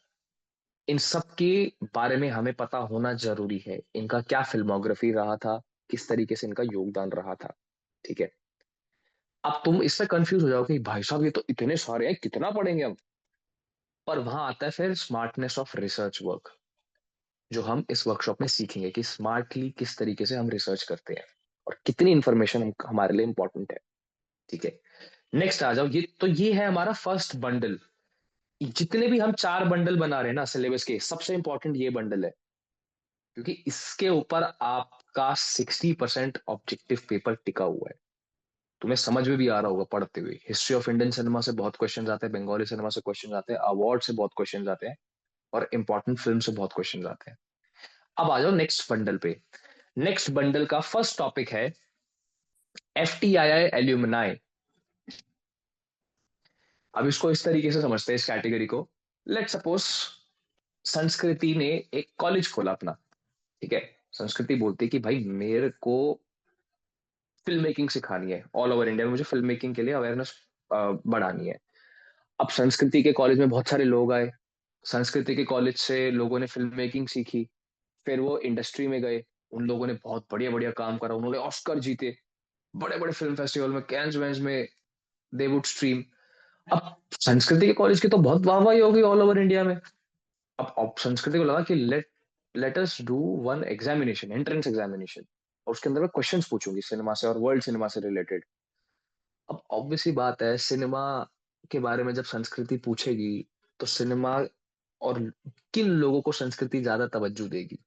S2: इन सब के बारे में हमें पता होना जरूरी है। इनका क्या फिल्मोग्राफी रहा था, किस तरीके से इनका योगदान रहा था। ठीक है। अब तुम इससे कंफ्यूज हो जाओ कि भाई साहब ये तो इतने सारे हैं, कितना पढ़ेंगे हम। पर वहां आता है फिर स्मार्टनेस ऑफ रिसर्च वर्क, जो हम इस वर्कशॉप में सीखेंगे कि स्मार्टली किस तरीके से हम रिसर्च करते हैं और कितनी इंफॉर्मेशन हमारे लिए इंपॉर्टेंट है। ठीक है। नेक्स्ट आ जाओ। ये है हमारा फर्स्ट बंडल। जितने भी हम 4 बंडल बना रहे हैं ना सिलेबस के, सबसे इंपॉर्टेंट ये बंडल है, क्योंकि इसके ऊपर आपका 60% ऑब्जेक्टिव पेपर टिका हुआ है। तुम्हें समझ में भी आ रहा होगा पढ़ते हुए। हिस्ट्री ऑफ इंडियन सिनेमा से बहुत क्वेश्चन आते हैं, बंगाली सिनेमा से क्वेश्चन आते हैं, अवार्ड से बहुत क्वेश्चन आते हैं, और इंपॉर्टेंट फिल्म से बहुत क्वेश्चन आते हैं। अब आ जाओ नेक्स्ट बंडल पे। नेक्स्ट बंडल का फर्स्ट टॉपिक है FTII एल्यूमनाई। अब इसको इस तरीके से समझते हैं इस कैटेगरी को। लेट सपोज संस्कृति ने एक कॉलेज खोला अपना। ठीक है। संस्कृति बोलती है कि भाई मेरे को फिल्म मेकिंग सिखानी है, ऑल ओवर इंडिया में मुझे फिल्म मेकिंग के लिए अवेयरनेस बढ़ानी है। अब संस्कृति के कॉलेज में बहुत सारे लोग आए, संस्कृति के कॉलेज से लोगों ने फिल्म मेकिंग सीखी, फिर वो इंडस्ट्री में गए, उन लोगों ने बहुत बढ़िया बढ़िया काम करा, उन्होंने ऑस्कर जीते, बड़े बड़े फिल्म फेस्टिवल में, कैंस वेंस में दे वुड स्ट्रीम। अब संस्कृति के कॉलेज की तो बहुत वाहवाही होगी ऑल ओवर इंडिया में। अब संस्कृति को लगा कि let us do one examination, entrance examination, और उसके अंदर मैं क्वेश्चंस पूछूंगी सिनेमा से और वर्ल्ड सिनेमा से रिलेटेड। अब ऑब्वियस सी बात है, सिनेमा के बारे में जब संस्कृति पूछेगी तो सिनेमा और किन लोगों को संस्कृति ज्यादा तवज्जो देगी?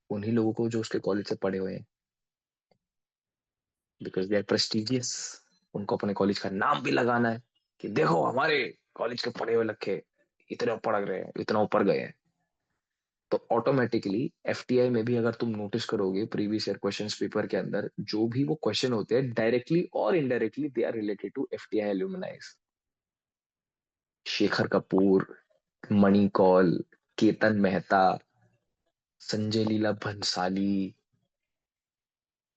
S2: उन्हीं लोगों को जो उसके कॉलेज से पढ़े हुए हैं, बिकॉज दे आर प्रेस्टिजियस। उनको अपने कॉलेज का नाम भी लगाना है कि देखो हमारे कॉलेज के पढ़े हुए लड़के इतने पढ़ रहे हैं, इतना ऊपर गए हैं। तो ऑटोमेटिकली FTI में भी अगर तुम नोटिस करोगे प्रीवियस ईयर क्वेश्चंस पेपर के अंदर जो भी वो क्वेश्चन होते हैं, डायरेक्टली और indirectly they are related to FTI alumni. Shekhar Kapur, Mani Kaul, Ketan Mehta, Sanjay Leela Bhansali,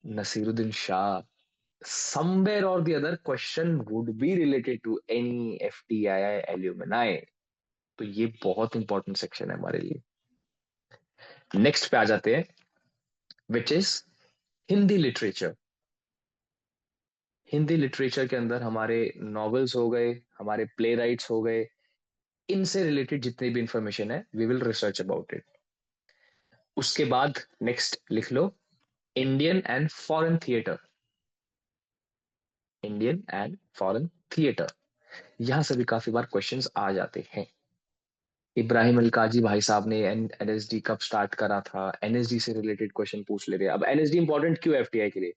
S2: Naseeruddin Shah, somewhere or the other question would be related to any FTII alumni। तो ये बहुत इंपॉर्टेंट सेक्शन है हमारे लिए। नेक्स्ट पे आ जाते हैं, which is Hindi literature. Hindi literature के अंदर हमारे नॉवेल्स हो गए, हमारे प्ले राइट्स हो गए, इनसे रिलेटेड जितनी भी इंफॉर्मेशन है we will research about it. उसके बाद नेक्स्ट लिख लो, Indian and foreign theatre. Indian and foreign theatre, यहां से भी काफी बार क्वेश्चंस आ जाते हैं। इब्राहिम अलकाजी भाई साहब ने NSD कब स्टार्ट करा था, NSD से रिलेटेड क्वेश्चन पूछ ले रहे हैं। अब NSD इंपॉर्टेंट क्यों FTI के लिए?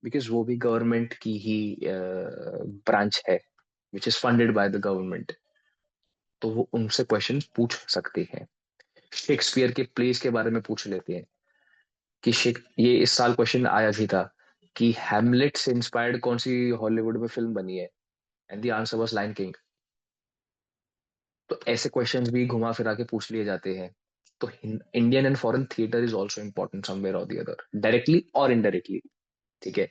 S2: बिकॉज वो भी गवर्नमेंट की ही ब्रांच है, which is funded by the government. तो वो उनसे क्वेश्चन पूछ सकते हैं। शेक्सपियर के प्लेस के बारे में पूछ लेते हैं कि ये इस साल क्वेश्चन आया भी था कि हैमलेट से इंस्पायर्ड कौन सी हॉलीवुड में फिल्म बनी है, and the answer was Lion King. तो ऐसे क्वेश्चंस भी घुमा फिरा के पूछ लिए जाते हैं। तो Indian and foreign theatre is also important somewhere और दी अदर, डायरेक्टली और इनडायरेक्टली। ठीक है।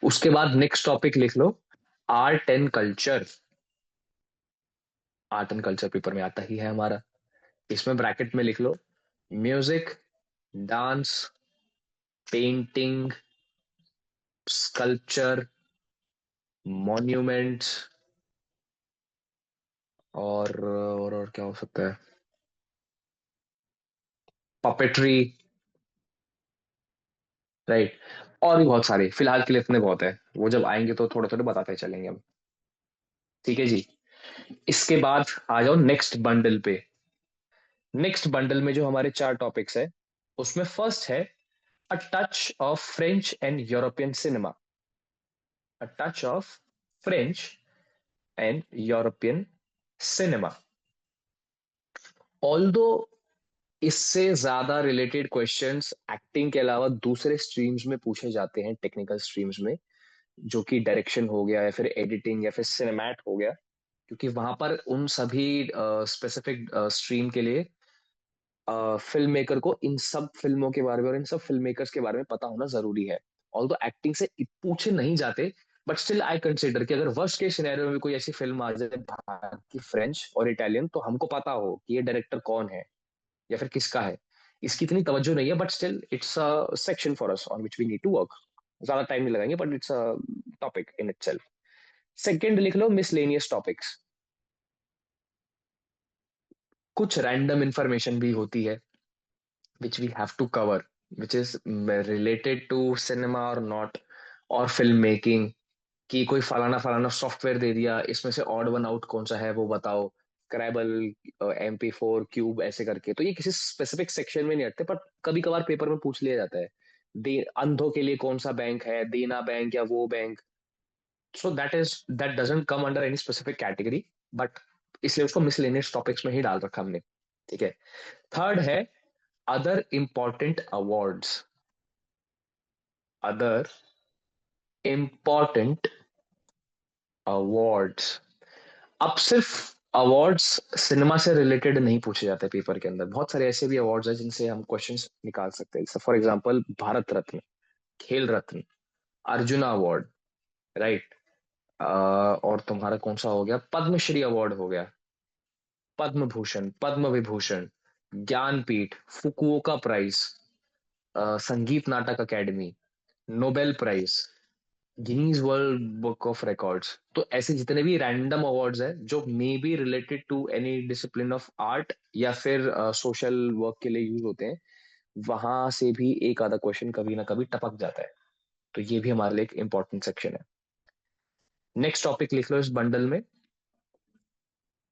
S2: उसके बाद नेक्स्ट टॉपिक लिख लो, art and culture. Art and culture paper में आता ही है हमारा। इसमें ब्रैकेट में लिख लो, music, dance, painting, sculpture, monuments, और क्या हो सकता है, पपेट्री, राइट। और भी बहुत सारे, फिलहाल के लिए इतने बहुत है, वो जब आएंगे तो थोड़े थोड़े बताते चलेंगे हम। ठीक है जी। इसके बाद आ जाओ नेक्स्ट बंडल पे। नेक्स्ट बंडल में जो हमारे 4 टॉपिक्स है, उसमें फर्स्ट है अ touch of French and European cinema. A touch of French and European cinema. Although इससे ज्यादा रिलेटेड क्वेश्चंस एक्टिंग के अलावा दूसरे स्ट्रीम्स में पूछे जाते हैं, टेक्निकल स्ट्रीम्स में, जो कि डायरेक्शन हो गया या फिर एडिटिंग या फिर सिनेमैट हो गया, क्योंकि वहां पर उन सभी स्पेसिफिक स्ट्रीम के लिए फिल्म मेकर को इन सब फिल्मों के बारे में और इन सब फिल्म मेकर्स के बारे में पता होना जरूरी है। ऑल्दो एक्टिंग से पूछे नहीं जाते, बट स्टिल आई कंसिडर कि अगर वर्स्ट के सिनेरियो में भी कोई ऐसी फिल्म आ जाए बाहर की, फ्रेंच और इटालियन, तो हमको पता हो कि ये डायरेक्टर कौन है या फिर किसका है। इसकी इतनी तवज्जो नहीं है, but still it's a section for us on which we need to work. ज्यादा टाइम नहीं लगाएंगे, but it's a topic in itself. Second लिख लो मिसलेनियस टॉपिक्स। कुछ रैंडम इंफॉर्मेशन भी होती है which we have to cover, which is related to cinema or not, और फिल्म मेकिंग, कि कोई फलाना फलाना सॉफ्टवेयर दे दिया, इसमें से ऑड वन आउट कौन सा है वो बताओ, स्क्रैबल, MP4 क्यूब, ऐसे करके। तो ये किसी स्पेसिफिक सेक्शन में नहीं हटते, पर कभी कभार पेपर में पूछ लिया जाता है। दे अंधों के लिए कौन सा बैंक है, देना बैंक या वो bank. So that doesn't come under any specific category, but इसलिए उसको मिसलेनियस टॉपिक्स में ही डाल रखा हमने। ठीक है। थर्ड है other important awards. Other important awards. अब सिर्फ अवार्ड्स सिनेमा से रिलेटेड नहीं पूछे जाते पेपर के अंदर, बहुत सारे ऐसे भी अवार्ड्स हैं जिनसे हम क्वेश्चंस निकाल सकते हैं। फॉर एग्जांपल भारत रत्न, खेल रत्न, अर्जुना अवार्ड, राइट। और तुम्हारा कौन सा हो गया, पद्मश्री अवार्ड हो गया, Padma Bhushan, Padma Vibhushan, Jnanpith, Fukuoka prize, Sangeet Natak Academy, Nobel prize, Guinness world book of records. तो ऐसे जितने भी रैंडम अवार्ड्स हैं जो may be related to any discipline of art या फिर सोशल वर्क के लिए यूज होते हैं, वहां से भी एक आधा क्वेश्चन कभी ना कभी टपक जाता है। तो ये भी हमारे लिए एक इंपॉर्टेंट सेक्शन है। नेक्स्ट टॉपिक लिख लो इस बंडल में,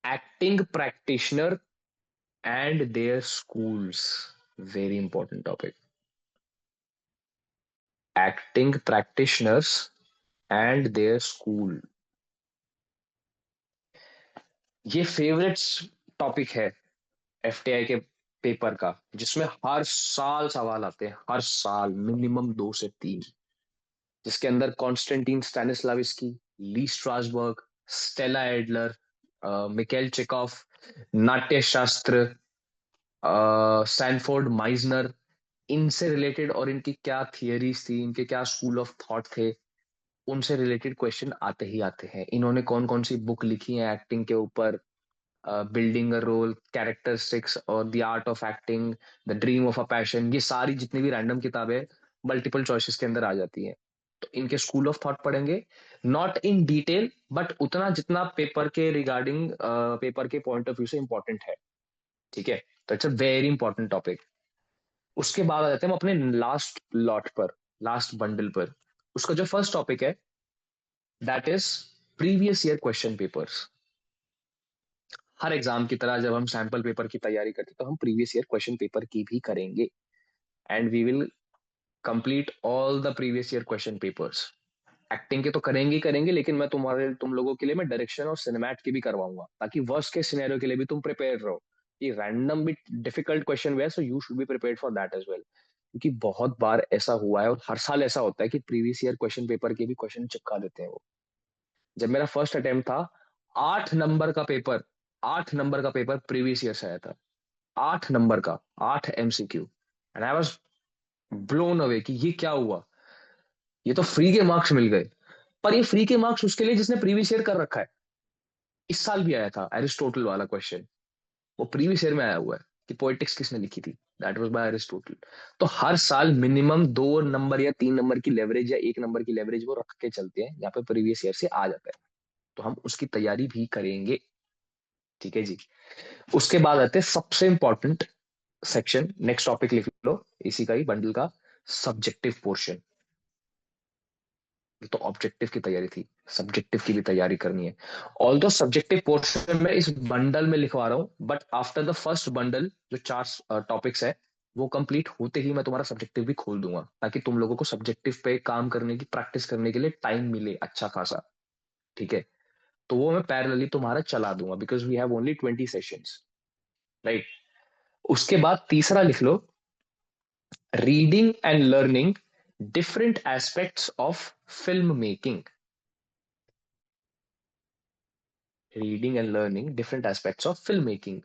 S2: acting practitioner and their schools. Very important topic, acting practitioners and their school. ये फेवरेट टॉपिक है FTI के पेपर का, जिसमें हर साल सवाल आते हैं, हर साल मिनिमम 2 से 3, जिसके अंदर Constantin Stanislavski, Lee Strasberg, Stella Adler, Michael Chekhov, Natya Shastra, Sanford Meissner, इनसे रिलेटेड और इनकी क्या थियरीज थी, इनके क्या स्कूल ऑफ थॉट थे, उनसे रिलेटेड क्वेश्चन आते ही आते हैं। इन्होंने कौन कौन सी बुक लिखी है एक्टिंग के ऊपर, बिल्डिंग अ रोल, कैरेक्टरिस्टिक्स और the art of acting, the dream of a passion, ये सारी जितनी भी रैंडम किताबें मल्टीपल चॉइसेस के अंदर आ जाती हैं। तो इनके स्कूल ऑफ थॉट पढ़ेंगे, नॉट इन डिटेल, बट उतना जितना पेपर के रिगार्डिंग, पेपर के पॉइंट ऑफ व्यू से इंपॉर्टेंट है। ठीक है, तो it's a very important topic. उसके बाद आ जाते हैं हम अपने लास्ट लॉट पर, लास्ट बंडल पर। उसका जो फर्स्ट टॉपिक है that is previous year question papers. Her exam की तरह जब हम सैंपल पेपर की तैयारी करते हैं, तो हम प्रीवियस ईयर क्वेश्चन पेपर की भी करेंगे, and we will complete all the previous year question papers. Acting के तो करेंगे ही करेंगे, लेकिन मैं तुम लोगों के लिए मैं डायरेक्शन और सिनेमैट की भी करवाऊंगा, ताकि वर्स्ट के सिनेरियो के लिए भी तुम प्रिपेयर रहो। कि रैंडम भी डिफिकल्ट क्वेश्चन हुआ है, so you should be prepared for that as well. क्योंकि बहुत बार ऐसा हुआ है और हर साल ऐसा होता है कि प्रीवियस ईयर क्वेश्चन पेपर के भी क्वेश्चन चिपका देते हैं वो। जब मेरा फर्स्ट अटेम्प्ट था, 8 नंबर का पेपर, 8 नंबर का पेपर प्रीवियस ईयर से आया था। 8 नंबर का, 8 MCQ, and I was blown away कि ये क्या हुआ, ये तो फ्री के मार्क्स मिल गए। पर ये फ्री के मार्क्स उसके लिए जिसने प्रीवियस ईयर कर रखा है। इस साल भी आया था एरिस्टोटल वाला क्वेश्चन, वो प्रीवियस ईयर में आया हुआ है कि पोएटिक्स किसने लिखी थी, दैट वाज बाय एरिस्टोटल। तो हर साल मिनिमम 2 नंबर या 3 नंबर की लेवरेज या 1 नंबर की लेवरेज वो रख के चलते हैं, यहाँ पे प्रीवियस ईयर से आ जाता है। तो हम उसकी तैयारी भी करेंगे। ठीक है जी। उसके बाद आते हैं सबसे इंपॉर्टेंट सेक्शन, नेक्स्ट टॉपिक लिख लो इसी का ही बंडल का, सब्जेक्टिव पोर्शन। तो ऑब्जेक्टिव की तैयारी थी, सब्जेक्टिव की भी तैयारी करनी है। ऑल्दो सब्जेक्टिव पोर्शन में इस बंडल में लिखवा रहा हूं, but after the first bundle जो 4 टॉपिक्स है, वो कंप्लीट होते ही मैं तुम्हारा सब्जेक्टिव भी खोल दूंगा, ताकि तुम लोगों को सब्जेक्टिव पे काम करने की, प्रैक्टिस करने के लिए टाइम मिले अच्छा खासा। ठीक है, तो वो मैं पैरेलली तुम्हारा चला दूंगा, because we have only 20 sessions, right. उसके बाद तीसरा लिख लो, reading and learning different aspects of film making. Reading and learning different aspects of film making.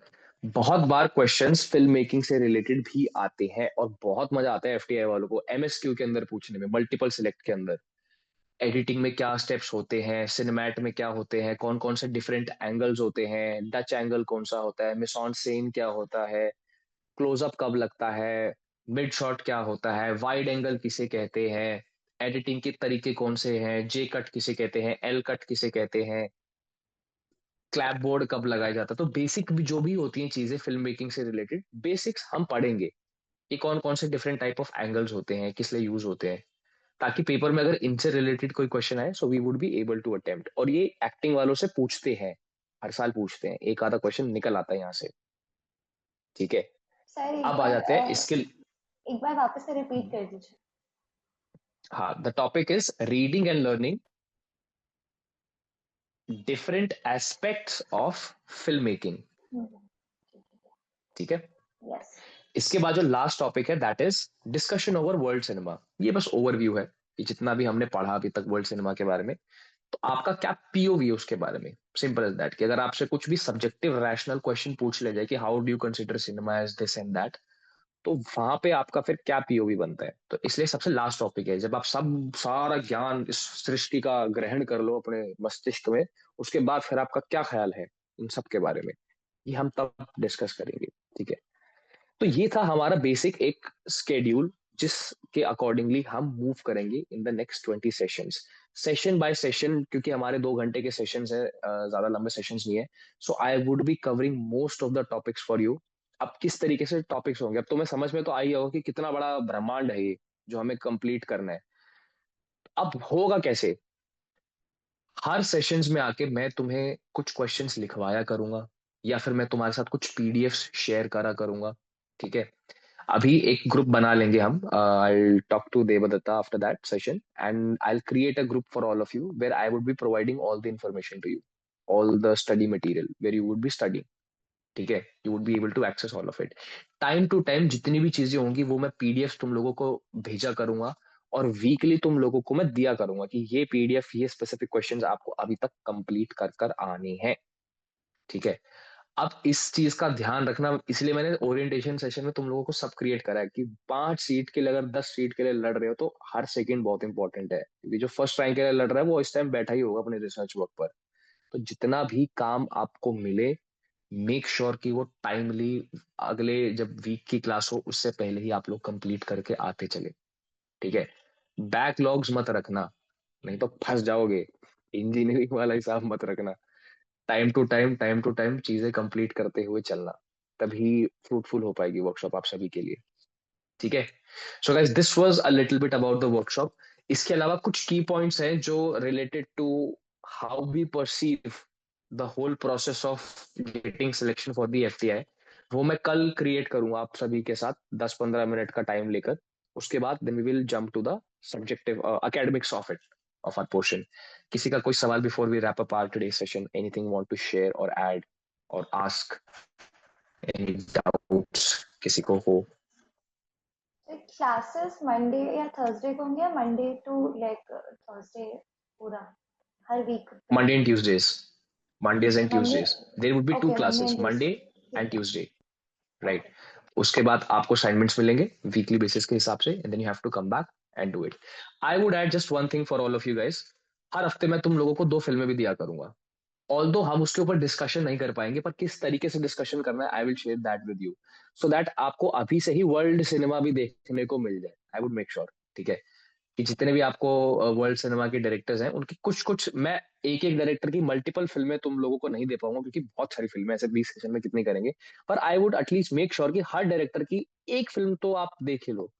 S2: बहुत बार क्वेश्चंस फिल्म मेकिंग से रिलेटेड भी आते हैं और बहुत मजा आता है एफटीआई वालों को एमएसक्यू के अंदर पूछने में, मल्टीपल सिलेक्ट के अंदर। एडिटिंग में क्या स्टेप्स होते हैं, सिनेमैट में क्या होते हैं, कौन कौन से डिफरेंट एंगल्स होते हैं, डच एंगल कौन सा होता है, मिस ऑन सीन क्या होता है, क्लोजअप कब लगता है, मिड शॉट क्या होता है, वाइड एंगल किसे कहते हैं, एडिटिंग के तरीके कौन से हैं, जे कट किसे कहते हैं, एल कट किसे कहते हैं, क्लैप बोर्ड कब लगाया जाता है। तो बेसिक भी जो भी होती हैं चीजें फिल्म मेकिंग से रिलेटेड, बेसिक्स हम पढ़ेंगे कि कौन कौन से डिफरेंट टाइप ऑफ एंगल्स होते हैं, किस लिए यूज होते हैं, ताकि पेपर में अगर इनसे रिलेटेड कोई क्वेश्चन आए so we would be able to attempt. और ये एक्टिंग वालों से पूछते हैं, हर साल पूछते हैं, एक आधा क्वेश्चन निकल आता है यहाँ से। ठीक है,
S3: सर
S2: अब आ जाते हैं इसके।
S3: एक बार वापस से रिपीट कर दीजिए।
S2: हाँ, the topic is reading and learning different aspects of film making. ठीक है,
S3: यस।
S2: इसके बाद जो लास्ट टॉपिक है that is discussion over world cinema. ये बस ओवरव्यू है कि जितना भी हमने पढ़ा अभी तक वर्ल्ड सिनेमा के बारे में, तो आपका क्या पीओवी है उसके बारे में। सिंपल एज दैट कि अगर आपसे कुछ भी सब्जेक्टिव रैशनल क्वेश्चन पूछ ले जाए कि how do you consider cinema as this and that, तो वहां पे आपका फिर क्या पीओवी बनता है। तो इसलिए सबसे लास्ट टॉपिक है, जब आप सब सारा ज्ञान इस सृष्टि का ग्रहण कर लो अपने मस्तिष्क में, उसके बाद फिर आपका क्या ख्याल है इन सब के बारे में, ये हम तब डिस्कस करेंगे। ठीक है, तो ये था हमारा बेसिक एक स्केड्यूल जिसके अकॉर्डिंगली हम मूव करेंगे in the next 20 sessions, session bye session, क्योंकि हमारे 2 घंटे के सेशंस है, ज्यादा लंबे सेशंस नहीं है। So I would be covering most of the topics for you. अब किस तरीके से टॉपिक्स होंगे, अब तुम्हें समझ में तो आई होगा कि कितना बड़ा ब्रह्मांड है ये जो हमें कंप्लीट करना है। अब होगा कैसे, हर सेशंस में आके मैं तुम्हें कुछ क्वेश्चंस लिखवाया करूंगा या फिर मैं तुम्हारे साथ कुछ पीडीएफ्स शेयर करा करूंगा। ठीक है, अभी एक ग्रुप बना लेंगे हम, I talk to Devdatta after that session and I create a group for all of you where I would be providing all the information to you, all the study material where you would be studying. ठीक है, you would be able to access all of it. Time to time जितनी भी चीजें होंगी वो मैं PDF तुम लोगों को भेजा करूंगा, और वीकली तुम लोगों को मैं दिया करूंगा कि ये पीडीएफ, ये स्पेसिफिक क्वेश्चंस आपको अभी तक कंप्लीट कर कर आने हैं। ठीक है, अब इस चीज का ध्यान रखना, इसलिए मैंने ओरिएंटेशन सेशन में तुम लोगों को सब क्रिएट करा है कि 5 सीट के लिए, अगर 10 सीट के लिए लड़ रहे हो तो हर सेकंड बहुत इंपॉर्टेंट है, क्योंकि जो फर्स्ट रैंक के लिए लड़ रहा है वो इस टाइम बैठा ही होगा अपने रिसर्च वर्क पर। तो जितना भी काम आपको मिले, मेक श्योर कि वो टाइमली अगले जब वीक की क्लास हो उससे पहले ही आप लोग कंप्लीट करके आते चले। ठीक है, बैकलॉग्स मत रखना, नहीं तो फंस जाओगे, इंजीनियरिंग वाला हिसाब मत रखना। टाइम टू टाइम चीजें कंप्लीट करते हुए चलना, तभी फ्रूटफुल हो पाएगी वर्कशॉप आप सभी के लिए। ठीक है, so guys this was a little bit about the workshop. इसके अलावा कुछ की पॉइंट्स हैं जो related to how we perceive the whole process of getting selection for the FTI, वो मैं कल क्रिएट करूंगा आप सभी के साथ 10-15 मिनट का टाइम लेकर। उसके बाद then we will jump to the subjective academics of it, of our portion. किसी का कोई सवाल before we wrap up our today session, anything want to share और ऐड और आस्क, एनी डाउट्स किसी को हो?
S3: क्लासेस मंडे या थर्सडे को होंगे, मंडे टू लाइक थर्सडे पूरा हर वीक का?
S2: Monday and Tuesdays. Mondays and
S3: Monday,
S2: Tuesdays. There would be two
S3: okay Monday
S2: classes,
S3: and
S2: Monday
S3: Tuesday.
S2: and Tuesday, right?
S3: Okay.
S2: उसके बाद आपको असाइनमेंट्स मिलेंगे वीकली बेसिस के हिसाब से, and then you have to come back and do it. I would add just one thing for all of you guys, हर हफ्ते मैं तुम लोगों को 2 फिल्में भी दिया करूंगा। ऑल्दो हम उसके ऊपर डिस्कशन नहीं कर पाएंगे, पर किस तरीके से डिस्कशन करना है I will share that with you, so that आपको अभी से ही वर्ल्ड सिनेमा भी देखने को मिल जाए। आई वुड मेक श्योर, ठीक है, कि जितने भी आपको वर्ल्ड सिनेमा के डायरेक्टर्स हैं उनकी कुछ कुछ, मैं एक एक डायरेक्टर की मल्टीपल फिल्में तुम लोगों को नहीं दे पाऊंगा क्योंकि बहुत सारी फिल्में ऐसे 20 सेशन में कितनी करेंगे, पर I would at least make sure कि हर डायरेक्टर की एक फिल्म तो आप देख ही लो।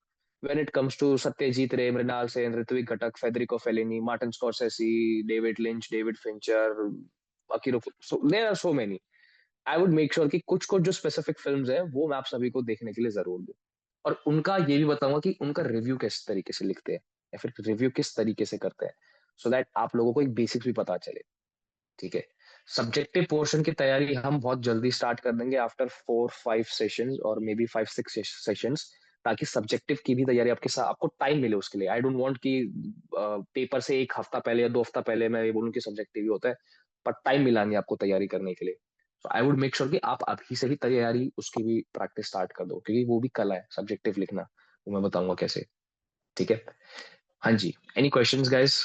S2: When it comes to Satyajit Ray, Mrinal Sen, Ritwik Ghatak, Federico Fellini, Martin Scorsese, David Lynch, David Fincher, Akira, so there are so many. I would make sure कि कुछ कुछ जो स्पेसिफिक फिल्म्स हैं वो मैं आप सभी को देखने के लिए जरूर दूं, और उनका ये भी बताऊंगा कि उनका रिव्यू किस तरीके से लिखते हैं या फिर रिव्यू किस तरीके से करते हैं, सो दैट आप लोगों को एक बेसिक्स भी पता चले। ठीक है, सब्जेक्टिव पोर्शन की तैयारी हम बहुत जल्दी स्टार्ट कर देंगे आफ्टर 4-5 सेशंस और मे बी 5-6 सेशंस, ताकि सब्जेक्टिव की भी तैयारी आपके साथ आपको टाइम मिले उसके लिए। आई डोंट वांट कि पेपर से एक हफ्ता पहले या 2 हफ्ता पहले मैं ये बोलूँ कि सब्जेक्टिव ही होता है, पर टाइम मिला नहीं आपको तैयारी करने के लिए। सो आई वुड मेक श्योर कि आप अभी से ही तैयारी उसकी भी प्रैक्टिस स्टार्ट कर दो, क्योंकि वो भी कला है सब्जेक्टिव लिखना, वो मैं बताऊंगा कैसे। ठीक है, हाँ जी, any questions guys?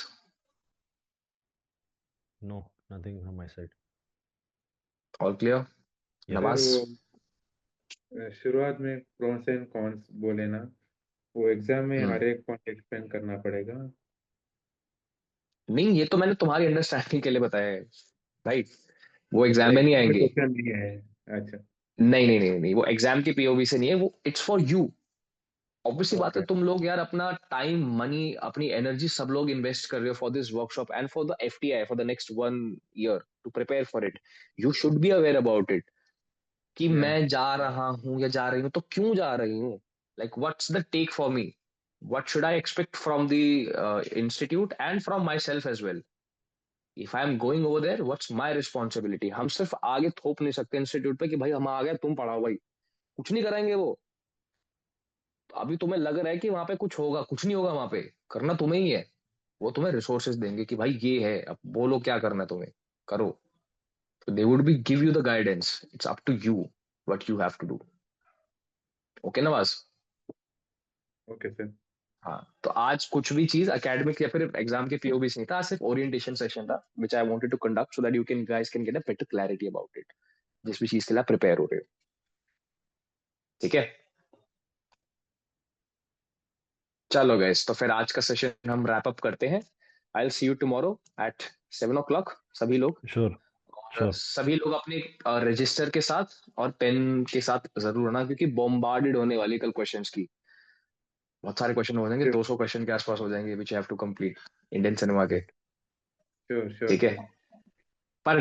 S4: No, nothing from my side.
S2: All clear?
S4: Yeah.
S1: Sir
S2: Nawaz?
S1: वो शुरुआत में प्रोस एंड कॉन्स बोले ना, वो एग्जाम में
S2: हम्म,
S1: हर एक पॉइंट एक्सप्लेन करना पड़ेगा।
S2: नहीं ये तो मैंने तुम्हारी अंडरस्टैंडिंग के लिए बताया है भाई, वो एग्जाम में
S1: लाइक
S2: नहीं
S1: इसमें
S2: आएंगे।
S1: क्वेश्चन नहीं है। अच्छा।
S2: नहीं नहीं नहीं नहीं, वो एग्जाम की पीओवी से नहीं है, वो इट्स फॉर यू। ऑब्वियसली बात है,
S1: ओके।
S2: तुम लोग यार अपना टाइम, मनी, अपनी एनर्जी सब लोग इन्वेस्ट कर रहे हो for this workshop and for the FTI for the next 1 year to prepare for it. You should be aware about it कि
S1: या
S2: मैं जा रहा हूँ या जा रही हूँ तो क्यों जा रही हूँ, like what's the take for me, what should I expect from the institute and from myself as well? If I am going over there, what's my responsibility? हम सिर्फ आगे थोप नहीं सकते इंस्टीट्यूट पे कि भाई हम आ गए तुम पढ़ाओ भाई, कुछ नहीं कराएंगे वो। अभी तुम्हें लग रहा है कि वहां पे कुछ होगा, कुछ नहीं होगा, वहां पे करना तुम्हें ही है। वो तुम्हें रिसोर्सेज देंगे कि भाई ये है, अब बोलो क्या करना है तुम्हें, करो। तो they would be give you the guidance, it's up to you what you have to do. Okay Nawaz?
S1: Okay sir.
S2: हाँ, तो आज कुछ भी चीज एकेडमिक या फिर एग्जाम के पीओबी नहीं था, आज सिर्फ ओरिएंटेशन सेशन था which I wanted to conduct so that you can guys can get a better clarity about it, जिस भी चीज के लिए प्रिपेयर हो रहे हो। ठीक है, चलो गाइस, तो फिर आज का सेशन हम रैप अप करते हैं। I will see you tomorrow at 7 o'clock सभी लोग।
S4: Sure.
S2: और
S4: Sure.
S2: सभी लोग अपने रजिस्टर के साथ और पेन के साथ जरूर आना, क्योंकि बॉम्बार्डेड होने वाली कल क्वेश्चंस की। बहुत सारे क्वेश्चन हो जाएंगे, 200 क्वेश्चन के आसपास हो जाएंगे which have to complete Indian cinema के।
S1: श्योर श्योर
S2: ठीक है,
S1: सर।
S2: पर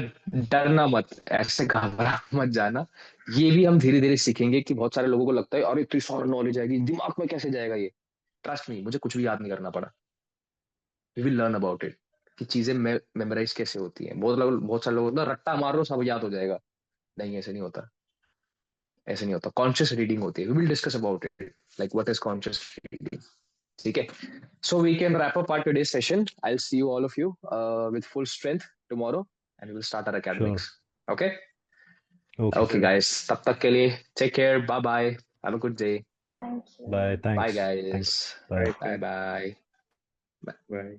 S2: डरना मत, ऐसे घबरा मत जाना। ये भी हम धीरे धीरे सीखेंगे कि बहुत सारे लोगों को लगता है अरे इतनी सारी नॉलेज आएगी दिमाग में कैसे जाएगा ये। ट्रस्ट मी, मुझे कुछ भी याद नहीं करना पड़ा। We will learn about it कि चीजें मेमोराइज कैसे होती हैं। बहुत सारे लोग होता है रट्टा मारो सब याद हो जाएगा, नहीं ऐसे नहीं होता, ऐसे नहीं होता। कॉन्शियस रीडिंग होती है, we will discuss about it like what is conscious reading. ठीक है, so we can wrap up our today's session. I'll see you all of you with full strength tomorrow and we will start our
S4: Sure.
S2: academics. Okay?
S4: Okay.
S2: Okay, guys. तब तक के लिए take care. Bye bye. Have a good day.
S3: Thank you.
S4: Bye.
S2: Bye,
S4: Thanks.
S2: guys.
S4: Thanks. Bye.
S1: Bye
S2: Bye
S1: sir.
S2: bye.
S1: Bye.